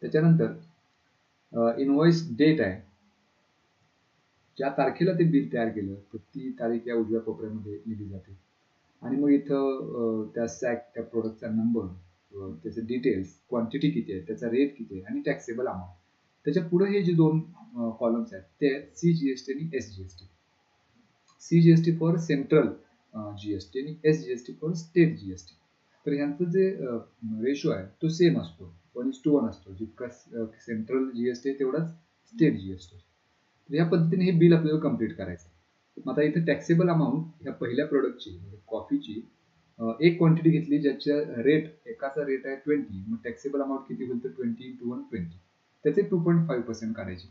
त्याच्यानंतर इनव्हॉइस डेट आहे, ज्या तारखेला ते बिल तयार केलं तर ती तारीख या उजव्या कोपऱ्यामध्ये लिहिली जाते. आणि मग इथं त्या त्या प्रोडक्टचा नंबर, त्याचे डिटेल्स, क्वांटिटी किती आहे, त्याचा रेट किती आहे आणि टॅक्सेबल अमाऊंट. त्याच्या पुढे हे जे 2 कॉलम्स आहेत ते CGST आणि SGST. CGST for central GST आणि SGST फॉर स्टेट GST. तर ह्यांचं जे रेशो आहे तो सेम असतो, 1:1 असतो. जितका सेंट्रल GST आहे तेवढाच स्टेट GST. तर या पद्धतीने हे बिल आपल्याला कम्प्लीट करायचं. मग आता इथे टॅक्सेबल अमाऊंट ह्या पहिल्या प्रोडक्टची म्हणजे कॉफीची एक क्वांटिटी घेतली ज्याच्या एकाचा रेट आहे 20, मग टॅक्सेबल अमाऊंट किती होईल तर 20 × 120. त्याचे 2.5% काढायचे.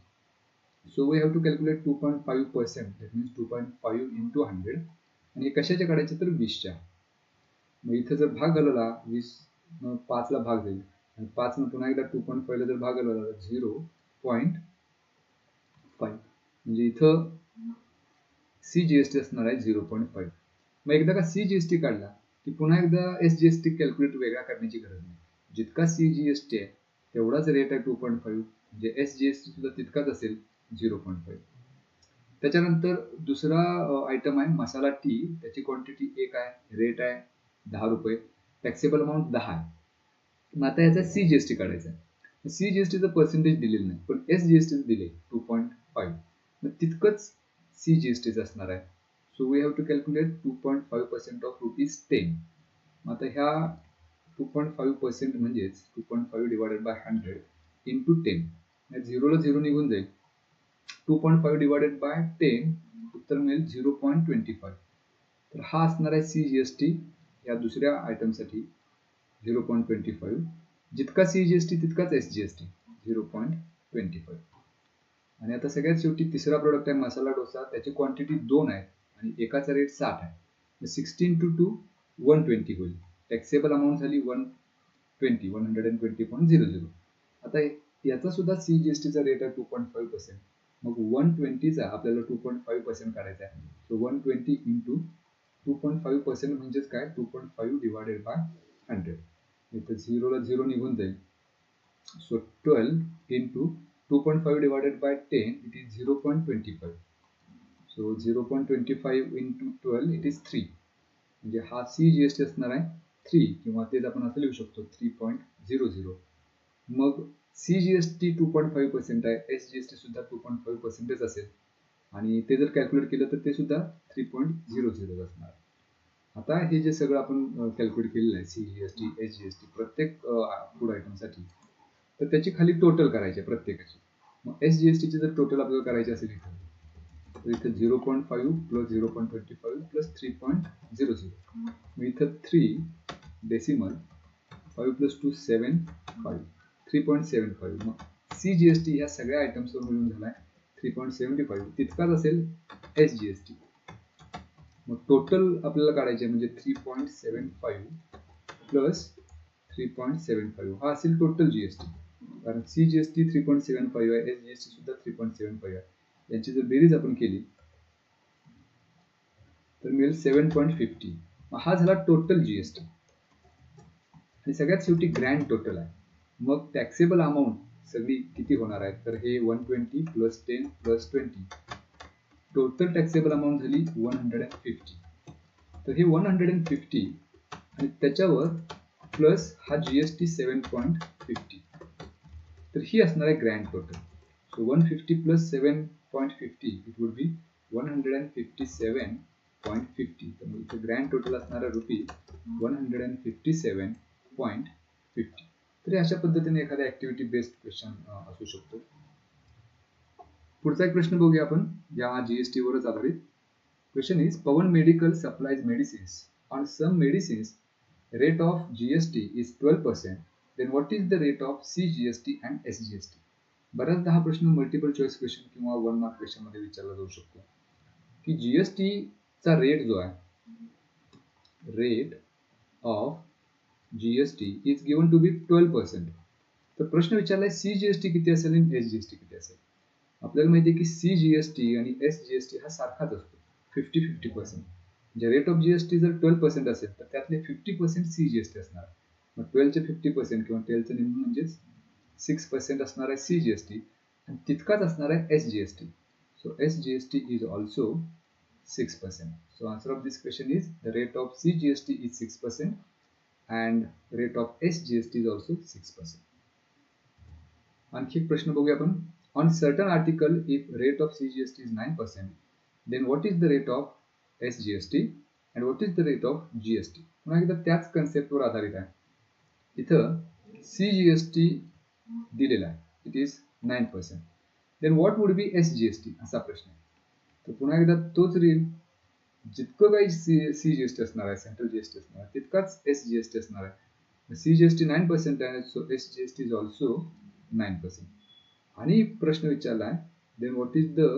So we have to calculate 2.5%, that means 2.5 into 100. आणि हे कशाच्या काढायचे तर 20च्या. मग इथे जर भाग घालवला 20 5 ला भाग जाईल आणि 5 न पुन्हा एकदा 2.5 ला जर भाग घालवला 0.5 म्हणजे इथं CGST असणार आहे 0.5. मग एकदा का CGST काढला की पुन्हा एकदा SGST कॅल्क्युलेट वेगळा करण्याची गरज नाही. जितका CGST आहे तेवढाच रेट आहे 2.5, म्हणजे SGST सुद्धा तितकाच असेल 0.5. त्याच्यानंतर दुसरा आयटम आहे मसाला टी. त्याची क्वांटिटी 1 आहे, रेट आहे 10 रुपये, टॅक्सेबल अमाऊंट 10 आहे. मग आता याचा CGST काढायचा आहे. CGSTचं पर्सेंटेज दिलेलं नाही पण SGST दिले 2.5. मग तितकंच CGST असणार आहे. So we have to calculate 2.5% of ₹10. मग आता ह्या 2.5% म्हणजेच 2.5 डिवायडेड बाय 100 इंटू 10. 0 ला 0 निघून जाईल. 2.5 डिवायडेड बाय 10 उत्तर मिळेल 0.25. तर हा असणार आहे CGST या दुसऱ्या आयटमसाठी 0.25. जितका CGST तितकाच SGST 0.25. आणि आता सगळ्यात शेवटी तिसरा प्रोडक्ट आहे मसाला डोसा. त्याची क्वांटिटी 2 आहे आणि एकाचा रेट 60 आहे. 16 × 2 120 होईल. टॅक्सेबल अमाऊंट झाली 120.00. आता याचा सुद्धा CGSTचा रेट आहे 2.5%. मग 120चा आपल्याला 2.5% काढायचा आहे. सो 120 इंटू 2.5% म्हणजेच काय 2.5 डिवायडेड बाय 100. इथं 0 ला 0 निघून जाईल. So 12 into 2.5 divided by 10, it is 0.25. So 0.25 into 12, it is 3. म्हणजे हा CGST असणार आहे 3 किंवा तेच आपण असं लिहू शकतो 3.00. मग CGST 2.5% आहे, SGST सुद्धा 2.5% असेल आणि ते जर कॅल्क्युलेट केलं तर ते सुद्धा 3.00 असणार. आता हे जे सगळं आपण कॅल्क्युलेट केलेलं आहे CGST, SGST प्रत्येक फूड आयटमसाठी, तर त्याची खाली टोटल करायची प्रत्येकाची. मग SGST ची जर टोटल आपल्याला करायची असेल इथं, तर इथं 0.5 प्लस 0.25 प्लस 3.00. मग इथं 3 डेसिमल 5 प्लस 2 7 5 3.75. मग CGST ह्या सगळ्या आयटम्सवर मिळून झालाय 3.75. तितकाच असेल SGST. मग टोटल आपल्याला काढायचे म्हणजे 3.75 प्लस 3.75 हा असेल टोटल GST. कारण CGST 3.75 आहे, SGST सुद्धा 3.75 आहे. यांची जर बेरीज आपण केली तर मिळेल 7.50. हा झाला टोटल GST आणि सगळ्यात शेवटी ग्रँड टोटल आहे. मग टॅक्सेबल अमाऊंट सगळी किती होणार आहे, तर हे 120 plus 10 plus 20, total taxable amount झाली 150. तर हे 150 आणि त्याच्यावर प्लस हा GST 7.50, तर ही असणार आहे grand total. So 150 plus 7.50 it would बी 157.50. तर मग इथे ग्रँड टोटल असणार आहे रुपीज 157.50. तर अशा पद्धतीने एखादा ऍक्टिव्हिटी बेस्ड क्वेश्चन असू शकतो. पुढचा एक प्रश्न बघूया आपण या GST वरच आधारित. Question is, Pawan Medical supplies medicines. On some medicines, rate of GST is 12%. Then what is the rate of CGST and SGST? बऱ्याचदा हा प्रश्न मल्टिपल चॉईस क्वेश्चन किंवा 1 मार्क क्वेश्चन मध्ये विचारला जाऊ शकतो की GST चा रेट जो आहे, rate of GST is given to be 12%. तर प्रश्न विचारलाय CGST किती असेल आणि SGST किती असेल. आपल्याला माहिती आहे की CGST आणि SGST हा सारखाच असतो 50-50%. म्हणजे रेट ऑफ GST जर 12% असेल तर त्यातले 50% CGST असणार. मग 12 चे 50% किंवा 12 चे निम्मे म्हणजेच 6% असणार आहे CGST आणि तितकाच असणार आहे SGST. So SGST is also 6%. So answer of this question is the rate of CGST is 6% and rate of SGST is also 6%. आणखी एक प्रश्न बघूया आपण. On certain article, if rate of CGST is 9%, then what is the rate of SGST and what is the rate of GST? पुन्हा एकदा त्याच कन्सेप्टवर आधारित आहे. इथं CGST दिलेला आहे, it is 9%. then what would be SGST असा प्रश्न आहे. तर पुन्हा एकदा तोच रील, जितकं काही CGST असणार आहे, सेंट्रल GST असणार आहे, तितकाच SGST असणार आहे. CGST 9% आहे, सो SGST is also 9%. आणि प्रश्न विचारला आहे, then what is the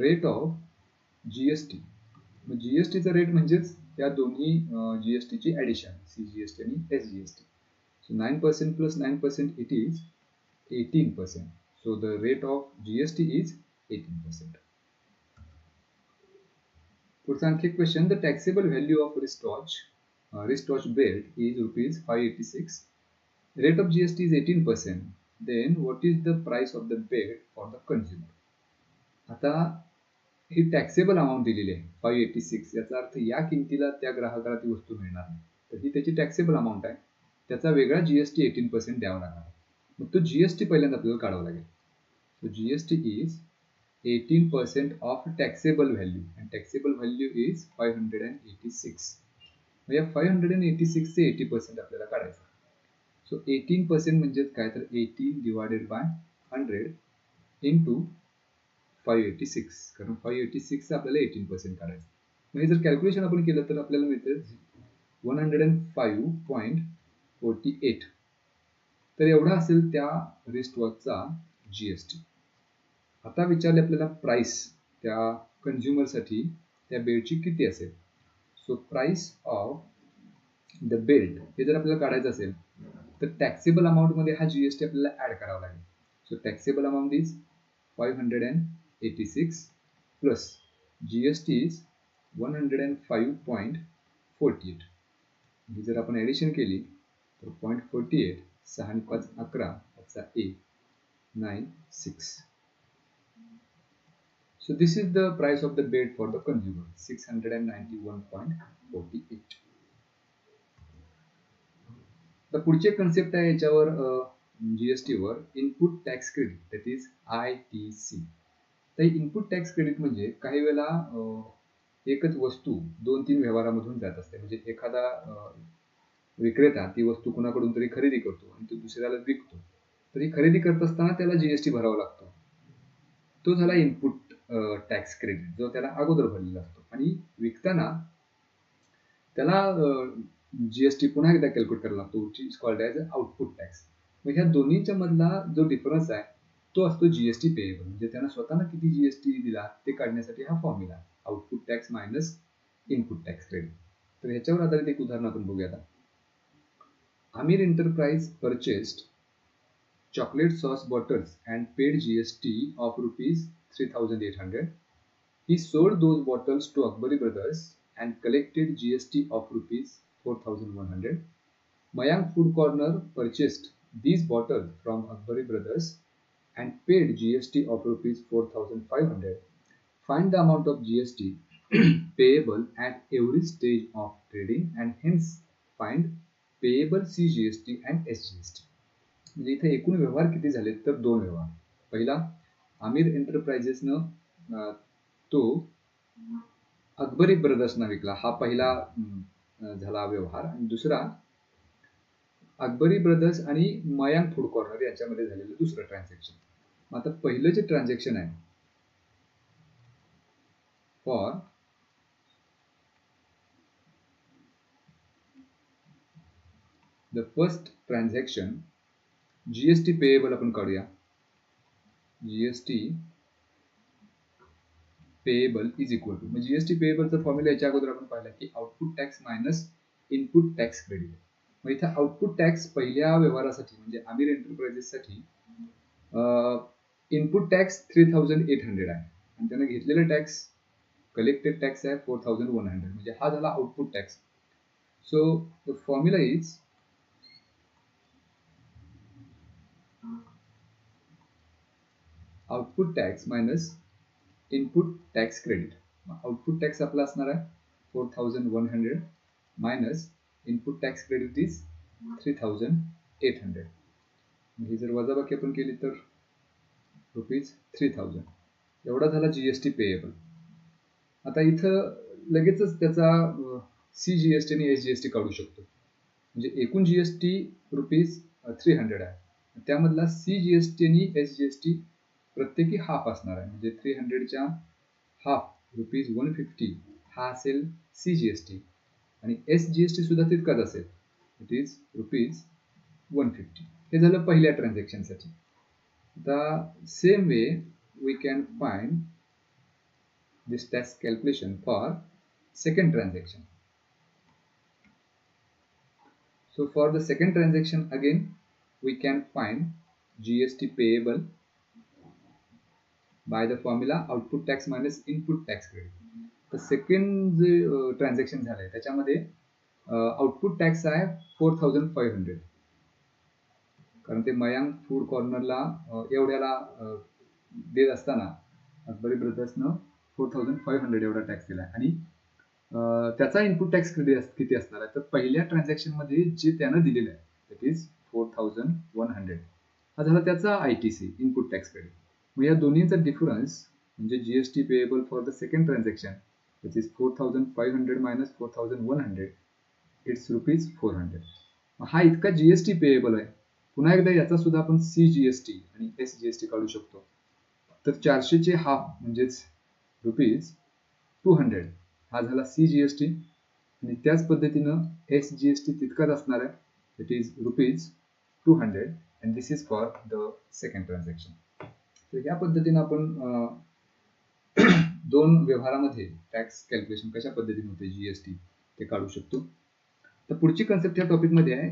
rate of GST? मग GST चा रेट म्हणजेच या दोन्ही GST ची ऍडिशन, CGST आणि SGST. So 9% plus 9% it is 18%. So the rate of GST is 18%. पुढचा आणखी एक question. The taxable value of wristwatch belt is rupees 586. Rate of GST is 18%. Then what is the price of the belt for the consumer? आता ही taxable amount दिलेली आहे 586. याचा अर्थ या किमतीला त्या ग्राहकाला ती वस्तू मिळणार नाही, तर ही त्याची टॅक्सेबल अमाऊंट आहे. त्याचा वेगळा GST 18% द्यावा लागणार. मग तो GST पहिल्यांदा आपल्याला काढावा लागेल. So GST is 18% of taxable value and taxable value is 586. मग या 586 चे 80% आपल्याला काढायचं. सो 18% म्हणजे काय, तर 18 डिवायडेड बाय 100 इंटू 586, कारण 586 चा आपल्याला 18% काढायचं. म्हणजे जर कॅल्क्युलेशन आपण केलं तर आपल्याला मिळतं 105.48. तर एवढा असेल त्या रिस्ट वॉचचा GST. आता विचारले आपल्याला प्राइस त्या कंझ्युमरसाठी त्या बेल्टची किती असेल. So price of the belt हे जर आपल्याला काढायचं असेल तर टॅक्सेबल अमाऊंट मध्ये हा GST आपल्याला ऍड करावा लागेल. So taxable amount is 586 plus GST is 105.48. ही जर आपण ऍडिशन केली तर 0.48, 6 आणि 5 11, 5 1, 696. So this is the price of the bed for the consumer, 691.48. तर पुढचे कन्सेप्ट आहे याच्यावर जीएसटी वर input tax credit, that is ITC. तर इनपुट टॅक्स क्रेडिट म्हणजे काही वेळेला एकच वस्तू 2-3 व्यवहारामधून जात असते. म्हणजे एखादा विक्रेता ती वस्तू कुणाकडून तरी खरेदी करतो आणि तो दुसऱ्याला विकतो. तर ही खरेदी करत असताना त्याला जीएसटी भरावा लागतो. तो झाला इनपुट टॅक्स क्रेडिट, जो त्याला अगोदर भरलेला असतो. आणि विकताना त्याला जीएसटी पुन्हा एकदा कॅल्क्युलेट करायला लागतो, which is called as output tax. मग ह्या दोन्हीच्या मधला जो डिफरन्स आहे तो असतो जीएसटी पेएबल. म्हणजे त्यानं स्वतःला किती जीएसटी दिला ते काढण्यासाठी हा formula, output tax minus input tax credit. तर ह्याच्यावर आधारित एक उदाहरण आपण बघूया आता. Aamir enterprise purchased chocolate sauce bottles and paid GST of rupees 3,800. He sold those bottles to Akbari Brothers and collected GST of rupees 4,100. Mayank Food Corner purchased these bottles from Akbari Brothers and paid GST of rupees 4,500. Find the amount of GST payable at every stage of trading and hence find payable CGST and SGST. म्हणजे इथे एकूण व्यवहार किती झाले तर 2 व्यवहार. पहिला आमिर एंटरप्राइजेसनं तो अकबरी ब्रदर्सना विकला, हा पहिला झाला व्यवहार. आणि दुसरा अकबरी ब्रदर्स आणि मयांक फूड कॉर्नर याच्यामध्ये झालेलं दुसरं ट्रान्झॅक्शन. आता पहिलं जे ट्रान्झॅक्शन आहे for the first transaction GST payable आपण काढूया. GST payable is equal to, म्हणजे जीएसटी पेएबलचा फॉर्म्युला याच्या अगोदर आपण पाहिला की output tax minus input tax credit. मग इथे आउटपुट टॅक्स पहिल्या व्यवहारासाठी म्हणजे आमिर एंटरप्राइजेससाठी इनपुट टॅक्स 3,800 आहे आणि त्याने घेतलेला टॅक्स कलेक्टेड टॅक्स आहे 4,100, म्हणजे हा झाला output tax. So the formula is output tax minus input tax credit. Output tax आपला असणार आहे 4,100 minus input tax credit is 3,800. ही जर वजाबाकी आपण केली तर रुपीज 3,000 एवढा झाला जीएसटी पेएबल. आता इथं लगेचच त्याचा CGST आणि SGST काढू शकतो. म्हणजे एकूण जीएसटी रुपीज 300 आहे, त्यामधला CGST आणि SGST प्रत्येकी हाफ असणार आहे. म्हणजे 300च्या हाफ रुपीज 150 हा असेल CGST आणि SGST सुद्धा तितकाच असेल, इट इज रुपीज 150. हे झालं पहिल्या ट्रान्झॅक्शनसाठी. आता same way we can find this tax calculation for second transaction. So for the second transaction again we can find GST payable by the formula output tax minus input tax credit. तर second जे transaction झालंय त्याच्यामध्ये output tax आहे 4,500, कारण ते Mayank food कॉर्नरला एवढ्याला देत असताना अकबरी ब्रदर्सनं 4,500 एवढा टॅक्स दिला. आणि त्याचा इनपुट टॅक्स क्रेडिट किती असणार आहे तर पहिल्या ट्रान्झॅक्शन मध्ये जे त्यानं दिलेलं आहे दॅट इज 4,100, हा झाला त्याचा ITC इनपुट टॅक्स क्रेडिट. मग या दोन्हीचा डिफरन्स म्हणजे GST payable for the second transaction that is 4,500 minus 4,100 it's rupees 400. हा इतका जीएसटी पेएबल आहे. पुन्हा एकदा याचा सुद्धा आपण CGST आणि SGST काढू शकतो. तर 400चे हाफ म्हणजेच रुपीज 200 हा झाला CGST आणि त्याच पद्धतीनं SGST तितकाच असणार आहे, it is rupees 200 and this is for the second transaction. तर या पद्धतीनं आपण दोन व्यवहारामध्ये टॅक्स कॅल्क्युलेशन कशा पद्धतीने होते जीएसटी ते काढू शकतो. तर पुढची कन्सेप्ट या टॉपिक मध्ये आहे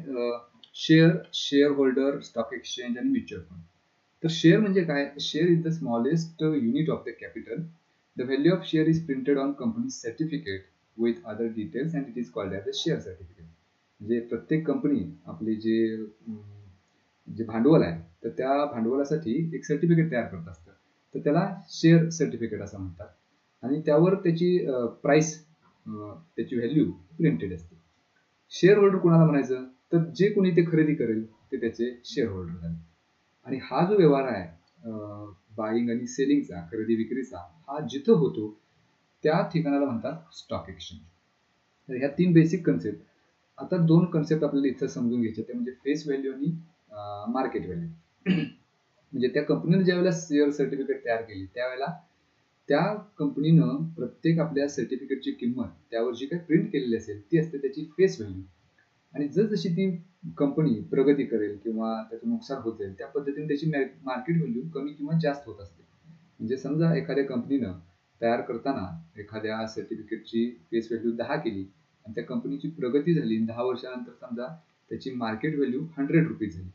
शेअर होल्डर, स्टॉक एक्सचेंज आणि म्युच्युअल फंड. तर शेअर म्हणजे काय? Share is the smallest unit of the capital. The value of share is printed on company's certificate with other details and it is called as a share certificate. म्हणजे प्रत्येक company आपले जे जे भांडवल आहे तर त्या भांडवलासाठी एक सर्टिफिकेट तयार करत असतं, तर त्याला शेअर सर्टिफिकेट असं म्हणतात. आणि त्यावर त्याची प्राइस, त्याची व्हॅल्यू प्रिंटेड असते. शेअर होल्डर कोणाला म्हणायचं, तर जे कोणी ते खरेदी करेल ते त्याचे शेअर होल्डर झाले. आणि हा जो व्यवहार आहे बाईंग आणि सेलिंगचा, खरेदी विक्रीचा, हा जिथं होतो त्या ठिकाणाला म्हणतात स्टॉक एक्सचेंज. तर ह्या 3 बेसिक कन्सेप्ट. आता 2 कन्सेप्ट आपल्याला इथं समजून घ्यायचे, ते म्हणजे फेस व्हॅल्यू आणि मार्केट व्हॅल्यू. म्हणजे त्या कंपनीने ज्यावेळेला शेअर सर्टिफिकेट तयार केली त्यावेळेला त्या कंपनीनं प्रत्येक आपल्या सर्टिफिकेटची किंमत त्यावर जी काही प्रिंट केलेली असेल ती असते त्याची फेस व्हॅल्यू. आणि जशी ती कंपनी प्रगती करेल किंवा त्याचं नुकसान होत जाईल त्या पद्धतीने त्याची मार्केट व्हॅल्यू कमी किंवा जास्त होत असते. म्हणजे समजा एखाद्या कंपनीनं तयार करताना एखाद्या सर्टिफिकेटची फेस व्हॅल्यू 10 केली आणि त्या कंपनीची प्रगती झाली, 10 वर्षानंतर समजा त्याची मार्केट व्हॅल्यू 100 रुपीज झाली,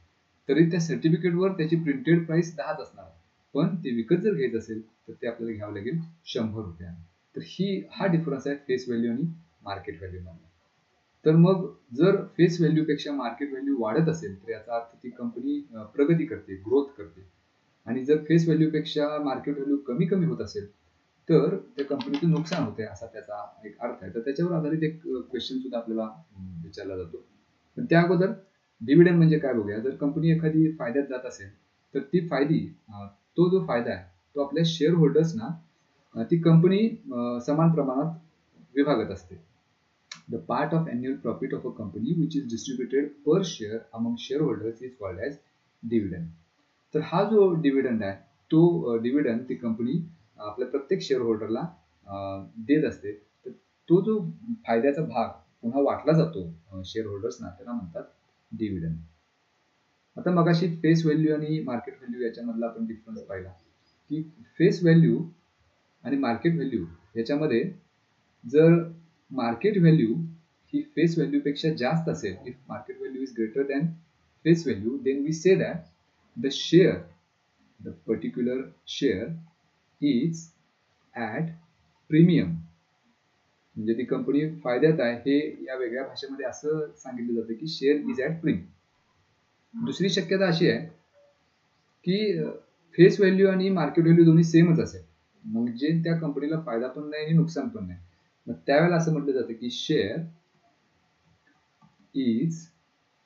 तरी त्या सर्टिफिकेटवर त्याची प्रिंटेड प्राइस 10च असणार, पण ते विकत जर घ्यायचं असेल तर ते आपल्याला घ्यावं लागेल 100 रुपयाने. तर हा डिफरन्स आहे फेस व्हॅल्यू आणि मार्केट व्हॅल्यू मध्ये. तर मग जर फेस व्हॅल्यू पेक्षा मार्केट व्हॅल्यू वाढत असेल तर याचा अर्थ ती कंपनी प्रगती करते, ग्रोथ करते. आणि जर फेस व्हॅल्यू पेक्षा मार्केट व्हॅल्यू कमी कमी होत असेल तर त्या कंपनीचं नुकसान होते, असा त्याचा एक अर्थ आहे. तर त्याच्यावर आधारित एक क्वेश्चन सुद्धा आपल्याला विचारला जातो. पण त्या अगोदर डिव्हिडंड म्हणजे काय बघूया. जर कंपनी एखादी फायद्यात जात असेल तर ती तो जो फायदा आहे तो आपल्या शेअर होल्डर्सना ती कंपनी समान प्रमाणात विभागत असते. The part of annual profit of a company which is distributed per share among shareholders is called as dividend. तर हा जो डिव्हिडंड आहे तो डिव्हिडंड ती कंपनी आपल्या प्रत्येक शेअर होल्डरला देत असते. तर तो जो फायद्याचा भाग पुन्हा वाटला जातो शेअर होल्डर्सना, त्याला म्हणतात डिव्हिडंड. आता मगाशी फेस व्हॅल्यू आणि मार्केट व्हॅल्यू याच्यामधला आपण डिफरन्स पाहिला की फेस व्हॅल्यू आणि मार्केट व्हॅल्यू याच्यामध्ये जर मार्केट व्हॅल्यू ही फेस व्हॅल्यू पेक्षा जास्त असेल, if market value is greater than face value, then we say that the particular share is at premium. म्हणजे ती कंपनी फायद्यात आहे हे या वेगळ्या भाषेमध्ये असं सांगितलं जातं की शेअर इज ॲट प्रीमियम. दुसरी शक्यता अशी आहे की फेस व्हॅल्यू आणि मार्केट व्हॅल्यू दोन्ही सेमच असेल, म्हणजे त्या कंपनीला फायदा पण नाही आणि नुकसान पण नाही. मग त्यावेळेला असं म्हटलं जातं की शेअर इज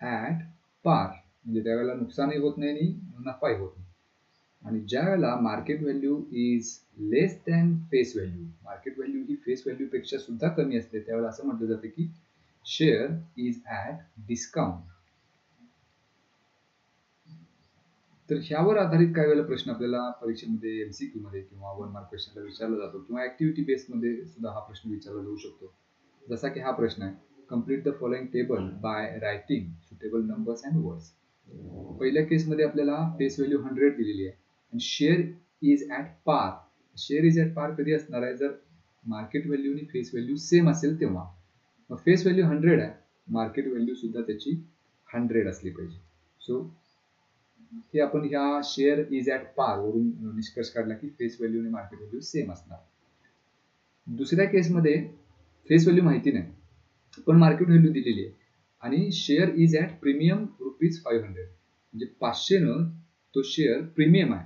ॲट पार, म्हणजे त्यावेळेला नुकसानही होत नाही आणि नफाही होत नाही. आणि ज्या वेळेला market value is less than face value, market value ही फेस व्हॅल्यू पेक्षा सुद्धा कमी असते, त्यावेळेला असं म्हटलं जातं की शेअर इज ॲट डिस्काउंट. तर ह्यावर आधारित काही वेळेला प्रश्न आपल्याला परीक्षेमध्ये एमसीक्यू मध्ये किंवा 1 मार्क क्वेश्चनला विचारला जातो किंवा ऍक्टिव्हिटी बेस मध्ये सुद्धा हा प्रश्न विचारला जाऊ शकतो. जसा की हा प्रश्न आहे, complete the following table by writing suitable numbers and words. पहिल्या केसमध्ये आपल्याला फेस व्हॅल्यू 100 दिलेली आहे आणि शेअर इज ॲट पार. शेअर इज ॲट पार कधी असणार आहे, जर मार्केट व्हॅल्यू आणि फेस व्हॅल्यू सेम असेल तेव्हा. मग फेस व्हॅल्यू 100 आहे, मार्केट व्हॅल्यू सुद्धा त्याची 100 असली पाहिजे. सो हे आपण ह्या शेअर इज ॲट पार वरून निष्कर्ष काढला की फेस व्हॅल्यू आणि मार्केट व्हॅल्यू सेम असणार. दुसऱ्या केसमध्ये फेस व्हॅल्यू माहिती नाही पण मार्केट व्हॅल्यू दिलेली आहे आणि शेअर इज ॲट प्रीमियम ₹500, म्हणजे 500 न तो शेअर प्रीमियम आहे.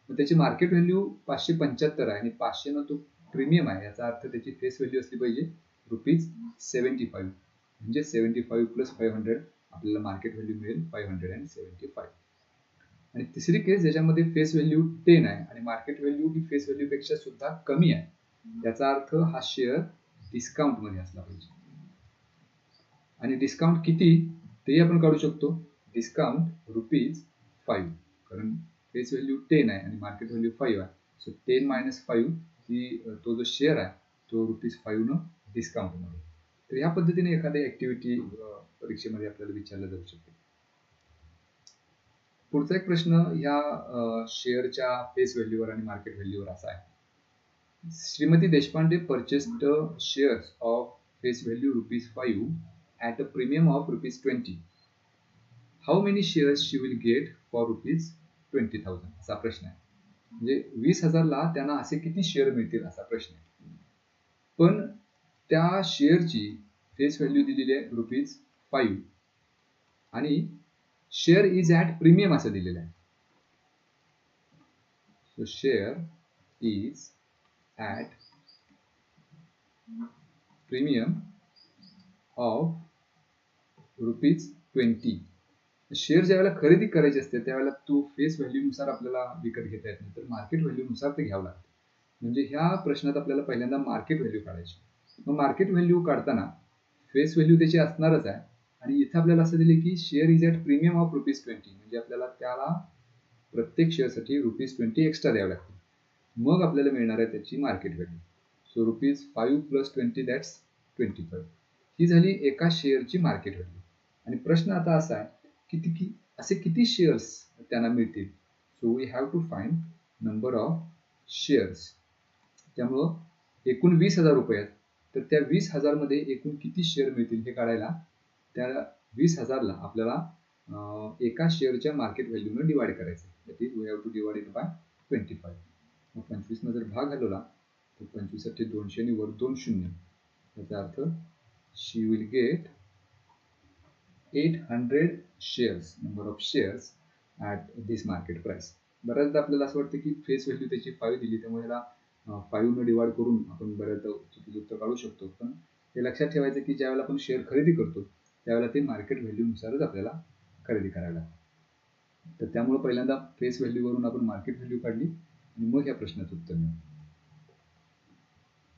मग त्याची मार्केट व्हॅल्यू 575 आहे आणि 500 न तो प्रीमियम आहे, याचा अर्थ त्याची फेस व्हॅल्यू असली पाहिजे ₹75, म्हणजे 75 + 500 आपल्याला मार्केट व्हॅल्यू मिळेल 575. आणि तिसरी केस ज्याच्यामध्ये फेस व्हॅल्यू 10 आहे आणि मार्केट व्हॅल्यू ही फेस व्हॅल्यू पेक्षा सुद्धा कमी आहे, याचा अर्थ हा शेअर डिस्काउंट मध्ये असला पाहिजे. आणि डिस्काउंट किती तेही आपण काढू शकतो. डिस्काउंट ₹5, कारण फेस व्हॅल्यू 10 आहे आणि मार्केट व्हॅल्यू 5 आहे. सो 10 - 5 ही तो जो शेअर आहे तो ₹5 न डिस्काउंट मध्ये. तर या पद्धतीने एखादी ऍक्टिव्हिटी परीक्षेमध्ये आपल्याला विचारला जाऊ शकते. पुढचा एक प्रश्न या शेअरच्या फेस व्हॅल्यूवर आणि मार्केट व्हॅल्यूवर असा आहे. Shrimati Deshpande purchased shares of face value ₹5 at a premium of ₹20. How many shares she will get for ₹20,000? असा प्रश्न आहे. म्हणजे 20,000 ला त्यांना असे किती शेअर मिळतील असा प्रश्न आहे. पण त्या शेअरची फेस व्हॅल्यू दिलेली आहे ₹5 आणि शेअर इज ॲट प्रीमियम असं दिलेलं आहे. So share is at premium of ₹20. Share ज्यावेळेला खरेदी करायचे असते त्यावेळेला तो फेस व्हॅल्यूनुसार आपल्याला विकत घेता येत नाही, तर मार्केट व्हॅल्यूनुसार ते घ्यावं लागतं. म्हणजे ह्या प्रश्नात आपल्याला पहिल्यांदा मार्केट व्हॅल्यू काढायची. मग मार्केट व्हॅल्यू काढताना फेस व्हॅल्यू त्याची असणारच आहे, आणि इथं आपल्याला असं दिले की share is at premium of ₹20, म्हणजे आपल्याला त्याला प्रत्येक शेअरसाठी ₹20 एक्स्ट्रा द्यावं लागतं. मग आपल्याला मिळणार आहे त्याची मार्केट व्हॅल्यू. So ₹5 + 20 that's 25. ही झाली एका शेअरची मार्केट व्हॅल्यू. आणि प्रश्न आता असा आहे की असे किती शेअर्स त्यांना मिळतील. So we have to find number of shares. त्यामुळं एकूण ₹20,000 आहेत, तर त्या 20,000 मध्ये एकूण किती शेअर मिळतील हे काढायला त्या 20,000ला आपल्याला एका शेअरच्या मार्केट व्हॅल्यूने डिवाइड करायचं. That is we have to divide it by 25. मग 25 जर भाग घालवला तर 25 साठी 200 आणि वर 2 शून्य, याचा अर्थ शी will get 800 shares, number of shares at this market price. बऱ्याचदा आपल्याला असं वाटतं की फेस व्हॅल्यू त्याची 5 दिली, त्यामुळे ह्याला 5 ने डिवाइड करून आपण बऱ्याचदा चुकीचं उत्तर काढू शकतो. पण हे लक्षात ठेवायचं की ज्यावेळेला आपण शेअर खरेदी करतो त्यावेळेला ते मार्केट व्हॅल्यूनुसारच आपल्याला खरेदी करायला लागतं. तर त्यामुळे पहिल्यांदा फेस व्हॅल्यूवरून आपण मार्केट व्हॅल्यू काढली आणि मग या प्रश्नाचं उत्तर मिळालं.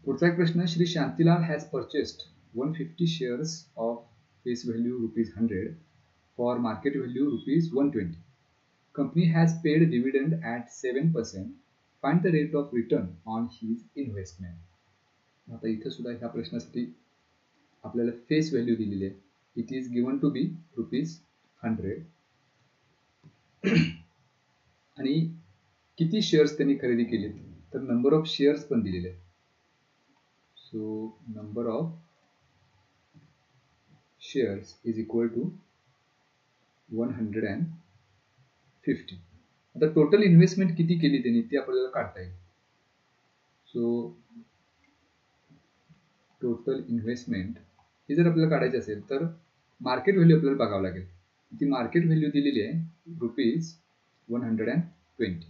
पुढचा एक प्रश्न, Shri Shantilal has purchased 150 shares of face value ₹100 for market value ₹120. Company has paid dividend at 7%. Find the rate of return on his investment. आता इथे सुद्धा ह्या प्रश्नासाठी आपल्याला फेस व्हॅल्यू दिलेली आहे. It is given to be ₹100 आणि किती शेअर्स त्यांनी खरेदी केले तर नंबर ऑफ शेअर्स पण दिलेले आहेत. So number of shares is equal to 150. आता टोटल इन्व्हेस्टमेंट किती केली त्यांनी ते आपल्याला काढता येईल. सो टोटल इन्व्हेस्टमेंट हे जर आपल्याला काढायचे असेल तर मार्केट व्हॅल्यू आपल्याला बघावं लागेल. ती मार्केट व्हॅल्यू दिलेली आहे ₹120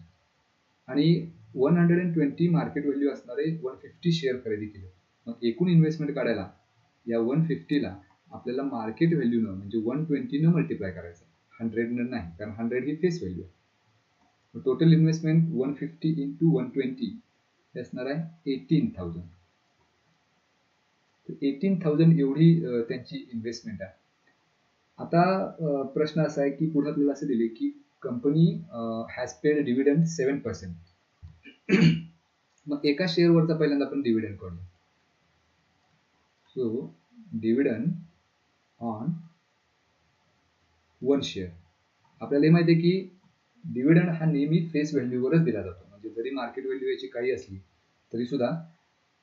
आणि 120 मार्केट व्हॅल्यू असणारे 150 शेअर खरेदी केले. मग एकूण इन्व्हेस्टमेंट काढायला या 150ला आपल्याला मार्केट व्हॅल्यूनं म्हणजे 120 न मल्टिप्लाय करायचं, 100 न नाही, कारण 100 ही फेस व्हॅल्यू आहे. टोटल इन्व्हेस्टमेंट 150 इंटू 120 हे असणार आहे 18,000. 18,000 एवढी त्यांची इन्व्हेस्टमेंट आहे. आता प्रश्न असा आहे की पुढे आपल्याला असं दिले की कंपनी हॅज पेड डिव्हिडंड 7%. मग एका शेअरवरचा पहिल्यांदा आपण डिव्हिडंड काढू. So dividend on 1 share. आपल्याला हे माहिती आहे की डिव्हिडंड हा नेहमी फेस व्हॅल्यूवरच दिला जातो. म्हणजे जरी मार्केट व्हॅल्यू याची काही असली तरी सुद्धा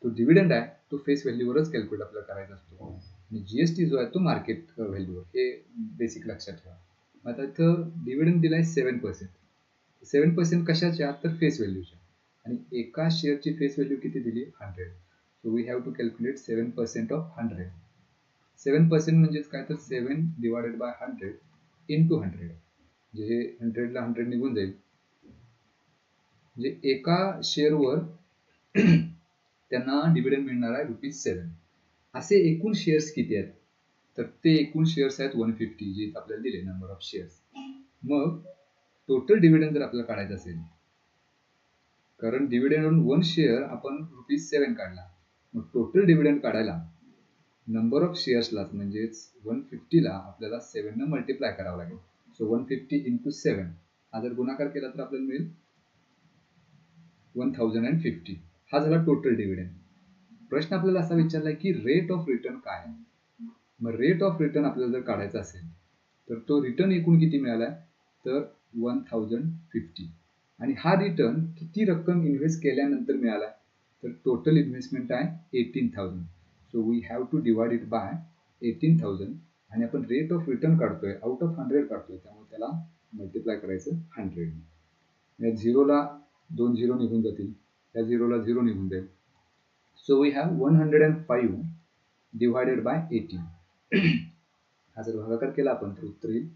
तो डिव्हिडंड आहे तो फेस व्हॅल्यूवरच कॅल्क्युलेट आपल्याला करायचा असतो. आणि जीएसटी जो आहे तो मार्केट व्हॅल्यूवर. हे बेसिक लक्षात ठेवा. आता इथं डिव्हिडंड दिलाय 7%. 7% कशाच्या तर फेस व्हॅल्यूच्या, आणि एका शेअरची फेस व्हॅल्यू किती दिली 100. So we have to calculate 7% of 100. 7% म्हणजेच काय तर 7 डिवायडेड बाय 100 इंटू 100. म्हणजे हे 100ला 100 निघून जाईल. म्हणजे एका शेअरवर त्यांना डिव्हिडंड मिळणार आहे ₹7. असे एकूण शेअर्स किती आहेत तर ते एकूण शेअर्स आहेत 150 जे आपल्याला दिले नंबर ऑफ शेअर्स. मग टोटल डिव्हिडंड जर आपल्याला काढायचं असेल, कारण डिव्हिडंड ऑन 1 शेअर आपण ₹7 काढला, मग टोटल डिव्हिडंड काढायला नंबर ऑफ शेअर्सलाच म्हणजेच 150ला आपल्याला 7 ने मल्टिप्लाय करावं लागेल. सो 150 इंटू 7 हा जर गुणाकार केला तर आपल्याला मिळेल 1050. हा झाला टोटल डिव्हिडंड. प्रश्न आपल्याला असा विचारलाय की रेट ऑफ रिटर्न काय आहे. मग रेट ऑफ रिटर्न आपल्याला जर काढायचा असेल तर तो रिटर्न एकूण किती मिळालाय तर 1050. आणि हा रिटर्न किती रक्कम इन्व्हेस्ट केल्यानंतर मिळाला तर टोटल इन्व्हेस्टमेंट आहे 18,000. So we have to divide it by 18,000. आणि आपण रेट ऑफ रिटर्न काढतोय आउट ऑफ 100 काढतोय, त्यामुळे त्याला मल्टिप्लाय करायचं 100. या झिरोला 2 झिरो निघून जातील, या झिरोला 0 निघून जाईल. So we have 105 divided by 18. हा जर भागाकार केला आपण तर उत्तर येईल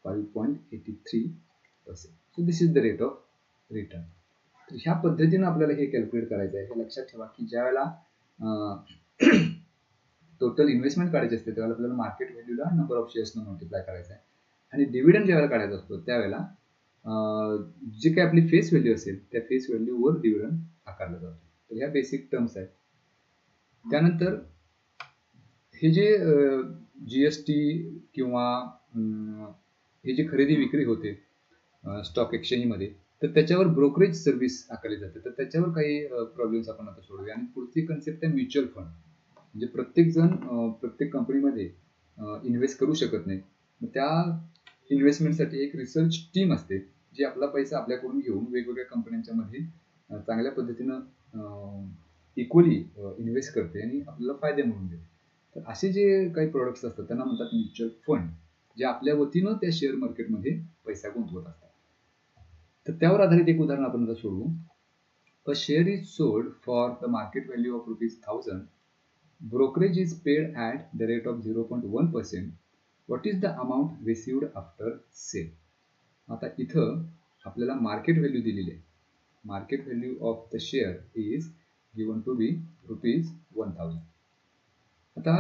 5.83%. So this is the rate of return. तर ह्या पद्धतीने आपल्याला हे कॅल्क्युलेट करायचं आहे. हे लक्षात ठेवा की ज्या वेळेला टोटल इन्व्हेस्टमेंट काढायची असते त्यावेळेला आपल्याला मार्केट व्हॅल्यूला नंबर ऑफ शेअर्सनं मल्टिप्लाय करायचं आहे आणि डिव्हिडंड ज्यावेळेला काढायचा असतो त्यावेळेला जी काही आपली फेस व्हॅल्यू असेल त्या फेस व्हॅल्यूवर डिव्हिडंड आकारला जातो. तर ह्या बेसिक टर्म्स आहेत. त्यानंतर हे जे GST किंवा हे जे खरेदी विक्री होते स्टॉक एक्सचेंजमध्ये तर त्याच्यावर ब्रोकरेज सर्व्हिस आकारली जाते. तर त्याच्यावर काही प्रॉब्लेम्स आपण आता सोडूया. आणि पुढची कन्सेप्ट आहे म्युच्युअल फंड. म्हणजे प्रत्येक जण प्रत्येक कंपनीमध्ये इन्व्हेस्ट करू शकत नाही. मग त्या इन्व्हेस्टमेंटसाठी एक रिसर्च टीम असते जी आपला पैसा आपल्याकडून घेऊन वेगवेगळ्या कंपन्यांच्या मध्ये चांगल्या पद्धतीनं इक्वली इन्व्हेस्ट करते आणि आपल्याला फायदे मिळवून देते. तर असे जे काही प्रोडक्ट्स असतात त्यांना म्हणतात म्युच्युअल फंड, जे आपल्या वतीनं त्या शेअर मार्केटमध्ये पैसा गुंतवत असतात. तर त्यावर आधारित एक उदाहरण आपण आता सोडवू. A share is sold for the market value of ₹1000. Brokerage is paid at the rate of 0.1%. What is the amount received after sale? आता इथं आपल्याला मार्केट व्हॅल्यू दिलेली आहे. Market value of the share is given to be ₹1000. आता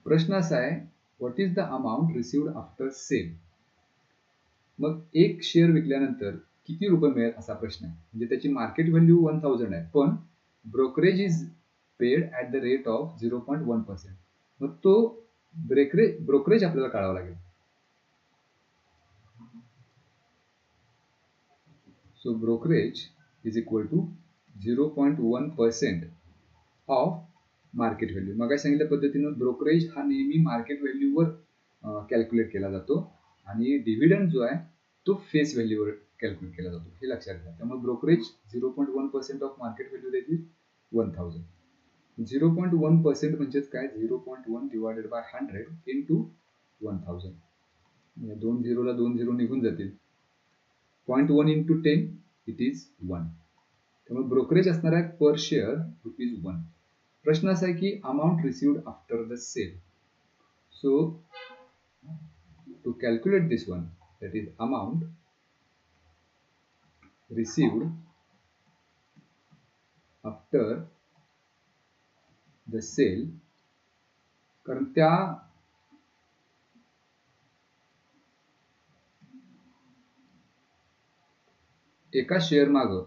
प्रश्न असा आहे, what is the amount received after sale. मग एक शेअर विकल्यानंतर किती रुपये मिळेल असा प्रश्न आहे. म्हणजे त्याची मार्केट व्हॅल्यू 1000 आहे पण brokerage is paid at the rate of 0.1%. मग तो ब्रोकरेज आपल्याला काढावा लागेल. So brokerage is equal to 0.1% of market value. मग सांगितल्या पद्धतीनं ब्रोकरेज हा नेहमी मार्केट व्हॅल्यूवर कॅल्क्युलेट केला जातो आणि डिव्हिडंड जो आहे तो फेस व्हॅल्यूवर कॅल्क्युलेट केला जातो. हे लक्षात घ्या. त्यामुळे ब्रोकरेज 0.1% ऑफ मार्केट व्हॅल्यू देत 1000. 0.1% म्हणजेच काय, 0.1 डिवायडेड बाय 100 इंटू 1000. दोन झिरोला 2 झिरो निघून जातील. 0.1 इंटू 10 इट इज 1. त्यामुळे ब्रोकरेज असणार आहे पर शेअर ₹1. प्रश्न असा आहे की amount received after the sale. So to calculate this one, that is amount received after the sale. कारण त्या एका शेअर माग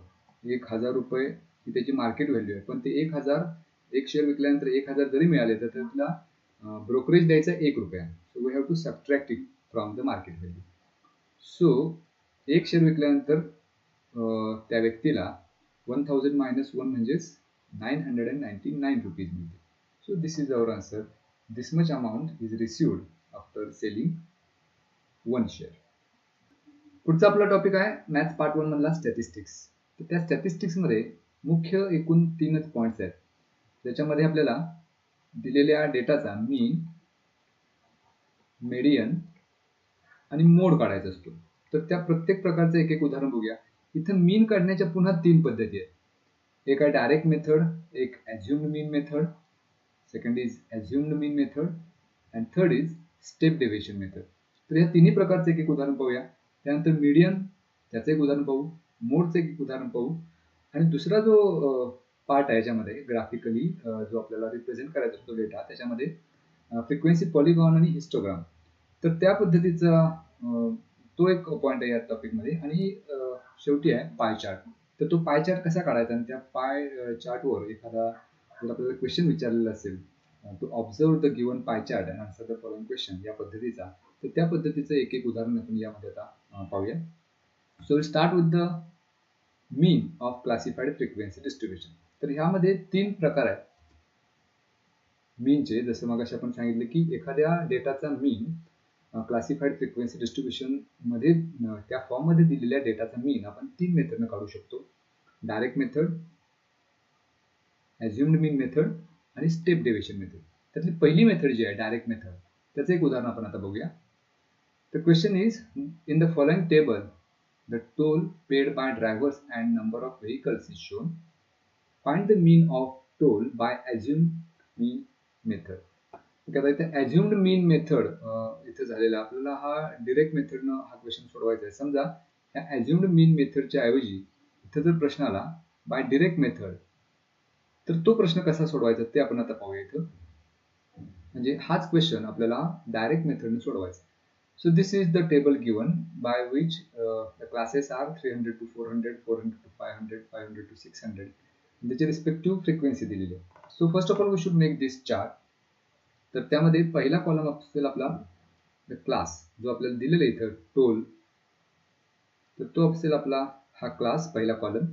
1000 रुपये ही त्याची मार्केट व्हॅल्यू आहे. पण ते 1000 एक शेअर विकल्यानंतर 1000 जरी मिळाले तर त्याला ब्रोकरेज द्यायचा ₹1. So we have to subtract it from the market value. So एक शेअर विकल्यानंतर त्या व्यक्तीला 1000 मायनस 1 म्हणजेच ₹999 मिळते. So this is our answer. This much amount is received after selling 1 share. पुढचा आपला टॉपिक आहे मॅथ्स पार्ट 1 मधला स्टॅटिस्टिक्स. तर त्या स्टॅटिस्टिक्स मध्ये मुख्य एकूण 3च पॉइंट्स आहेत. ज्याच्यामध्ये आपल्याला दिलेल्या डेटाचा मीन, मेडियन आणि मोड काढायचा असतो. तर त्या प्रत्येक प्रकारचं एक एक उदाहरण बघूया. इथं मीन काढण्याच्या पुन्हा 3 पद्धती आहेत. एक आहे डायरेक्ट मेथड, एक assumed mean method, second is assumed mean method and third is step deviation method. तर या तिन्ही प्रकारचं एक एक उदाहरण पाहूया. त्यानंतर मीडियन त्याचं एक उदाहरण पाहू, मोडचं एक उदाहरण पाहू आणि दुसरा जो पार्ट आहे याच्यामध्ये ग्राफिकली जो आपल्याला रिप्रेझेंट करायचा असतो डेटा, त्याच्यामध्ये फ्रिक्वेन्सी, पॉलिगॉन आणि हिस्टोग्राम. तर त्या पद्धतीचा तो एक पॉइंट आहे या टॉपिकमध्ये. आणि शेवटी आहे पाय चार्ट. तर तो पाय चार्ट कसा काढायचा आणि त्या पाय चार्टवर एखादा जर आपल्याला क्वेश्चन विचारलेला असेल, to observe the given pie chart and answer the following question या पद्धतीचा, तर त्या पद्धतीचं एक एक उदाहरण आपण यामध्ये आता पाहूया. So will start with the mean of classified frequency distribution. तर ह्यामध्ये 3 प्रकार आहेत मीनचे. जसं मग आपण सांगितलं की एखाद्या डेटाचा मीन क्लासिफाईड फ्रिक्वेन्सी डिस्ट्रीब्युशन मध्ये त्या फॉर्म मध्ये दिलेल्या डेटाचा मीन आपण 3 मेथडने काढू शकतो. डायरेक्ट मेथड, ॲझ्युम्ड मीन मेथड आणि स्टेप डेव्हिएशन मेथड. त्यातली पहिली मेथड जी आहे डायरेक्ट मेथड, त्याचं एक उदाहरण आपण आता बघूया. The question is, in the following table, the toll paid by drivers and number of vehicles is shown. Find the mean of toll by assumed mean method. ठीक आहे. आता इथे ॲज्युम्ड मीन मेथड इथे झालेला आपल्याला हा डिरेक्ट मेथडनं हा क्वेश्चन सोडवायचा आहे. समजा या ॲज्युम्ड मीन मेथडच्या ऐवजी इथे जर प्रश्न आला बाय डिरेक्ट मेथड, तर तो प्रश्न कसा सोडवायचा ते आपण आता पाहूया इथं. म्हणजे हाच क्वेश्चन आपल्याला डायरेक्ट मेथडने सोडवायचा. So this is the table given by which the classes are 300 to 400, 400 to 500, 500 to 600. त्याची रिस्पेक्टिव्ह फ्रिक्वेन्सी दिलेली आहे. So first of all we should make this chart. तर त्यामध्ये पहिला कॉलम असेल आपला क्लास, जो आपल्याला दिलेला इथं टोल, तर तो असेल आपला हा क्लास पहिला column.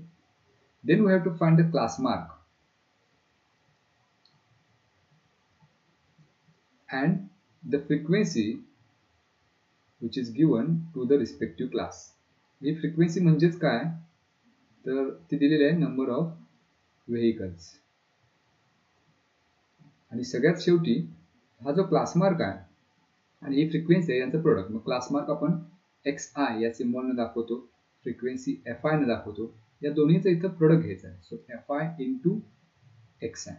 Then we have to find the class mark and the frequency which is given to the respective class. He frequency म्हणजेच काय, तर ती दिलेली आहे नंबर ऑफ व्हेकल्स. आणि सगळ्यात शेवटी हा जो क्लास मार्क आहे आणि ही फ्रिक्वेन्सी आहे यांचं प्रोडक्ट. मग क्लास मार्क आपण XI या सिम्बॉलने दाखवतो, फ्रिक्वेन्सी FI ने दाखवतो. या दोन्हीचं इथं प्रोडक्ट घ्यायचं आहे. So FI into XI.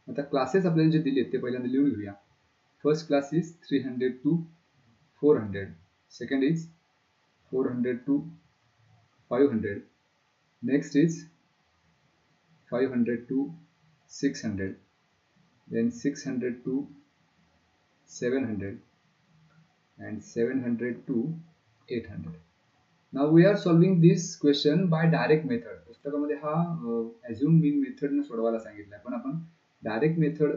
आता क्लासेस आपल्याला जे दिले ते पहिल्यांदा लिहून घेऊया. First class is 300 to 400. Second is 400 to 500. Next is 500 to 600. Then 600 to 700 and 700 to 800. Now we are solving this question by direct method. पुस्तकामध्ये हा assumed mean method ने सोडवायला सांगितलं आहे, पण आपण डायरेक्ट मेथड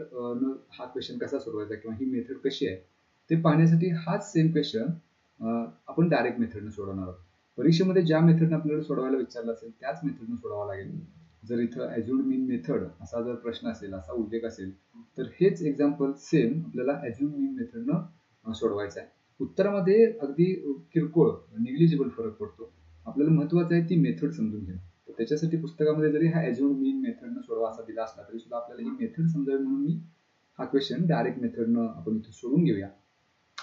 हा क्वेश्चन कसा सोडवायचा किंवा ही मेथड कशी आहे ते पाहण्यासाठी हाच सेम क्वेश्चन आपण डायरेक्ट मेथडने सोडवणार आहोत. परीक्षेमध्ये ज्या मेथडने आपल्याला सोडवायला विचारलं असेल त्याच मेथडने सोडवावं लागेल. जर इथं ॲज्युम्ड मीन मेथड असा जर प्रश्न असेल, असा उल्लेख असेल, तर हेच एक्झाम्पल सेम आपल्याला ॲज्युम्ड मीन मेथडनं सोडवायचं आहे. उत्तरामध्ये अगदी किरकोळ निग्लिजिबल फरक पडतो. आपल्याला महत्त्वाचं आहे ती मेथड समजून घेणं. त्याच्यासाठी पुस्तकामध्ये जरी हा ॲज्युम्ड मीन मेथडनं सोडवा असा दिला असला तरी सुद्धा आपल्याला ही मेथड समजावी म्हणून मी हा क्वेश्चन डायरेक्ट मेथडनं आपण इथे सोडून घेऊया.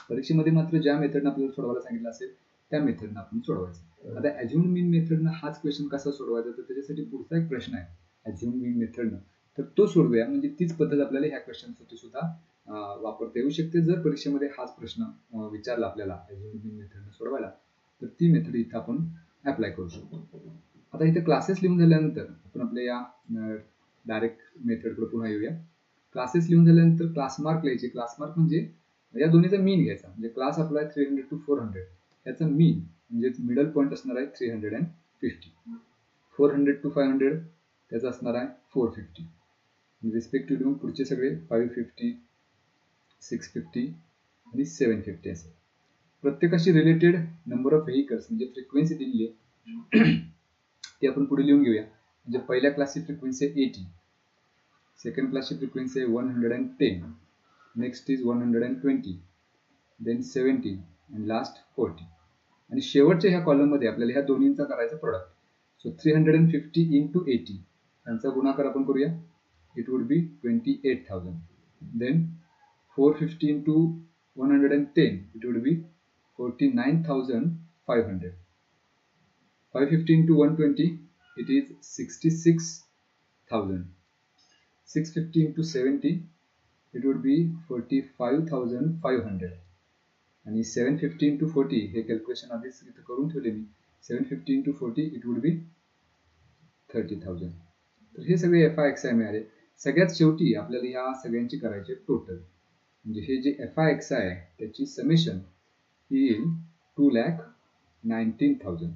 परीक्षेमध्ये मात्र ज्या मेथडनं आपल्याला सोडवायला सांगितलं असेल त्या मेथडनं आपण सोडवायचं. आता ॲज्युम्ड मीन मेथडनं हाच क्वेश्चन कसा सोडवायचा, तर त्याच्यासाठी पुढचा एक प्रश्न आहे ॲज्युम्ड मीन मेथडनं, तर तो सोडवूया. म्हणजे तीच पद्धत आपल्याला ह्या क्वेश्चनसाठी सुद्धा वापरता येऊ शकते. जर परीक्षेमध्ये हाच प्रश्न विचारला आपल्याला ॲज्युम्ड मीन मेथडनं सोडवायला, तर ती मेथड इथं आपण अप्लाय करू शकतो. आता इथे क्लासेस लिहून झाल्यानंतर आपण आपल्या या डायरेक्ट मेथडकडे पुन्हा येऊया. क्लासेस लिहून झाल्यानंतर क्लास मार्क लिहायचे. क्लास मार्क म्हणजे या दोन्हीचा मीन घ्यायचा. म्हणजे क्लास आपला 300 to 400, याचा मीन म्हणजे मिडल पॉईंट असणार आहे 350. 400 to 500 त्याचा असणार आहे 450. रिस्पेक्टिव्हली मग पुढचे सगळे 550, 650 आणि 750 असे प्रत्येकाशी रिलेटेड नंबर ऑफ व्हेकल्स म्हणजे फ्रिक्वेन्सी दिलेली आहे ती आपण पुढे लिहून घेऊया. म्हणजे पहिल्या क्लासची फ्रिक्वेन्सी आहे 80, सेकंड क्लासची फ्रिक्वेन्सी आहे 110, नेक्स्ट इज 120, देन 70 आणि लास्ट 40. आणि शेवटच्या ह्या कॉलममध्ये आपल्याला ह्या दोन्हींचा करायचा प्रोडक्ट. सो 350 इंटू 80 यांचा गुणाकार आपण करूया. It would be 28,000. Then 450 into 110 it would be 49,500. 550 into 120 it is 66,000. 650 into 70 it would be 45,500. आणि 750 into 40 हे कॅल्क्युलेशन आधीच इथं करून ठेवले मी. 750 into 40 it would be 30,000. तर हे सगळे FI मिळाले. सगळ्यात शेवटी आपल्याला ह्या सगळ्यांची करायचे टोटल. म्हणजे हे जे FI आहे त्याची समेशन ही येईल 2,19,000.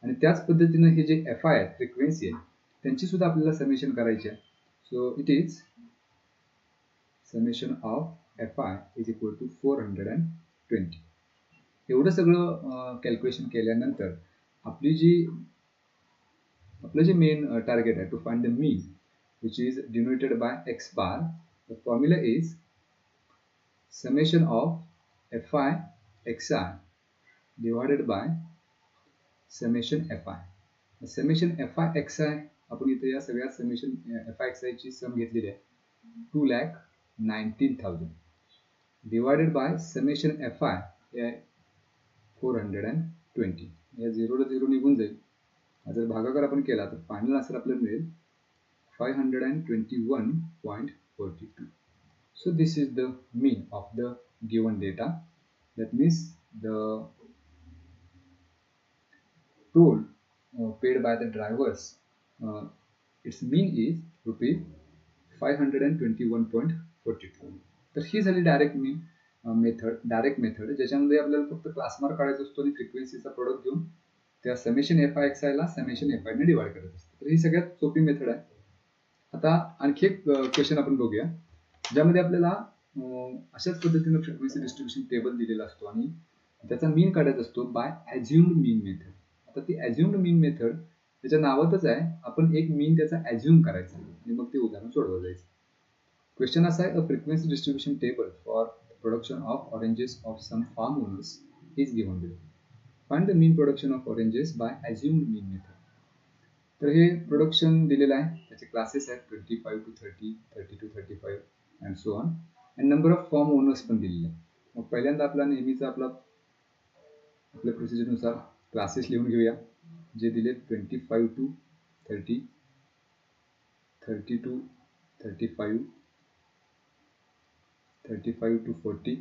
आणि त्याच पद्धतीने हे जे FI आहे फ्रिक्वेन्सी आहे त्यांची सुद्धा आपल्याला समेशन करायची आहे. So it is summation of FI is equal to 420. एवढं सगळं कॅल्क्युलेशन केल्यानंतर आपलं जे मेन टार्गेट आहे to find the mean which is denoted by x bar. The formula is summation of FI XI divided by summation FI. Summation FI XI आपण इथे या सगळ्या समेशन FI XI ची सम घेतलेली आहे 2,19,000 डिवायडेड बाय समेशन FI हे 420. या 0 ला 0 निघून जाईल. जर भागाकार आपण केला तर फायनल आन्सर आपल्याला मिळेल 521.42. So this is the mean of the given data. That means the toll paid by the drivers, its mean is rupees 521.42. तर ही झाली डायरेक्ट मीन डायरेक्ट मेथड, ज्याच्यामध्ये आपल्याला फक्त क्लास मार्क काढायचा असतो आणि फ्रिक्वेन्सीचा प्रोडक्ट घेऊन त्या summation F I X I ला समेशन एफ आय ने डिवाइड करत असतो. तर ही सगळ्यात सोपी मेथड आहे. आता आणखी एक क्वेश्चन आपण बघूया, ज्यामध्ये आपल्याला अशाच पद्धतीने फ्रिक्वेन्सी डिस्ट्रीब्युशन टेबल दिलेला असतो आणि त्याचा मीन काढायचा असतो बाय ॲज्युम्ड मीन मेथड. आता ती ॲज्युम्ड मीन मेथड त्याच्या नावातच आहे, आपण एक मीन त्याचा ॲज्युम करायचा आणि मग ते उदाहरण सोडवलं जायचं. क्वेश्चन असा आहे, a frequency distribution table for production of oranges of some farm owners is given below. Find the mean production of oranges by assumed mean method. तर हे प्रोडक्शन दिलेलं आहे, त्याचे क्लासेस आहेत 25 to 30, 30 to 35 and so on, and number of form owners पण दिलेले आहे. मग पहिल्यांदा आपला नेहमीचा आपल्या प्रोसिजरनुसार क्लासेस लिहून घेऊया, जे दिले 25 to 30, 30 to 35, 35 to 40,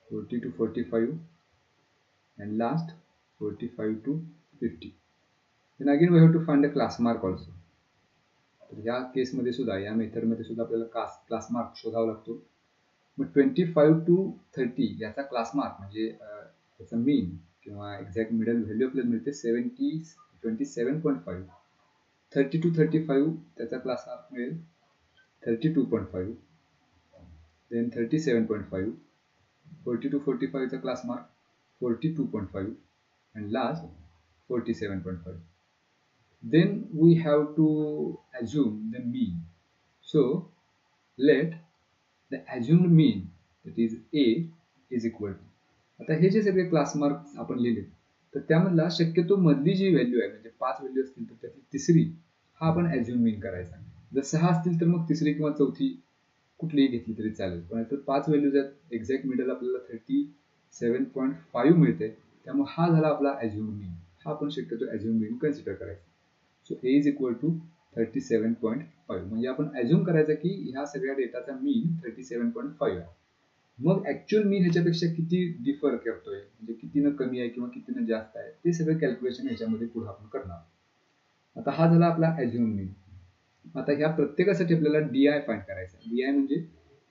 40 to 45 and last 45 to 50. Then again we have to find the class mark also. तर या केसमध्ये सुद्धा, या मेथडमध्ये सुद्धा आपल्याला क्लास मार्क शोधावा लागतो. मग 25 to 30 याचा क्लास मार्क म्हणजे त्याचा मीन किंवा एक्झॅक्ट मिडल व्हॅल्यू आपल्याला मिळते 27.5. 30 to 35 त्याचा क्लास मार्क मिळेल 32.5, देन 37.5, 40 to 45 चा class mark 42.5 and last 47.5. Then we have to assume the mean. So let the assumed mean, that is A, is equal to. आता हे जे सगळे क्लास मार्क्स आपण लिहिले, तर त्यामधला शक्यतो मधली जी व्हॅल्यू आहे, म्हणजे 5 व्हॅल्यू असतील तर त्यातली तिसरी हा आपण ॲज्युम मीन करायचा. जर 6 असतील तर मग तिसरी किंवा चौथी कुठलीही घेतली तरी चालेल. पण आता 5 व्हॅल्यूज आहेत, एक्झॅक्ट मिडल आपल्याला 37.5 मिळते, त्यामुळे हा झाला आपला ॲज्युम मीन. हा आपण शक्यतो ॲज्युम मीन कन्सिडर करायचा. So A is equal to 37.5. म्हणजे आपण ॲज्युम करायचं की ह्या सगळ्या डेटाचा मीन 37.5 आहे. मग ॲक्च्युअल मीन ह्याच्यापेक्षा किती डिफर करतोय, म्हणजे कितीनं कमी आहे किंवा कितीनं जास्त आहे, ते सगळं कॅल्क्युलेशन ह्याच्यामध्ये पुढे आपण करणार. आता हा झाला आपला ॲज्युम मीन. आता ह्या प्रत्येकासाठी आपल्याला डी आय फाइंड करायचा. डी आय म्हणजे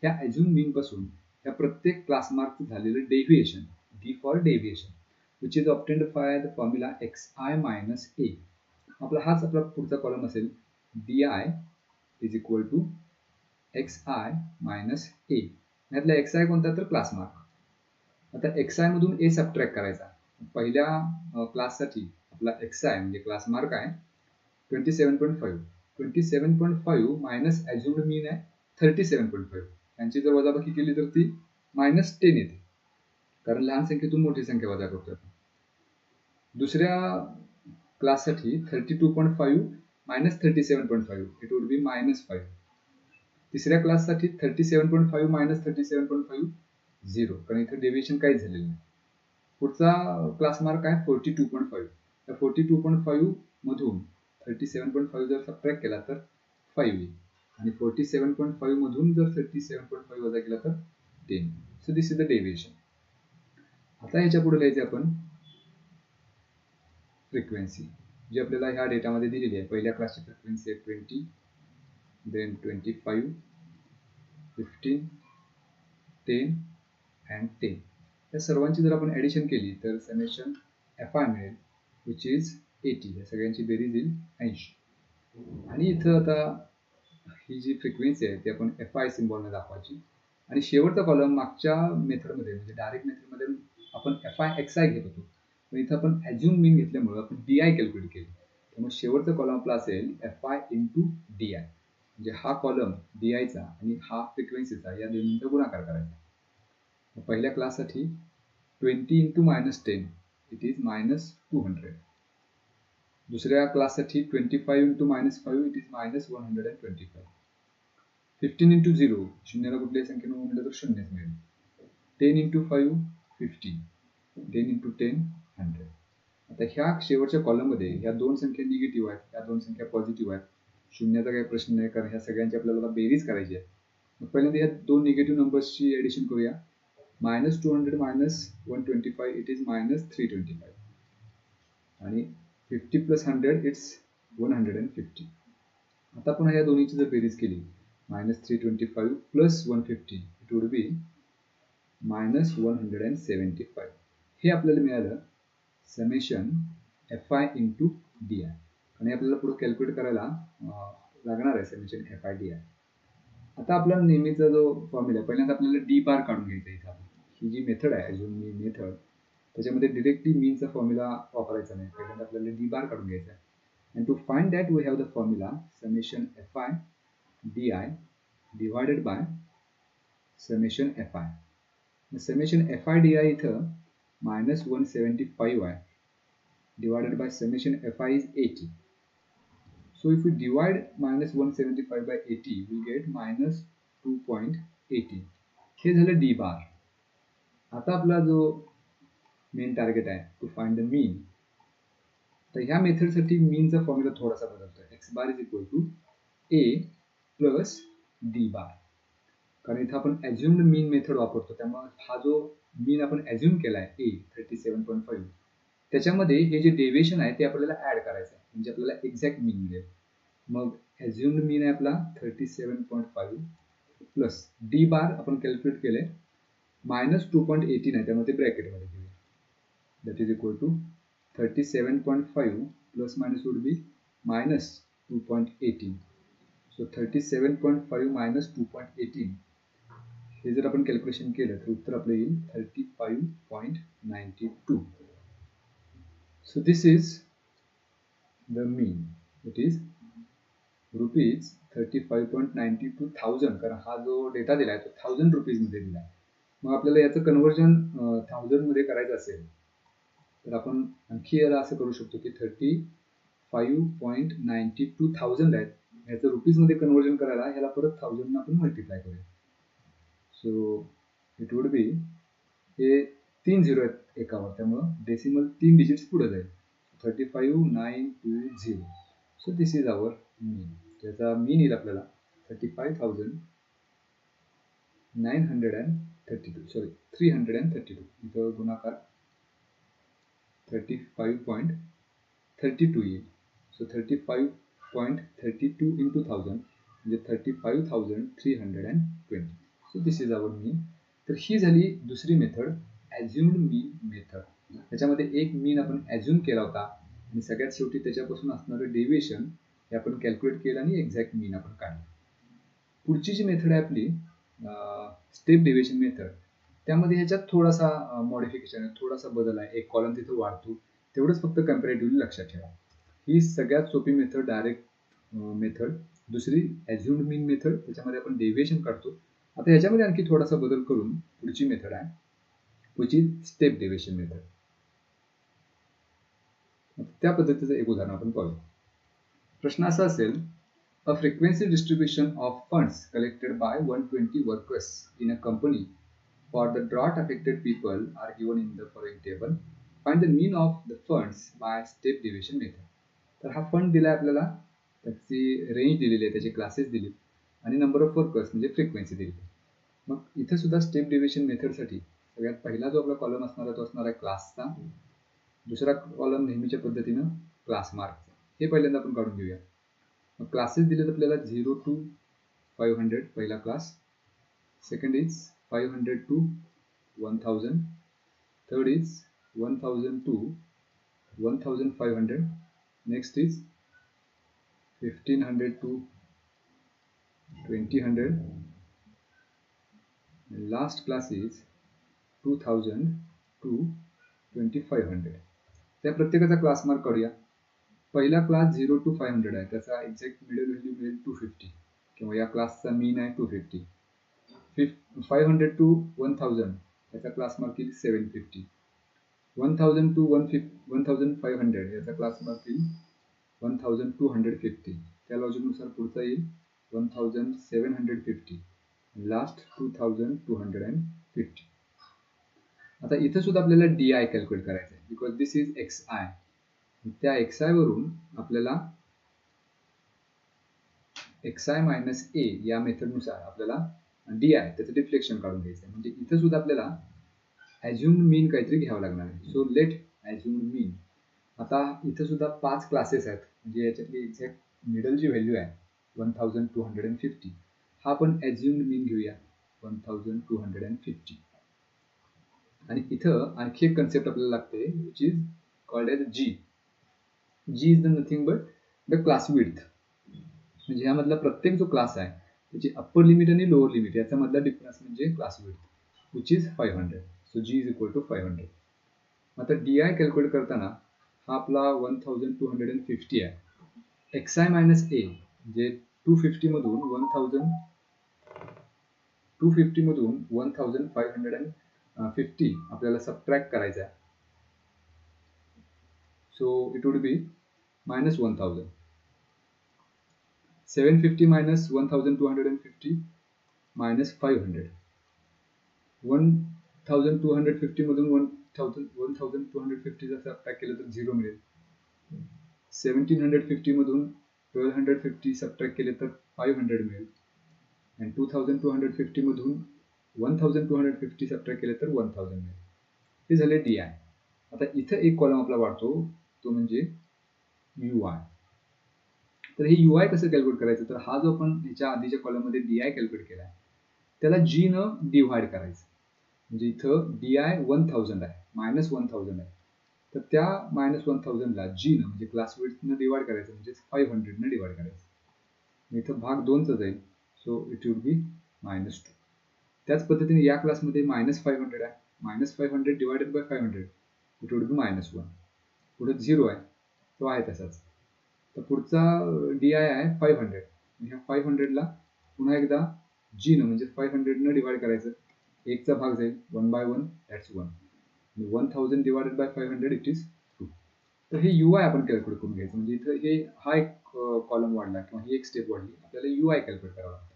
ह्या ॲज्युम मीन पासून ह्या प्रत्येक क्लास मार्कचं झालेलं deviation, D for deviation, which is obtained by the formula X I minus A. आपला हाच आपला पुढचा कॉलम असेल, D I is equal to X I minus A. यातला एक्स आय कोणता, तर क्लास मार्क. आता एक्स आय मधून ए सबट्रॅक्ट करायचा. पहिल्या क्लाससाठी आपला एक्स आय म्हणजे क्लास मार्क आहे 27.5. 27.5 मायनस ॲज्युम्ड मीन आहे 37.5. यांची जर वजाबाकी केली तर ती -10 येते, कारण लहान संख्येतून मोठी संख्या वजा करतोय. दुसऱ्या क्लाससाठी 32.5 मायनस 37.5, इट वुड बी -5. तिसऱ्या क्लाससाठी 37.5 मायनस 37.5, 0, कारण इथे डेव्हिएशन काहीच झालेलं नाही. पुढचा क्लास मार्क आहे 42.5. त्या 42.5 मधून 37.5 जर सबट्रॅक्ट केला तर 5 येईल, आणि 47.5 मधून जर 37.5 वजा केला तर 10. So this is the deviation. आता ह्याच्या पुढे लिहायचे आपण फ्रिक्वेन्सी, जी आपल्याला ह्या डेटामध्ये दिलेली आहे. पहिल्या क्लासची फ्रिक्वेन्सी आहे 20, देन 25, 15, 10 अँड 10. या सर्वांची जर आपण ॲडिशन केली तर समेशन एफ आय मिळेल, विच इज 80. या सगळ्यांची बेरीज येईल 80. आणि इथं आता ही जी फ्रिक्वेन्सी आहे ती आपण एफ आय सिम्बॉलने दाखवायची. आणि शेवटचा कॉलम मागच्या मेथडमध्ये म्हणजे डायरेक्ट मेथडमध्ये आपण एफ आय एक्स आय घेत होतो, पण इथं आपण ॲज्युम मीन घेतल्यामुळे आपण डी आय कॅल्क्युलेट केली. त्यामुळे शेवटचा कॉलम आपला असेल F I into D I. म्हणजे हा कॉलम डी आयचा आणि हा फ्रिक्वेन्सीचा या दोन्हींचा गुणाकार करायचा. पहिल्या क्लाससाठी 20 इंटू -10, इट इज -200. दुसऱ्या क्लाससाठी 25 इंटू -5, इट इज -125. 15 इंटू 0, शून्याला कुठल्याही संख्येने म्हणलं तर शून्यच मिळेल. 10 इंटू 5, 15. 10 इंटू 10, 100. आता ह्या शेवटच्या कॉलममध्ये ह्या दोन संख्या निगेटिव्ह आहेत, ह्या दोन संख्या पॉझिटिव्ह आहेत. शून्याचा काही प्रश्न नाही, कारण ह्या सगळ्यांची आपल्याला बेरीज करायची आहे. पहिल्यांदा या दोन निगेटिव्ह नंबर्सची ऍडिशन करूया. -200 -125 इट इज -325 आणि 50 + 100 इट्स 150. आता पुन्हा या दोन्हीची जर बेरीज केली -325 + 150 इट वुड बी -175. हे आपल्याला मिळालं summation fi into D I. आणि आपल्याला पुढे कॅल्क्युलेट करायला लागणार आहे समेशन fi डी आय. आता आपला नेहमीचा जो फॉर्म्युला आहे, पहिल्यांदा आपल्याला डी बार काढून घ्यायचा आहे. इथं ही जी मेथड आहे अजून मी मेथड त्याच्यामध्ये डिरेक्टली मीनचा फॉर्म्युला वापरायचा नाही. पहिल्यांदा आपल्याला डी बार काढून घ्यायचा आहे. and to find that we have the formula summation fi di divided by summation fi. The summation fi di इथं -175 आहे divided by summation fi is 80. So if we divide -175 by 80 we get -2.80. हे झालं D बार. आता आपला जो main target आहे to find the mean. तर ह्या मेथडसाठी मीनचा फॉर्म्युला थोडासा बदलतोय. X bar is equal to A plus D bar. कारण इथं आपण ॲज्युम्ड मीन मेथड वापरतो, त्यामुळे हा जो मीन आपण ॲज्युम केला आहे ए 37.5 त्याच्यामध्ये हे जे डेव्हिएशन आहे ते आपल्याला ॲड करायचं आहे, म्हणजे आपल्याला एक्झॅक्ट मीन मिळेल. मग ॲज्युम्ड मीन आहे आपला 37.5 प्लस डी बार आपण कॅल्क्युलेट केले -2.18 आहे, त्यामध्ये ब्रॅकेटमध्ये घेऊया. That is equal to 37.5 plus minus would be -2.18. So 37.5 minus 2.18 हे जर आपण कॅल्क्युलेशन केलं तर उत्तर आपलं येईल 35.92. So this is the mean. It is ₹35.92,000. कारण हा जो डेटा दिलाय तो 1000 रुपीज मध्ये दिलाय. मग आपल्याला याचं कन्वर्जन 1000 मध्ये करायचं असेल तर आपण आणखी याला असं करू शकतो की 35.92,000 आहेत, याचं रुपीजमध्ये कन्वर्जन करायला ह्याला परत 1000 ने आपण मल्टिप्लाय करूया. सो इट वुड बी, हे 3 झिरो आहेत एकावर, त्यामुळं डेसिमल 3 डिजिट्स पुढे जाईल. 35920. सो दिस इज आवर मीन. त्याचा मीन येईल आपल्याला 332. इथं गुणाकार 35.32 येईल. सो 35.32 इंटू 1000 म्हणजे 35,320. सो दिस इज आवर मीन. तर ही झाली दुसरी मेथड, ॲज्युम्ड मीन मेथड. त्याच्यामध्ये एक मीन आपण ॲज्युम केला होता आणि सगळ्यात शेवटी त्याच्यापासून असणारं डेव्हिएशन हे आपण कॅल्क्युलेट केलं आणि एक्झॅक्ट मीन आपण काढलं. पुढची जी मेथड आहे आपली स्टेप डेव्हिएशन मेथड, त्यामध्ये ह्याच्यात थोडासा मॉडिफिकेशन आहे, थोडासा बदल आहे. एक कॉलम तिथं वाढतो, तेवढंच फक्त कम्पॅरेटिव्हली लक्षात ठेवा. ही सगळ्यात सोपी मेथड, डायरेक्ट मेथड. दुसरी ॲज्युम्ड मीन मेथड, त्याच्यामध्ये आपण डेव्हिएशन काढतो. आता ह्याच्यामध्ये आणखी थोडासा बदल करून पुढची मेथड आहे, पुढची स्टेप डेव्हिएशन मेथड. त्या पद्धतीचं एक उदाहरण आपण पाहू. प्रश्न असा असेल, अ frequency distribution of funds collected by 120 workers in a company for the drought affected people are given in the following table. Find the mean of the funds by step deviation method. तर हा fund दिलाय आपल्याला, त्याची range दिलेली आहे, त्याचे classes दिले आणि नंबर ऑफ वर्कर्स म्हणजे फ्रिक्वेन्सी दिली. मग इथे सुद्धा स्टेप डेव्हिएशन मेथडसाठी सगळ्यात पहिला जो आपला कॉलम असणार आहे तो असणार आहे क्लासचा. दुसरा कॉलम नेहमीच्या पद्धतीनं क्लास मार्कचा. हे पहिल्यांदा आपण काढून घेऊया. मग क्लासेस दिलेत आपल्याला 0 to 500 पहिला class, second is 500 to 1000, third is 1000 to 1500, next is 1500 to 2000, and last class is 2000 to 2500. त्या प्रत्येकाचा क्लास मार्क काढूया. पहिला क्लास 0 to 500 आहे, त्याचा एक्झॅक्ट मिडल व्हॅल्यू मिळेल 250 किंवा या क्लासचा मीन आहे 250. 500 to 1000 याचा क्लास मार्क येईल 750. 1000 to 1500 याचा क्लास मार्क येईल 1250. त्या लॉजिकनुसार पुढचा येईल 1750. लास्ट 2250. आता इथं सुद्धा आपल्याला डी आय कॅल्क्युलेट करायचं आहे, because this is X I. त्या एक्स आय वरून आपल्याला एक्स आय मायनस ए या मेथडनुसार आपल्याला डी आय त्याचं डिफ्लेक्शन काढून घ्यायचं आहे. म्हणजे इथं सुद्धा आपल्याला ॲज्युम्ड मीन काहीतरी घ्यावं लागणार आहे. सो लेट ॲज्युम्ड मीन. आता इथं सुद्धा 5 क्लासेस आहेत, म्हणजे याच्यातली एक्झॅक्ट मिडल जी व्हॅल्यू आहे 1250 हा आपण ॲज्युम्ड मीन घेऊया 1250. आणि इथं आणखी एक कन्सेप्ट आपल्याला लागते which is called as g. G is the nothing but the class width. म्हणजे ह्यामधला प्रत्येक जो क्लास आहे त्याची अप्पर लिमिट आणि लोअर लिमिट याचा मधला डिफरन्स म्हणजे class width which is 500. So g is equal to 500. आता डी आय कॅल्क्युलेट करताना हा आपला 1250 आहे. एक्स आय मायनस ए म्हणजे 250 मधून 1550 आपल्याला सबट्रॅक्ट करायचा आहे. So it would B minus 1000. 750 minus 1250 minus 500. 1250 मधून 1250 जर सबट्रॅक्ट केलं तर 0 मिळेल. 1750 मधून 1250 सबट्रॅक्ट केले तर 500 मिळेल. आणि 2250 मधून 1250 सबट्रॅक्ट केले तर 1000 मिळेल. हे झाले डी आय. आता इथं एक कॉलम आपला वाढतो तो म्हणजे यू आय. तर हे यू आय कसं कॅल्क्युलेट करायचं, तर हा जो आपण ह्याच्या आधीच्या कॉलममध्ये डी आय कॅल्क्युलेट केला आहे त्याला जी न डिव्हाइड करायचं. म्हणजे इथं डी आय 1000 आहे, मायनस 1000 आहे, तर त्या मायनस 1000 ला जी न म्हणजे क्लास विड्थनं डिवाइड करायचं, म्हणजे 500 न डिवाइड करायचं. इथं भाग 2चा जाईल. सो इट वुड बी -2. त्याच पद्धतीने या क्लासमध्ये -500 आहे, -500 डिवाइडेड बाय 500 इट वुड बी -1. पुढे 0 आहे, तो आहे तसाच. तर पुढचा डी आय आहे 500. ह्या 500 ला पुन्हा एकदा जी न म्हणजे 500 न डिवाइड करायचं. 1 चा भाग जाईल 1/1 that's 1. 1000 divided by 500 it is 2. तर हे यू आय आपण कॅल्क्युलेट करून घ्यायचं. म्हणजे इथं हा एक कॉलम वाढला किंवा ही एक स्टेप वाढली, आपल्याला यू आय कॅल्क्युलेट करावं लागतं.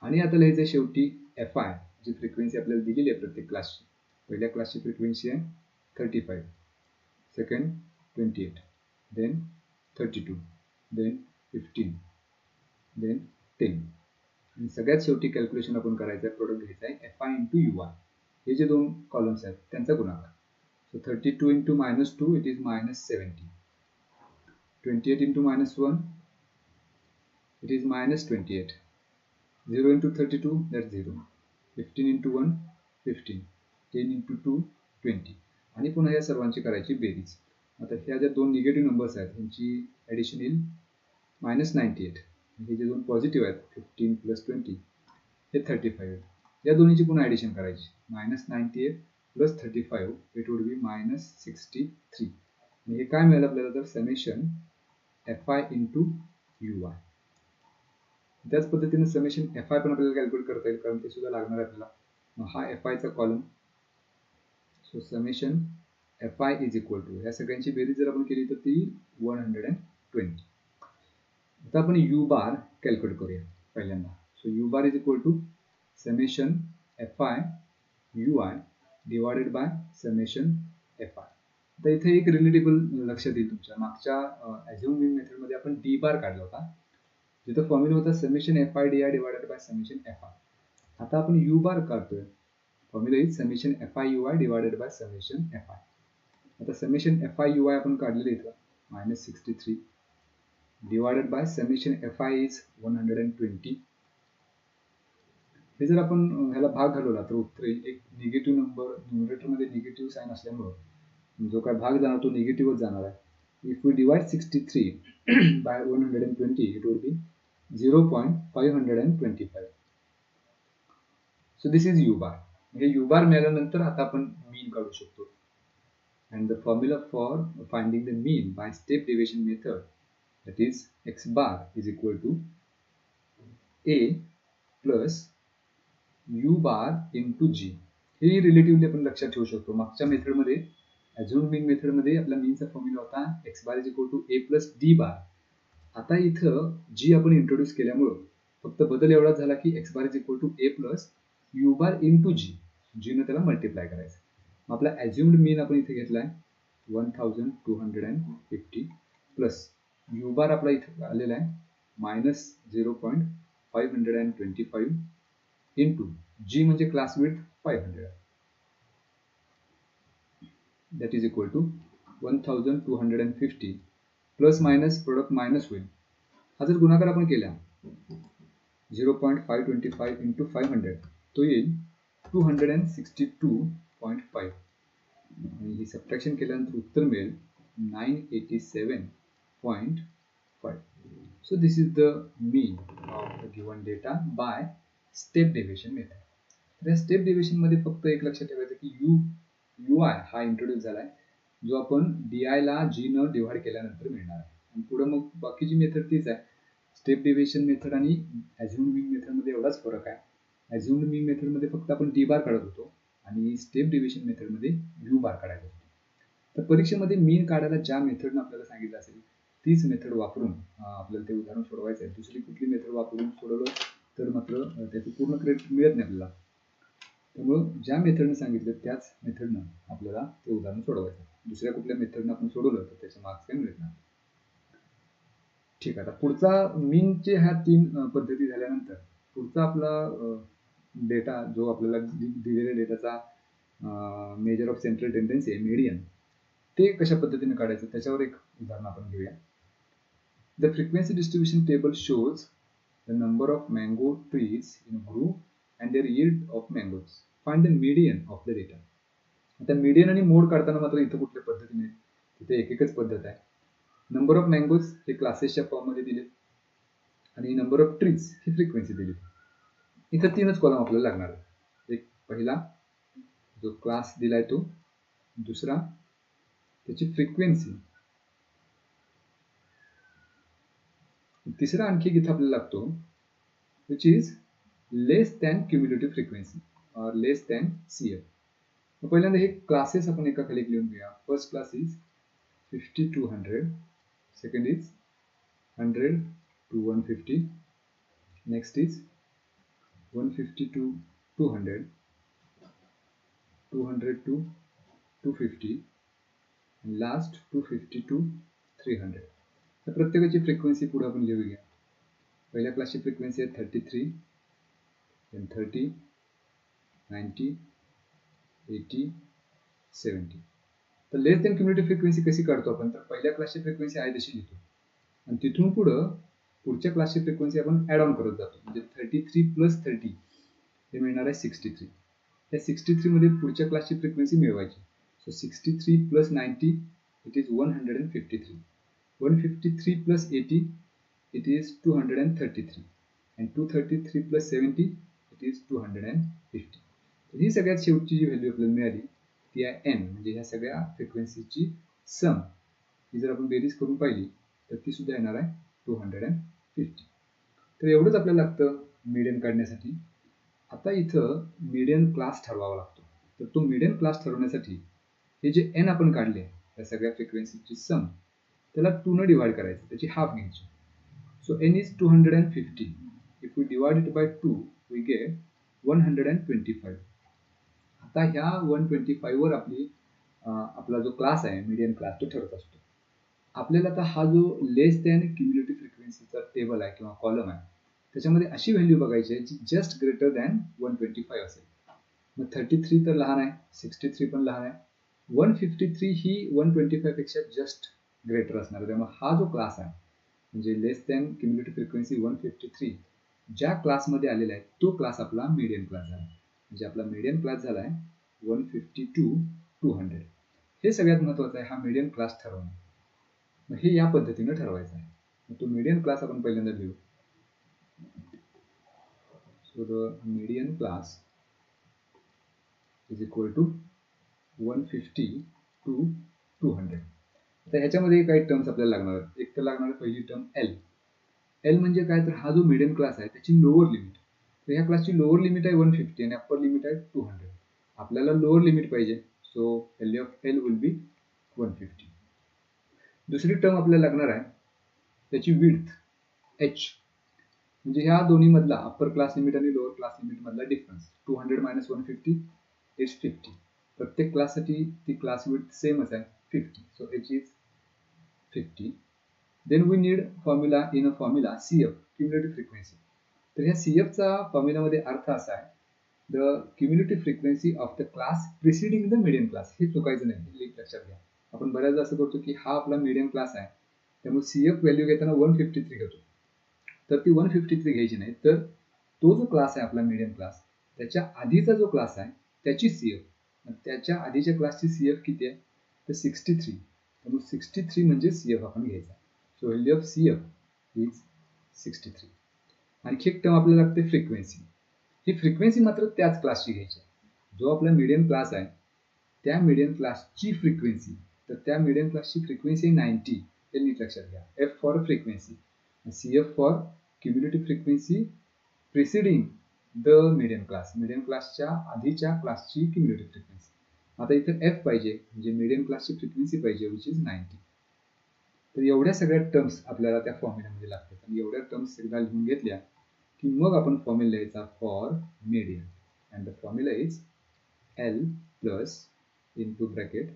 आणि आता लिहायचं शेवटी एफ आय, जी फ्रिक्वेन्सी आपल्याला दिलेली आहे प्रत्येक क्लासची. पहिल्या क्लासची फ्रिक्वेन्सी आहे 35, सेकंड 28, देन 32, देन 15, देन 10. आणि सगळ्यात शेवटी कॅल्क्युलेशन आपण करायचं आहे, प्रोडक्ट घ्यायचा आहे F I into you I. हे जे दोन कॉलम्स आहेत त्यांचा गुणाकार. So 32 into -2 it is -70. 28 into -1 it is -28. 0 into 32 that's 0. 15 into 1 15. 10 into 2 20. आणि पुन्हा या सर्वांची करायची बेरीज. आता ह्या ज्या दोन निगेटिव्ह नंबर्स आहेत यांची ॲडिशन येईल -98. हे जे दोन पॉझिटिव्ह आहेत 15 + 20 हे 35. या दोन्हीची पुन्हा ॲडिशन करायची. -98 + 35 इट वुड बी -63. आणि हे काय मिळालं आपल्याला तर summation F I into you I. त्याच पद्धतीने समेशन एफ आय पण आपल्याला कॅल्क्युलेट करता येईल, कारण ते सुद्धा लागणार आहे आपल्याला. मग हा एफ आयचा column. So summation F I is equal to, ह्या सगळ्यांची बेरीज जर आपण केली तर ती 120. आता आपण यू बार कॅल्क्युलेट करूया पहिल्यांदा. So u bar is equal to summation F I U I divided by summation F I. आता इथे एक रिलेटेबल लक्षात येईल तुमच्या. मागच्या ॲझ्युमिंग मेथडमध्ये आपण डी बार काढला होता, जिथं फॉर्म्युला होता summation F I D I divided by summation F I. आता आपण यू बार काढतोय, formula is summation F I U I divided by summation F I. आता summation F I U I आपण काढलेलं इथं -63 divided by summation F I is 120. हे जर आपण ह्याला भाग घालवला तर उत्तर येईल. एक निगेटिव्ह नंबर न्यूमरेटरमध्ये निगेटिव्ह साईन असल्यामुळं जो काय भाग जाणार तो निगेटिव्हच जाणार आहे. If we divide 63 by 120 it would be 0.525. So this is U bar. हे यू बार मिळाल्यानंतर आता आपण मीन काढू शकतो. And the formula for finding the mean by step deviation method that is x bar is equal to a plus u bar into g. हे relatively आपण लक्षात ठेवू शकतो. मागच्या मेथडमध्ये ॲझ्युम्ड मीन मेथडमध्ये आपला मीनचा फॉर्म्युला होता x bar is equal to a plus d bar. आता इथं g आपण इंट्रोड्यूस केल्यामुळं फक्त बदल एवढाच झाला की x bar is equal to a plus u bar into g. g ने त्याला मल्टिप्लाय करायचं. मग आपला ॲझ्युम्ड मीन आपण इथे घेतलाय 1250 प्लस यू बार आपला इथे आलेला आहे -0.525 इंटू जी म्हणजे class width 500 that is equal to 1250 plus minus product minus होईल. हा जर गुणाकार आपण केला 0.525 इंटू 500 तो येईल 262.5 आणि ही सबट्रॅक्शन केल्यानंतर उत्तर मिळेल 987.5. So this is the mean of the given data by step deviation method. तर या स्टेप डेव्हिएशन मध्ये फक्त एक लक्षात ठेवायचं की UI हा इंट्रोड्यूस झालाय जो आपण DI ला G न डिवाइड केल्यानंतर मिळणार आहे. आणि पुढे मग बाकीची मेथड तीच आहे. स्टेप डेव्हिएशन मेथड आणि अझ्युम्ड मीन मेथड मध्ये एवढाच फरक आहे. अझ्युम्ड मीन मेथड मध्ये फक्त आपण D बार काढत होतो आणि स्टेप डेव्हिएशन मेथड मध्ये U बार काढायचा होतो. तर परीक्षेमध्ये मीन काढायला ज्या मेथडने आपल्याला सांगितलं असेल तीच मेथड वापरून आपल्याला ते उदाहरण सोडवायचं आहे. दुसरी कुठली मेथड वापरून सोडवलं तर मात्र त्याचं पूर्ण क्रेडिट मिळत नाही आपल्याला. त्यामुळं ज्या मेथडने सांगितलं त्याच मेथडनं आपल्याला ते उदाहरण सोडवायचं. दुसऱ्या कुठल्या मेथडनं आपण सोडवलं तर त्याचे मार्क्स काही मिळत नाही. ठीक आहे. आता पुढचा मीनचे ह्या 3 पद्धती झाल्यानंतर पुढचा आपला डेटा जो आपल्याला दिलेल्या डेटाचा मेजर ऑफ सेंट्रल टेंडन्सी आहे मीडियन ते कशा पद्धतीने काढायचं त्याच्यावर एक उदाहरण आपण घेऊया. The frequency distribution table shows the number of mango trees in group and their yield of mangoes. Find the median of the data. आता मीडियन आणि मोड काढताना मात्र इथं कुठल्या पद्धतीने तिथे एकच पद्धत आहे. नंबर ऑफ मँगोज हे क्लासेसच्या फॉर्म मध्ये दिले आणि number of trees he frequency दिली. इथं 3च कॉलम आपल्याला लागणार आहे. एक पहिला जो क्लास दिलाय तो, दुसरा त्याची फ्रिक्वेन्सी, तिसरा आणखी इथं आपल्याला लागतो which is less than cumulative frequency और लेस दॅन CF. पहिल्यांदा हे क्लासेस आपण एका खाली लिहून घेऊया. First class is 50 to 100, second is 100 to 150, next is 150 to 200, 200 to 250, and last 250 to 300. तर प्रत्येकाची फ्रिक्वेन्सी पुढे आपण लिहूया. पहिल्या क्लासची फ्रिक्वेन्सी आहे 33, then 30, 90, 80, 70. तर लेस दॅन क्युम्युलेटिव्ह फ्रिक्वेन्सी कशी काढतो आपण तर पहिल्या क्लासची फ्रिक्वेन्सी आहे तशी लिहितो आणि तिथून पुढच्या क्लासची फ्रिक्वेन्सी आपण ऍड ऑन करत जातो. म्हणजे 33 प्लस 30 हे मिळणार आहे 63. त्या 63 मध्ये पुढच्या क्लासची फ्रिक्वेन्सी मिळवायची. So 63 plus 90 it is 153. 153 plus 80 it is 233 and 233 plus 70 it is 250. तर ही सगळ्यात शेवटची जी व्हॅल्यू आपल्याला मिळाली ती आहे n, म्हणजे ह्या सगळ्या फ्रिक्वेन्सीची सम. ही जर आपण बेरीज करून पाहिली तर ती सुद्धा येणार आहे 250. तर एवढंच आपल्याला लागतं मीडियन काढण्यासाठी. आता इथं मीडियन क्लास ठरवावा लागतो. तर तो मीडियन क्लास ठरवण्यासाठी हे जे n आपण काढले त्या सगळ्या फ्रिक्वेन्सीची सम त्याला 2 ने डिवाइड करायचं, त्याची हाफ घ्यायची. So n is 250. If we divide it by 2 we get 125. आता ह्या 125 वर आपला जो क्लास आहे मीडियन क्लास तो ठरत असतो. आपल्याला आता हा जो लेस दॅन क्युम्युलेटिव्ह फ्रिक्वेन्सीचा टेबल आहे किंवा कॉलम आहे त्याच्यामध्ये अशी व्हॅल्यू बघायची आहे जी जस्ट ग्रेटर दॅन 125 असेल. मग 33 तर लहान आहे, 63 पण लहान आहे, 153 ही 125 पेक्षा जस्ट ग्रेटर असणार आहे. त्यामुळे हा जो क्लास आहे म्हणजे लेस दॅन क्युम्युलेटिव्ह फ्रिक्वेन्सी 153 ज्या क्लासमध्ये आलेला आहे तो क्लास आपला मीडियन क्लास झाला. म्हणजे आपला मीडियन क्लास झाला आहे 150 to 200. हे सगळ्यात महत्त्वाचं आहे, हा मीडियन क्लास ठरवणं. मग हे या पद्धतीने ठरवायचं आहे. मग तो मीडियन क्लास आपण पहिल्यांदा लिहू. So the median class is equal to 150 to 200. आता ह्याच्यामध्ये काही टर्म्स आपल्याला लागणार आहेत. एक तर लागणार पहिली टर्म L. L म्हणजे काय तर हा जो मीडियन क्लास आहे त्याची लोअर लिमिट. तर ह्या क्लासची लोअर लिमिट आहे 150 आणि अप्पर लिमिट आहे 200. आपल्याला लोअर लिमिट पाहिजे, so value of L will be 150. दुसरी टर्म आपल्याला लागणार आहे त्याची विड्थ H, म्हणजे ह्या दोन्ही मधला अप्पर क्लास लिमिट आणि लोअर क्लास लिमिट मधला डिफरन्स. 200 minus 150 is 50. प्रत्येक क्लाससाठी ती क्लास विड्थ सेमच आहे 50. So H is 50. Then we need formula in a formula CF, cumulative frequency. तर ह्या CFचा फॉर्म्युलामध्ये अर्थ असा आहे, the cumulative frequency of the class preceding the medium class. हे चुकायचं नाही, लक्षात घ्या. आपण बऱ्याचदा असं करतो की हा आपला मिडियम क्लास आहे, त्यामुळे CF व्हॅल्यू घेताना 153 घेतो. तर ती 153 घ्यायची नाही, तर तो जो क्लास आहे आपला मिडियम क्लास, त्याच्या आधीचा जो क्लास आहे त्याची CF, त्याच्या आधीच्या क्लासची CF किती आहे, तर 63. त्यामुळे 63 म्हणजे CF आपण घ्यायचा. So value of CF is 63. आणखी एक टर्म आपल्याला लागते फ्रिक्वेन्सी. ही फ्रिक्वेन्सी मात्र त्याच क्लासची घ्यायची. जो आपला मिडियम क्लास आहे त्या मिडियम क्लासची फ्रिक्वेन्सी, तर त्या मिडियम क्लासची फ्रिक्वेन्सी आहे 90. हे नीट लक्षात घ्या. F for frequency, CF for cumulative frequency preceding the medium class. Medium क्लासच्या आधीच्या क्लासची क्युम्युलेटिव्ह फ्रिक्वेन्सी. आता इथे F पाहिजे, म्हणजे मिडियम क्लासची फ्रिक्वेन्सी पाहिजे, विच इज 90. तर एवढ्या सगळ्या टर्म्स आपल्याला त्या फॉर्म्युल्यामध्ये लागतात. आणि एवढ्या टर्म्स एकदा लिहून घेतल्या की मग आपण फॉर्म्युला लिहायचा for median. And the formula is L plus into bracket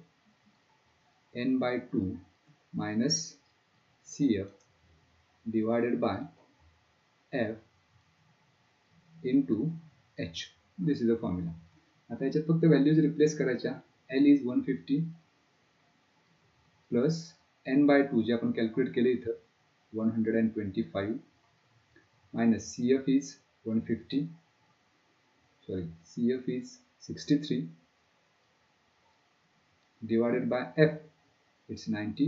n by 2 minus CF divided by F into H. This is the formula. आता याच्यात फक्त व्हॅल्यूज रिप्लेस करायच्या. L is 150 plus n by 2 जे आपण calculate केले इथं 125 minus CF is 150, sorry, CF is 63 divided by F, it's 90,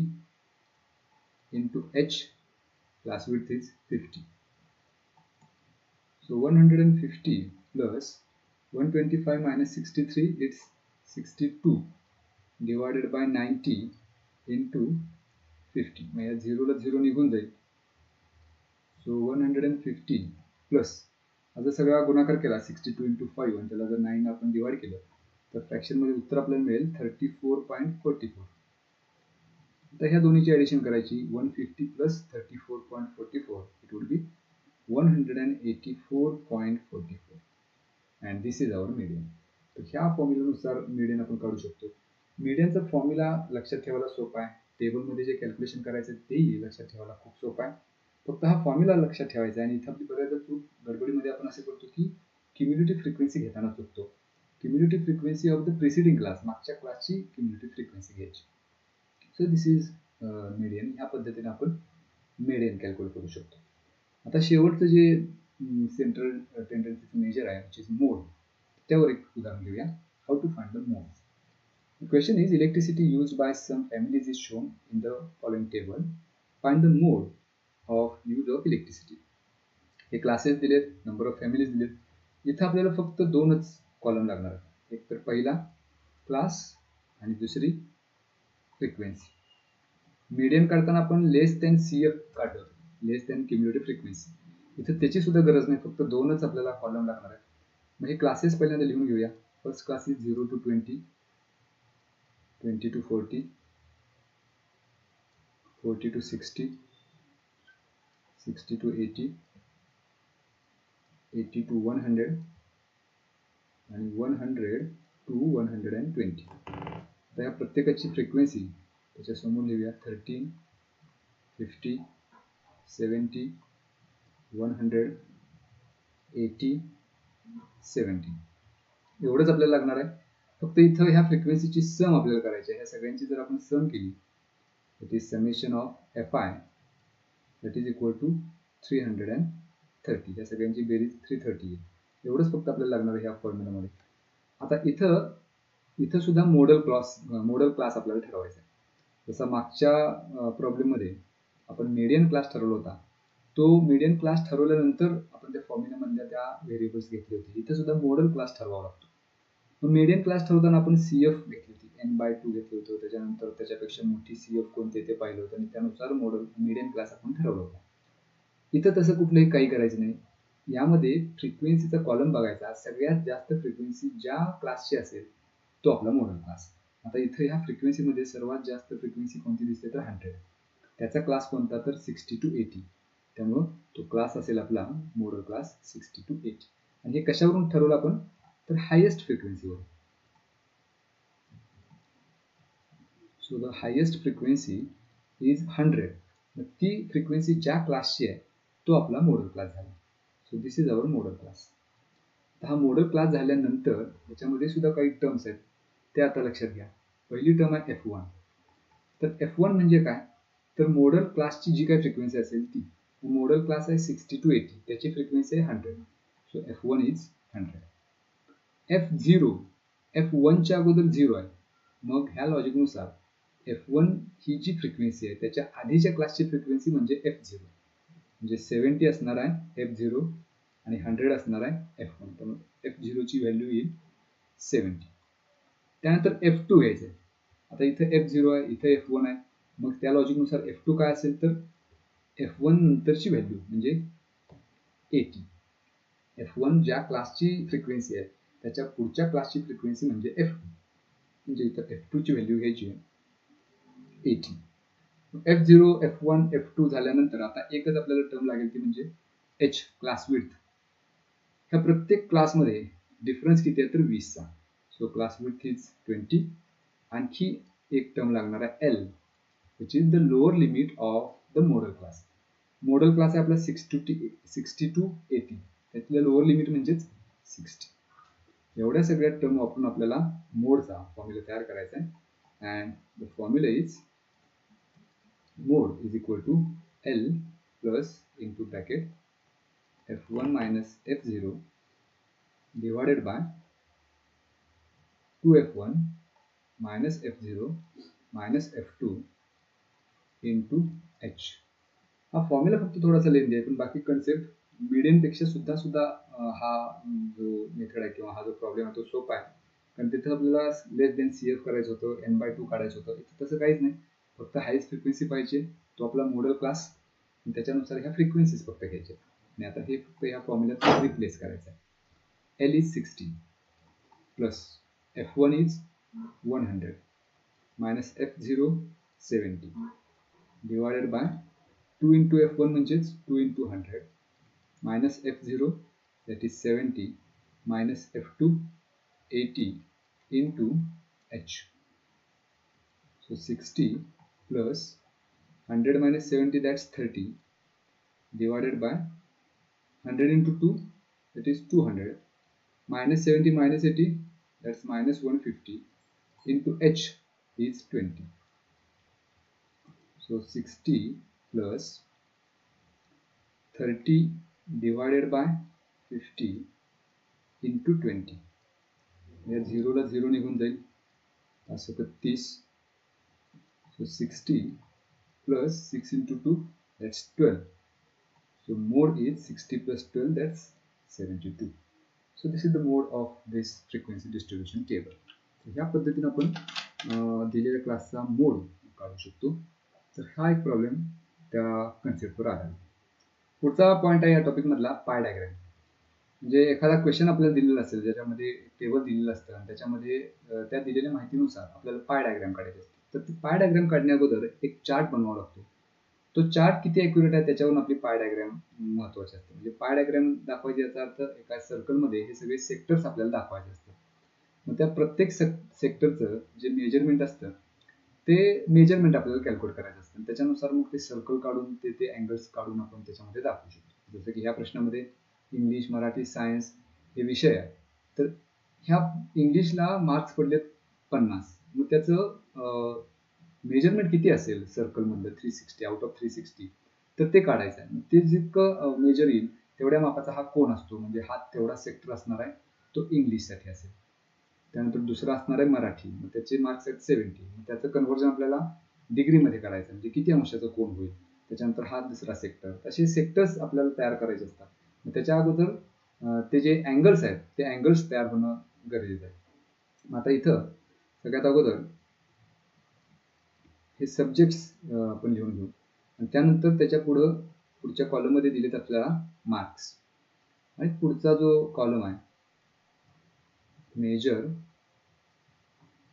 into H, class width is 50. So 150 plus 125 minus 63, it's 62 divided by 90 into 50. मग या 0 ला 0 निघून जाईल. So 150 plus आता सगळा गुणाकार केला 62 into 5 आणि त्याला जर 9 आपण डिवाइड केलं तर फ्रॅक्शन मध्ये उत्तर आपल्याला मिळेल 34.44. आता ह्या दोन्हीची ऍडिशन करायची. 150 plus 34.44, it would be 184.44. And this is our median. तर ह्या फॉर्म्युल्यानुसार मीडियन आपण काढू शकतो. मीडियनचा फॉर्म्युला लक्षात ठेवायला सोपा आहे. टेबलमध्ये जे कॅल्क्युलेशन करायचं तेही लक्षात ठेवायला खूप सोपा आहे. फक्त हा फॉर्म्युला लक्षात ठेवायचा आहे. आणि इथं आपली बऱ्याचदा चूक गडबडीमध्ये आपण असे करतो की क्युम्युलेटिव्ह फ्रिक्वेन्सी घेताना चुकतो. Cumulative frequency of the preceding class, मागच्या क्लासची क्युम्युलेटिव्ह फ्रिक्वेन्सी घ्यायची. So this is median. ह्या पद्धतीने आपण मीडियन कॅल्क्युलेट करू शकतो. आता शेवटचं जे सेंट्रल टेंडन्सीचं मेजर आहे, विच इज मोड, त्यावर एक उदाहरण घेऊया. How to find the mode. The question is electricity used by some families is shown in the following table. Find the mode of use of electricity. हे classes दिलेत, number of families दिलेत. इथं आपल्याला फक्त दोनच कॉलम लागणार आहेत. एक तर पहिला क्लास आणि दुसरी फ्रिक्वेन्सी. मीडियन काढताना आपण लेस दॅन CF काढलं, लेस दॅन क्युम्युलेटिव्ह फ्रिक्वेन्सी. इथं त्याची सुद्धा गरज नाही, फक्त दोनच आपल्याला कॉलम लागणार आहेत. मग हे क्लासेस पहिल्यांदा लिहून घेऊया. First class is 0 to 20, 20 to 40, 40 to 60, 60 to 80, 80 to 100 आणि 100 to 120. आता या प्रत्येकाची फ्रिक्वेन्सी त्याच्या समोर लिहूया. 13, 50, 70, 100, 80, 70. एवढंच आपल्याला लागणार आहे. फक्त इथं ह्या फ्रिक्वेन्सीची सम आपल्याला करायची आहे. ह्या सगळ्यांची जर आपण सम केली, that is summation of Fi, that is equal to 330. या सगळ्यांची बेरीज 330 आहे. एवढंच फक्त आपल्याला लागणार आहे ह्या फॉर्म्युलामध्ये. आता इथं सुद्धा मॉडेल क्लास आपल्याला ठरवायचा आहे. जसा मागच्या प्रॉब्लेममध्ये आपण मीडियन क्लास ठरवला होता, तो मीडियन क्लास ठरवल्यानंतर आपण त्या फॉर्म्युलामधल्या त्या व्हेरिएबल्स घेतले होते. इथं सुद्धा मॉडेल क्लास ठरवावा लागतो. मग मीडियन क्लास ठरवताना आपण CF घेतली होती, n/2 घेतलं होतं. त्याच्यानंतर त्याच्यापेक्षा मोठी CF कोणते ते पाहिलं होतं आणि त्यानुसार मीडियन क्लास आपण ठरवला होता. इथं तसं कुठलंही काही करायचं नाही. यामध्ये फ्रिक्वेन्सीचा कॉलम बघायचा. सगळ्यात जास्त फ्रिक्वेन्सी ज्या क्लासची असेल तो आपला मॉडेल क्लास. आता इथं ह्या फ्रिक्वेन्सीमध्ये सर्वात जास्त फ्रिक्वेन्सी कोणती दिसते तर 100. त्याचा क्लास कोणता तर 60 to 80. त्यामुळं तो क्लास असेल आपला मॉडेल क्लास 60 to 80. आणि हे कशावरून ठरवलं आपण तर हायेस्ट फ्रिक्वेन्सीवर. So the highest frequency is 100. ती फ्रिक्वेन्सी ज्या क्लासची आहे तो आपला मॉडेल क्लास झाला. So this is our model class. हा मॉडल क्लास झाल्यानंतर त्याच्यामध्ये सुद्धा काही टर्म्स आहेत ते आता लक्षात घ्या. पहिली टर्म आहे F1. तर F1 म्हणजे काय, तर मॉडल क्लासची जी काही फ्रिक्वेन्सी असेल ती. मॉडल क्लास आहे 60 to 80, त्याची फ्रिक्वेन्सी आहे 100. So F1 is 100. F0, F1 च्या अगोदर 0 आहे. मग ह्या लॉजिकनुसार F1 ही जी फ्रिक्वेन्सी आहे त्याच्या आधीच्या क्लासची फ्रिक्वेन्सी म्हणजे F0, म्हणजे 70 असणार आहे F0 आणि 100 असणार आहे F1. तर F0 ची व्हॅल्यू येईल 70. त्यानंतर F2 घ्यायचं आहे. आता इथे F0 आहे, इथे F1 आहे. मग त्या लॉजिकनुसार F2 काय असेल, तर F1 नंतरची व्हॅल्यू म्हणजे 80. F1 ज्या क्लासची फ्रिक्वेन्सी आहे त्याच्या पुढच्या क्लासची फ्रिक्वेन्सी म्हणजे F2, म्हणजे इथं F2 ची व्हॅल्यू घ्यायची आहे 80. F0, F1, F2 झाल्यानंतर आता एकच आपल्याला टर्म लागेल ती म्हणजे H, क्लास विड्थ. ह्या प्रत्येक क्लासमध्ये डिफरन्स किती आहे, तर 20चा. So class width is 20. आणखी एक टर्म लागणार आहे L, which is the lower limit of the modal class. Modal class आहे आपला 60 to 80, त्यातलं लोअर लिमिट म्हणजेच 60. एवढ्या सगळ्या टर्म वापरून आपल्याला मोडचा फॉर्म्युला तयार करायचा आहे. And the formula is mod is equal to L plus into bracket F1 minus F0 divided by 2F1 minus F0 minus F2 into H. हा फॉर्म्युला फक्त थोडासा लेंदी आहे, पण बाकी कन्सेप्ट मीडियम पेक्षा सुद्धा हा जो मेथड आहे किंवा हा जो प्रॉब्लेम आहे तो सोपा आहे. कारण तिथे आपल्याला लेस देन CF करायचं होतं, n/2 काढायचं होतं. इथे तसं काहीच नाही, फक्त हायस्ट फ्रिक्वेन्सी पाहिजे, तो आपला मॉडल क्लास, त्याच्यानुसार ह्या फ्रिक्वेन्सीज फक्त घ्यायच्या. आणि आता हे फक्त ह्या फॉर्म्युल्यात रिप्लेस करायचं आहे. L is 60 plus F1 is 100 minus F0 70 divided by 2 into F1 म्हणजेच 2 into 100 minus F0 that is 70 minus F2 80 into H. So 60 plus 100 minus 70, that's 30, divided by 100 into 2, that is 200, minus 70 minus 80, that's minus 150, into H is 20. So 60 plus 30 divided by 50 into 20. या 0 ला 0 निघून जाईल, असं 30. So 60 plus 6 into 2, that's 12. So mod is 60 plus 12, that's 72. So this is the mode of this frequency distribution table. ह्या पद्धतीने आपण दिलेल्या क्लासचा मोड काढू शकतो. तर हा एक प्रॉब्लेम त्या कन्सेप्टवर आला. पुढचा पॉईंट आहे या टॉपिक मधला पाय डायग्राम. म्हणजे एखादा क्वेश्चन आपल्याला दिलेला असेल ज्याच्यामध्ये टेबल दिलेलं असतं आणि त्याच्यामध्ये त्या दिलेल्या माहितीनुसार आपल्याला पाय डायग्राम काढायचे असते. तर ती पाय डायग्राम काढण्याअगोदर एक चार्ट बनवावा लागतो. तो चार्ट किती ॲक्युरेट आहे त्याच्यावरून आपली पाय डायग्राम महत्वाची असते. म्हणजे पाय डायग्राम दाखवायची याचा अर्थ एका सर्कलमध्ये हे सगळे सेक्टर्स आपल्याला दाखवायचे असतात. मग त्या प्रत्येक सेक्टरचं जे मेजरमेंट असतं ते मेजरमेंट आपल्याला कॅल्क्युलेट करायचं असतं. त्याच्यानुसार मग ते सर्कल काढून ते अँगल्स काढून आपण त्याच्यामध्ये दाखवू शकतो. जसं की ह्या प्रश्नामध्ये इंग्लिश, मराठी, सायन्स हे विषय आहे. तर ह्या इंग्लिशला मार्क्स पडलेत 50. मग त्याचं मेजरमेंट किती असेल सर्कलमधलं 360 आउट ऑफ 360, तर ते काढायचं आहे. ते जितकं मेजर येईल तेवढ्या मापाचा हा कोन असतो. म्हणजे हा तेवढा सेक्टर असणार आहे तो इंग्लिशसाठी असेल. त्यानंतर दुसरा असणार आहे मराठी, मग त्याचे मार्क्स आहेत 70. मग त्याचं कन्व्हर्जन आपल्याला डिग्रीमध्ये करायचं, म्हणजे किती अंशाचं कोन होईल. त्याच्यानंतर हा दुसरा सेक्टर, असे सेक्टर्स आपल्याला तयार करायचे असतात. मग त्याच्या अगोदर ते जे अँगल्स आहेत ते अँगल्स तयार होणं गरजेचं आहे. मग आता इथं सगळ्यात अगोदर हे सब्जेक्ट्स आपण लिहून घेऊ आणि त्यानंतर त्याच्या पुढच्या कॉलममध्ये दिलेत आपल्याला मार्क्स. आणि पुढचा जो कॉलम आहे मेजर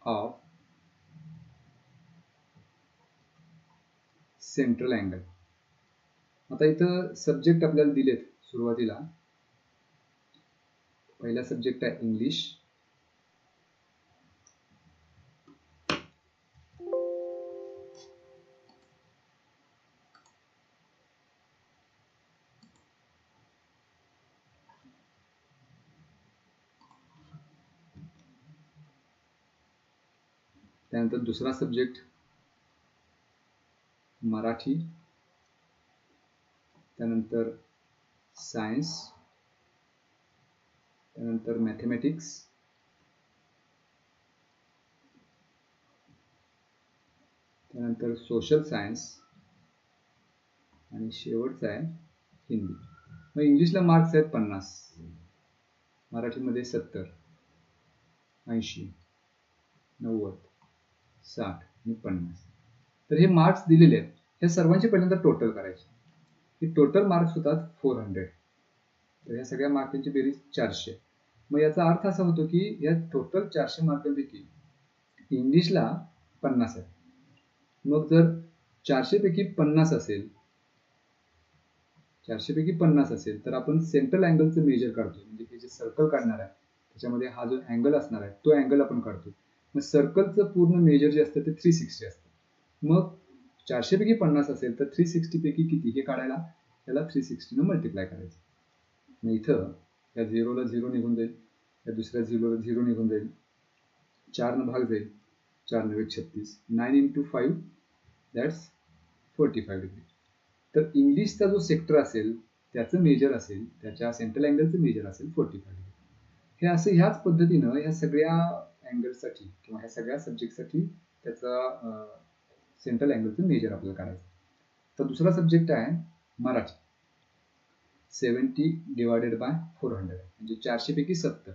ऑफ सेंट्रल अँगल. आता इथं सब्जेक्ट आपल्याला दिलेत. सुरुवातीला पहिला सब्जेक्ट आहे इंग्लिश, त्यानंतर दुसरा सब्जेक्ट मराठी, त्यानंतर सायन्स, त्यानंतर मॅथमॅटिक्स, त्यानंतर सोशल सायन्स आणि शेवटचा आहे हिंदी. मग इंग्लिशला मार्क्स आहेत 50, मराठीमध्ये 70, 80, 90, 60 आणि 50. तर हे मार्क्स दिलेले आहेत. हे सर्वांचे पहिल्यांदा टोटल करायचे. हे टोटल मार्क्स होतात 400. तर ह्या सगळ्या मार्कांची बेरीज 400. मग याचा अर्थ असा होतो की या टोटल 400 मार्कांपैकी इंग्लिशला 50 आहे. मग जर 400 पैकी 50 असेल, 400 पैकी 50 असेल तर आपण सेंट्रल अँगलचं मेजर काढतो. म्हणजे हे जे सर्कल काढणार आहे त्याच्यामध्ये हा जो अँगल असणार आहे तो अँगल आपण काढतो. मग सर्कलचं पूर्ण मेजर जे असतं ते 360 असतं. मग 400 पैकी 50 असेल तर 360 पैकी किती हे काढायला त्याला 360 ने मल्टिप्लाय करायचं. मग इथं या 0ला 0 निघून जाईल, या दुसऱ्या 0ला 0 निघून जाईल, 4 न भाग जाईल, 4 9 36, 9 into 5 दॅट्स 45 डिग्री. तर इंग्लिशचा जो सेक्टर असेल त्याचं मेजर असेल, त्याच्या सेंट्रल अँगलचं मेजर असेल 45 डिग्री. हे असं ह्याच पद्धतीनं ह्या सगळ्या अँगलसाठी किंवा ह्या सगळ्या सब्जेक्टसाठी त्याचा सेंट्रल अँगलचं मेजर आपल्याला काढायचं. तर दुसरा सब्जेक्ट आहे मराठी. 70 डिवायडेड बाय 400 म्हणजे 400 पैकी 70.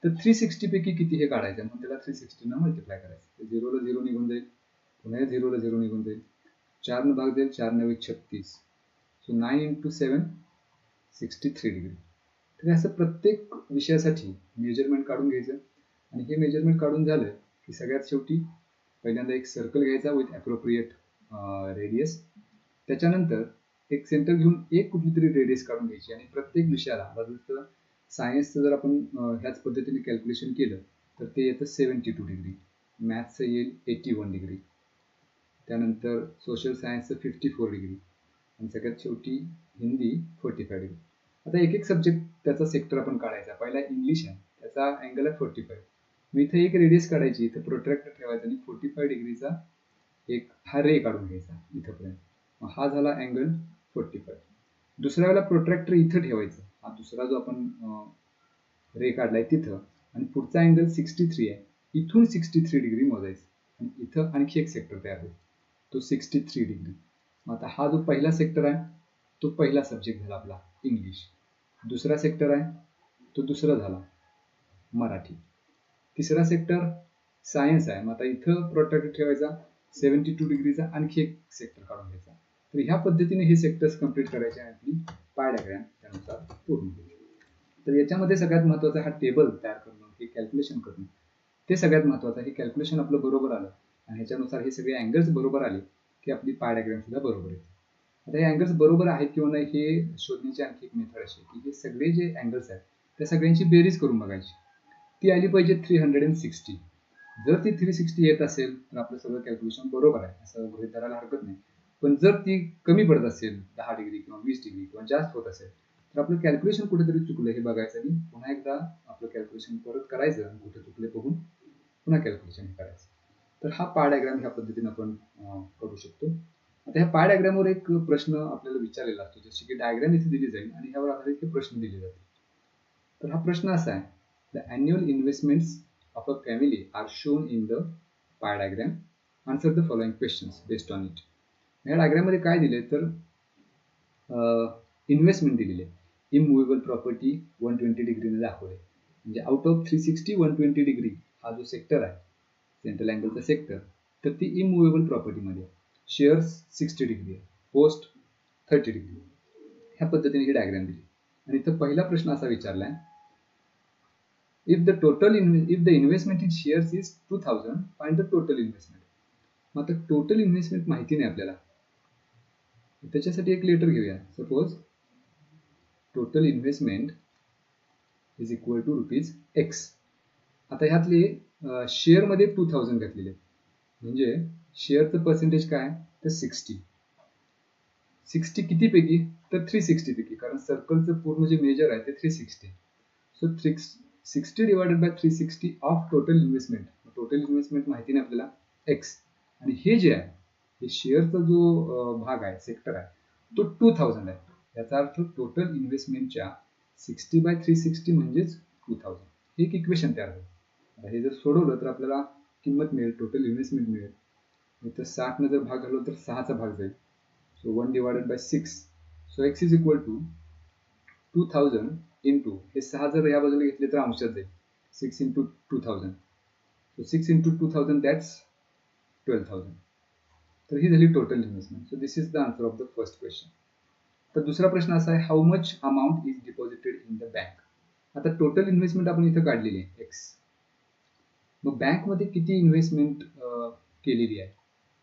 तर 360 पैकी किती हे काढायचं, म्हणून त्याला 360 न मल्टिप्लाय करायचं. 0ला 0 निघून जाईल, पुन्हा 0ला 0 निघून जाईल, 4 न भाग जाईल, 4 9 36, सो 9 into 7 63 डिग्री. तर असं प्रत्येक विषयासाठी मेजरमेंट काढून घ्यायचं. आणि हे मेजरमेंट काढून झालं की सगळ्यात शेवटी पहिल्यांदा एक सर्कल घ्यायचा विथ ॲप्रोप्रिएट रेडियस. त्याच्यानंतर एक सेंटर घेऊन एक कुठली तरी रेडियस काढून घ्यायची आणि प्रत्येक विषयाला, जसं सायन्सचं जर आपण ह्याच पद्धतीने कॅल्क्युलेशन केलं तर ते येतं 72 डिग्री, मॅथ्सचं येईल 81 डिग्री, त्यानंतर सोशल सायन्सचं 54 डिग्री आणि सगळ्यात शेवटी हिंदी 45 डिग्री. आता एक एक सब्जेक्ट त्याचा सेक्टर आपण काढायचा. पहिला इंग्लिश आहे, त्याचा अँगल आहे 45. मी इथे एक रेडियस काढायची, इथे प्रोट्रॅक्टर ठेवायचा आणि 45 डिग्रीचा एक हा रे काढून घ्यायचा इथंपर्यंत. हा झाला अँगल 45. दुसऱ्या वेळेला प्रोट्रॅक्टर इथं ठेवायचं, हा दुसरा जो आपण रे काढलाय तिथं, आणि पुढचा अँगल 63 आहे, इथून 63 डिग्री मोजायचं आणि इथं आणखी एक सेक्टर तयार होईल, तो 63 डिग्री. आता हा जो पहिला सेक्टर आहे तो पहिला सब्जेक्ट झाला आपला इंग्लिश. दुसरा सेक्टर आहे तो दुसरा झाला मराठी. तिसरा सेक्टर सायन्स आहे. मग आता इथं प्रोट्रॅक्टर ठेवायचा, 72 डिग्रीचा आणखी एक सेक्टर काढून घ्यायचा. तर ह्या पद्धतीने हे सेक्टर्स कंप्लीट करायचे आणि आपली पाय डायग्राम त्यानुसार पूर्ण होईल. तर याच्यामध्ये सगळ्यात महत्त्वाचं हा टेबल तयार करणं, हे कॅल्क्युलेशन करणं, ते सगळ्यात महत्त्वाचं आहे. हे कॅल्क्युलेशन आपलं बरोबर आलं आणि ह्याच्यानुसार हे सगळे अँगल्स बरोबर आले की आपली पाय डायग्राम सुद्धा बरोबर येते. आता हे अँगल्स बरोबर आहेत किंवा नाही हे शोधण्याची आणखी एक मेथड अशी की हे सगळे जे अँगल्स आहेत त्या सगळ्यांची बेरीज करून बघायची. ती आली पाहिजे 360. जर ती 360 येत असेल तर आपलं सगळं कॅल्क्युलेशन बरोबर आहे असं गृहीत धरायला हरकत नाही. पण जर ती कमी पडत असेल 10 डिग्री किंवा 20 डिग्री किंवा जास्त होत असेल तर आपलं कॅल्क्युलेशन कुठेतरी चुकलं हे बघायचं आणि पुन्हा एकदा आपलं कॅल्क्युलेशन परत करायचं आणि कुठे चुकले बघून पुन्हा कॅल्क्युलेशन करायचं. तर हा पाय डायग्राम ह्या पद्धतीने आपण करू शकतो. आता ह्या पाय डायग्रामवर एक प्रश्न आपल्याला विचारलेला असतो, जशी की डायग्राम इथे दिली जाईल आणि ह्यावर आधारित हे प्रश्न दिले जातील. तर हा प्रश्न असा आहे, the annual investments of a family are shown in the pie diagram. Answer the following questions based on it. ह्या डायग्राममध्ये काय दिले तर इन्व्हेस्टमेंट दिलेली आहे. इमूव्हेबल प्रॉपर्टी 120 डिग्रीने दाखवले, म्हणजे आउट ऑफ 360 120 डिग्री हा जो सेक्टर आहे सेंट्रल अँगलचा सेक्टर, तर ती इमूव्हेबल प्रॉपर्टीमध्ये. शेअर्स 60 डिग्री आहे, पोस्ट 30 डिग्री. ह्या पद्धतीने ही डायग्राम दिली. आणि इथं पहिला प्रश्न असा विचारलाय, if the investment in shares is 2000, find the total investment. मग आता टोटल इन्व्हेस्टमेंट माहिती नाही आपल्याला, त्याच्यासाठी एक लेटर घेऊया. Suppose total investment is equal to ₹X. आता ह्यातले शेअरमध्ये 2000 घातलेले आहेत, म्हणजे शेअरचं पर्सेंटेज काय तर 60. 60 किती पैकी तर 360 पैकी, कारण सर्कलचं पूर्ण जे मेजर आहे ते 360. So 60 divided by 360 of total investment. Total investment माहिती नाही आपल्याला, एक्स, आणि हे जे आहे हे शेअरचा जो भाग आहे, सेक्टर आहे, तो 2000 आहे. याचा अर्थ टोटल इन्व्हेस्टमेंटच्या 60/360 म्हणजेच 2000. हे एक इक्वेशन तयार होईल. हे जर सोडवलं तर आपल्याला किंमत मिळेल, टोटल इन्व्हेस्टमेंट मिळेल. इथं 60 ने जर भाग घालवलं तर 6चा भाग जाईल. So 1/6. So x is equal to 2000 into, हे 6 जर या बाजूला घेतले तर अंशात जाईल, 6 इंटू 2000. So 6 into 2000 that's 12,000. तर ही झाली total investment. So this is the answer of the first question. तर दुसरा प्रश्न असा आहे, how much amount is deposited in the bank. आता टोटल इन्व्हेस्टमेंट आपण इथं काढलेली आहे एक्स. मग बँकमध्ये किती इन्व्हेस्टमेंट केलेली आहे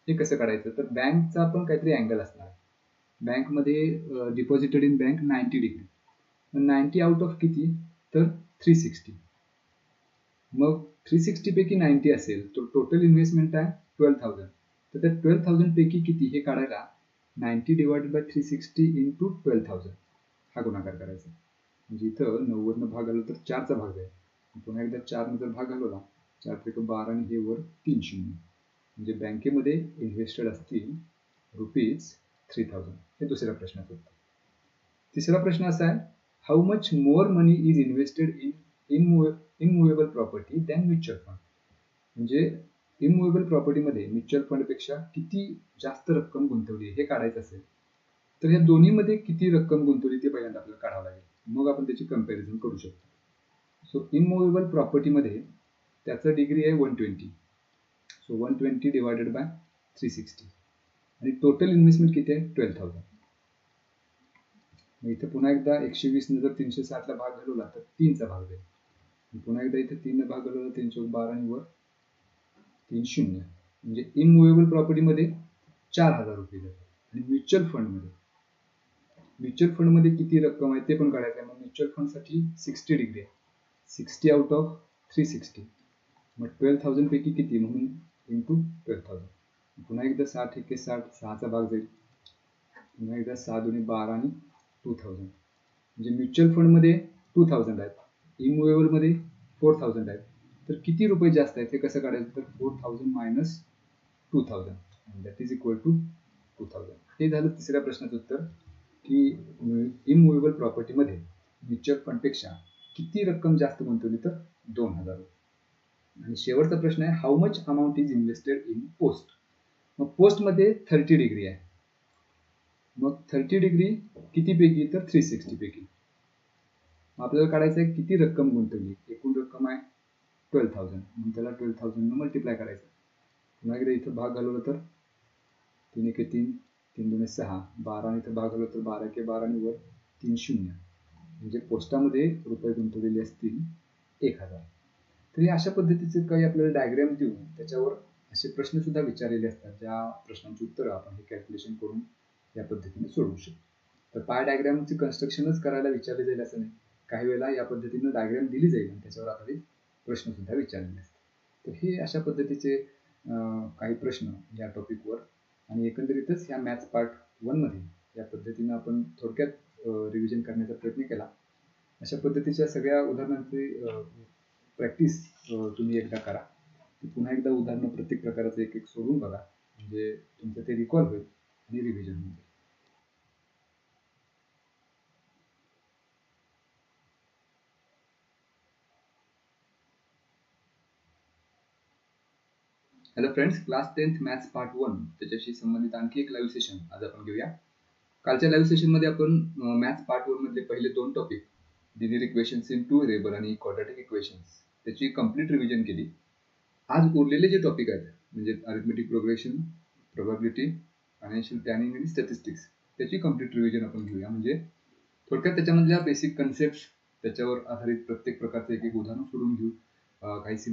हे कसं काढायचं, तर बँकचा आपण काहीतरी अँगल असणार. बँकमध्ये deposited in bank 90 degree. 90 out of किती, तर 360. मग 360 पैकी 90 असेल तर टोटल इन्व्हेस्टमेंट आहे 12,000. तर त्या 12,000 पैकी किती हे काढायला 90 डिवायडेड बाय 360 इंटू 12,000 हा गुणाकार करायचा. म्हणजे इथं 90 न भाग घालवला तर 4चा भाग जाईल. पुन्हा एकदा 4 ने जर भाग घालवला, 4 त्रिक 12 आणि हे वर 3 शून्य. म्हणजे बँकेमध्ये इन्व्हेस्टेड असतील ₹3000. हे दुसऱ्या प्रश्नाचं उत्तर. तिसरा प्रश्न असा आहे, how much more money is invested in immovable property than mutual fund. म्हणजे इममुव्हेबल प्रॉपर्टीमध्ये म्युच्युअल फंडपेक्षा किती जास्त रक्कम गुंतवली हे काढायचं असेल तर ह्या दोन्हीमध्ये किती रक्कम गुंतवली ते पहिल्यांदा आपल्याला काढावं लागेल. मग आपण त्याची कंपॅरिझन करू शकतो. सो इममुव्हेबल प्रॉपर्टीमध्ये त्याचं डिग्री आहे 120. सो 120 डिवायडेड बाय 360 आणि टोटल इन्व्हेस्टमेंट किती आहे 12,000. मग इथं पुन्हा एकदा 120 ने जर 360 ला भाग घालवला तर 3चा भाग जाईल. पुन्हा एकदा इथे 3 ने भाग घालवला 312 आणि वर 3 शून्य. म्हणजे इममुव्हेबल प्रॉपर्टीमध्ये 4,000 रुपये जातात. आणि म्युच्युअल फंडमध्ये किती रक्कम आहे ते पण काढायचं आहे. मग म्युच्युअल फंडसाठी 60 डिग्री आहे, 60 आउट ऑफ 360. मग 12,000 पैकी किती म्हणून इंटू 12,000. पुन्हा एकदा 60 एके 60, 6चा भाग जाईल. पुन्हा एकदा 6 दुनी 12 आणि 2000. म्हणजे म्युच्युअल फंडमध्ये 2000 आहेत, इममुव्हेबलमध्ये 4000 आहेत. तर किती रुपये जास्त आहेत हे कसं काढायचं, तर 4000 minus 2000 that is equal to 2000. हे झालं तिसऱ्या प्रश्नाचं उत्तर, की इममुव्हेबल प्रॉपर्टीमध्ये म्युच्युअल फंडपेक्षा किती रक्कम जास्त गुंतवली, तर 2000 रुपये. आणि शेवटचा प्रश्न आहे, how much amount is invested in post. मग पोस्टमध्ये 30 डिग्री आहे. मग 30 डिग्री किती पैकी, तर 360 पैकी. आपल्याला काढायचं आहे किती रक्कम गुंतवली. एकूण रक्कम आहे 12,000. मग त्याला 12,000 न मल्टिप्लाय करायचं. पुन्हा एकदा इथं भाग घालवलं तर 3 एके 3, 3 दुने 6, 12 आणि इथं भाग घालवलं तर 12 एके 12 आणि वर 3 शून्य. म्हणजे पोस्टामध्ये रुपये गुंतवलेले असतील 1000. तर या अशा पद्धतीचे काही आपल्याला डायग्राम देऊन त्याच्यावर असे प्रश्न सुद्धा विचारलेले असतात, ज्या प्रश्नांची उत्तरं आपण हे कॅल्क्युलेशन करून या पद्धतीने सोडवू शकतो. तर पाय डायग्रामचे कन्स्ट्रक्शनच करायला विचारले जाईल असं नाही. काही वेळेला या पद्धतीने डायग्राम दिली जाईल आणि त्याच्यावर आधारित प्रश्न सुद्धा विचारलेले असतात. तर हे अशा पद्धतीचे काही प्रश्न या टॉपिकवर, आणि एकंदरीतच ह्या मॅथ्स पार्ट 1 मध्ये या पद्धतीने आपण थोडक्यात रिव्हिजन करण्याचा प्रयत्न केला. अशा पद्धतीच्या सगळ्या उदाहरणांची प्रॅक्टिस तुम्ही एकदा करा. पुन्हा एकदा उदाहरणं प्रत्येक प्रकाराचं एक एक सोडून बघा, म्हणजे तुमचं ते रिकॉल होईल आणि रिव्हिजन होईल. Hello friends, class 10th maths part 1 त्याच्याशी संबंधित आणखी एक लाईव्ह सेशन आज आपण घेऊया. कालच्या लाईव्ह सेशनमध्ये आपण मॅथ्स पार्ट 1 मधले पहिले 2 topic, linear equations in 2 variable आणि क्वाड्रॅटिक इक्वेशन्स, त्याची कंप्लीट रिव्हिजन केली. आज उरलेले जे टॉपिक आहेत म्हणजे arithmetic progression, probability, financial planning आणि स्टॅटिस्टिक्स, त्याची कंप्लीट रिव्हिजन आपण घेऊया. म्हणजे थोडक्यात त्याच्यामधल्या बेसिक कन्सेप्ट, त्याच्यावर आधारित प्रत्येक प्रकारचं एक एक उदाहरण सोडून घेऊ. काही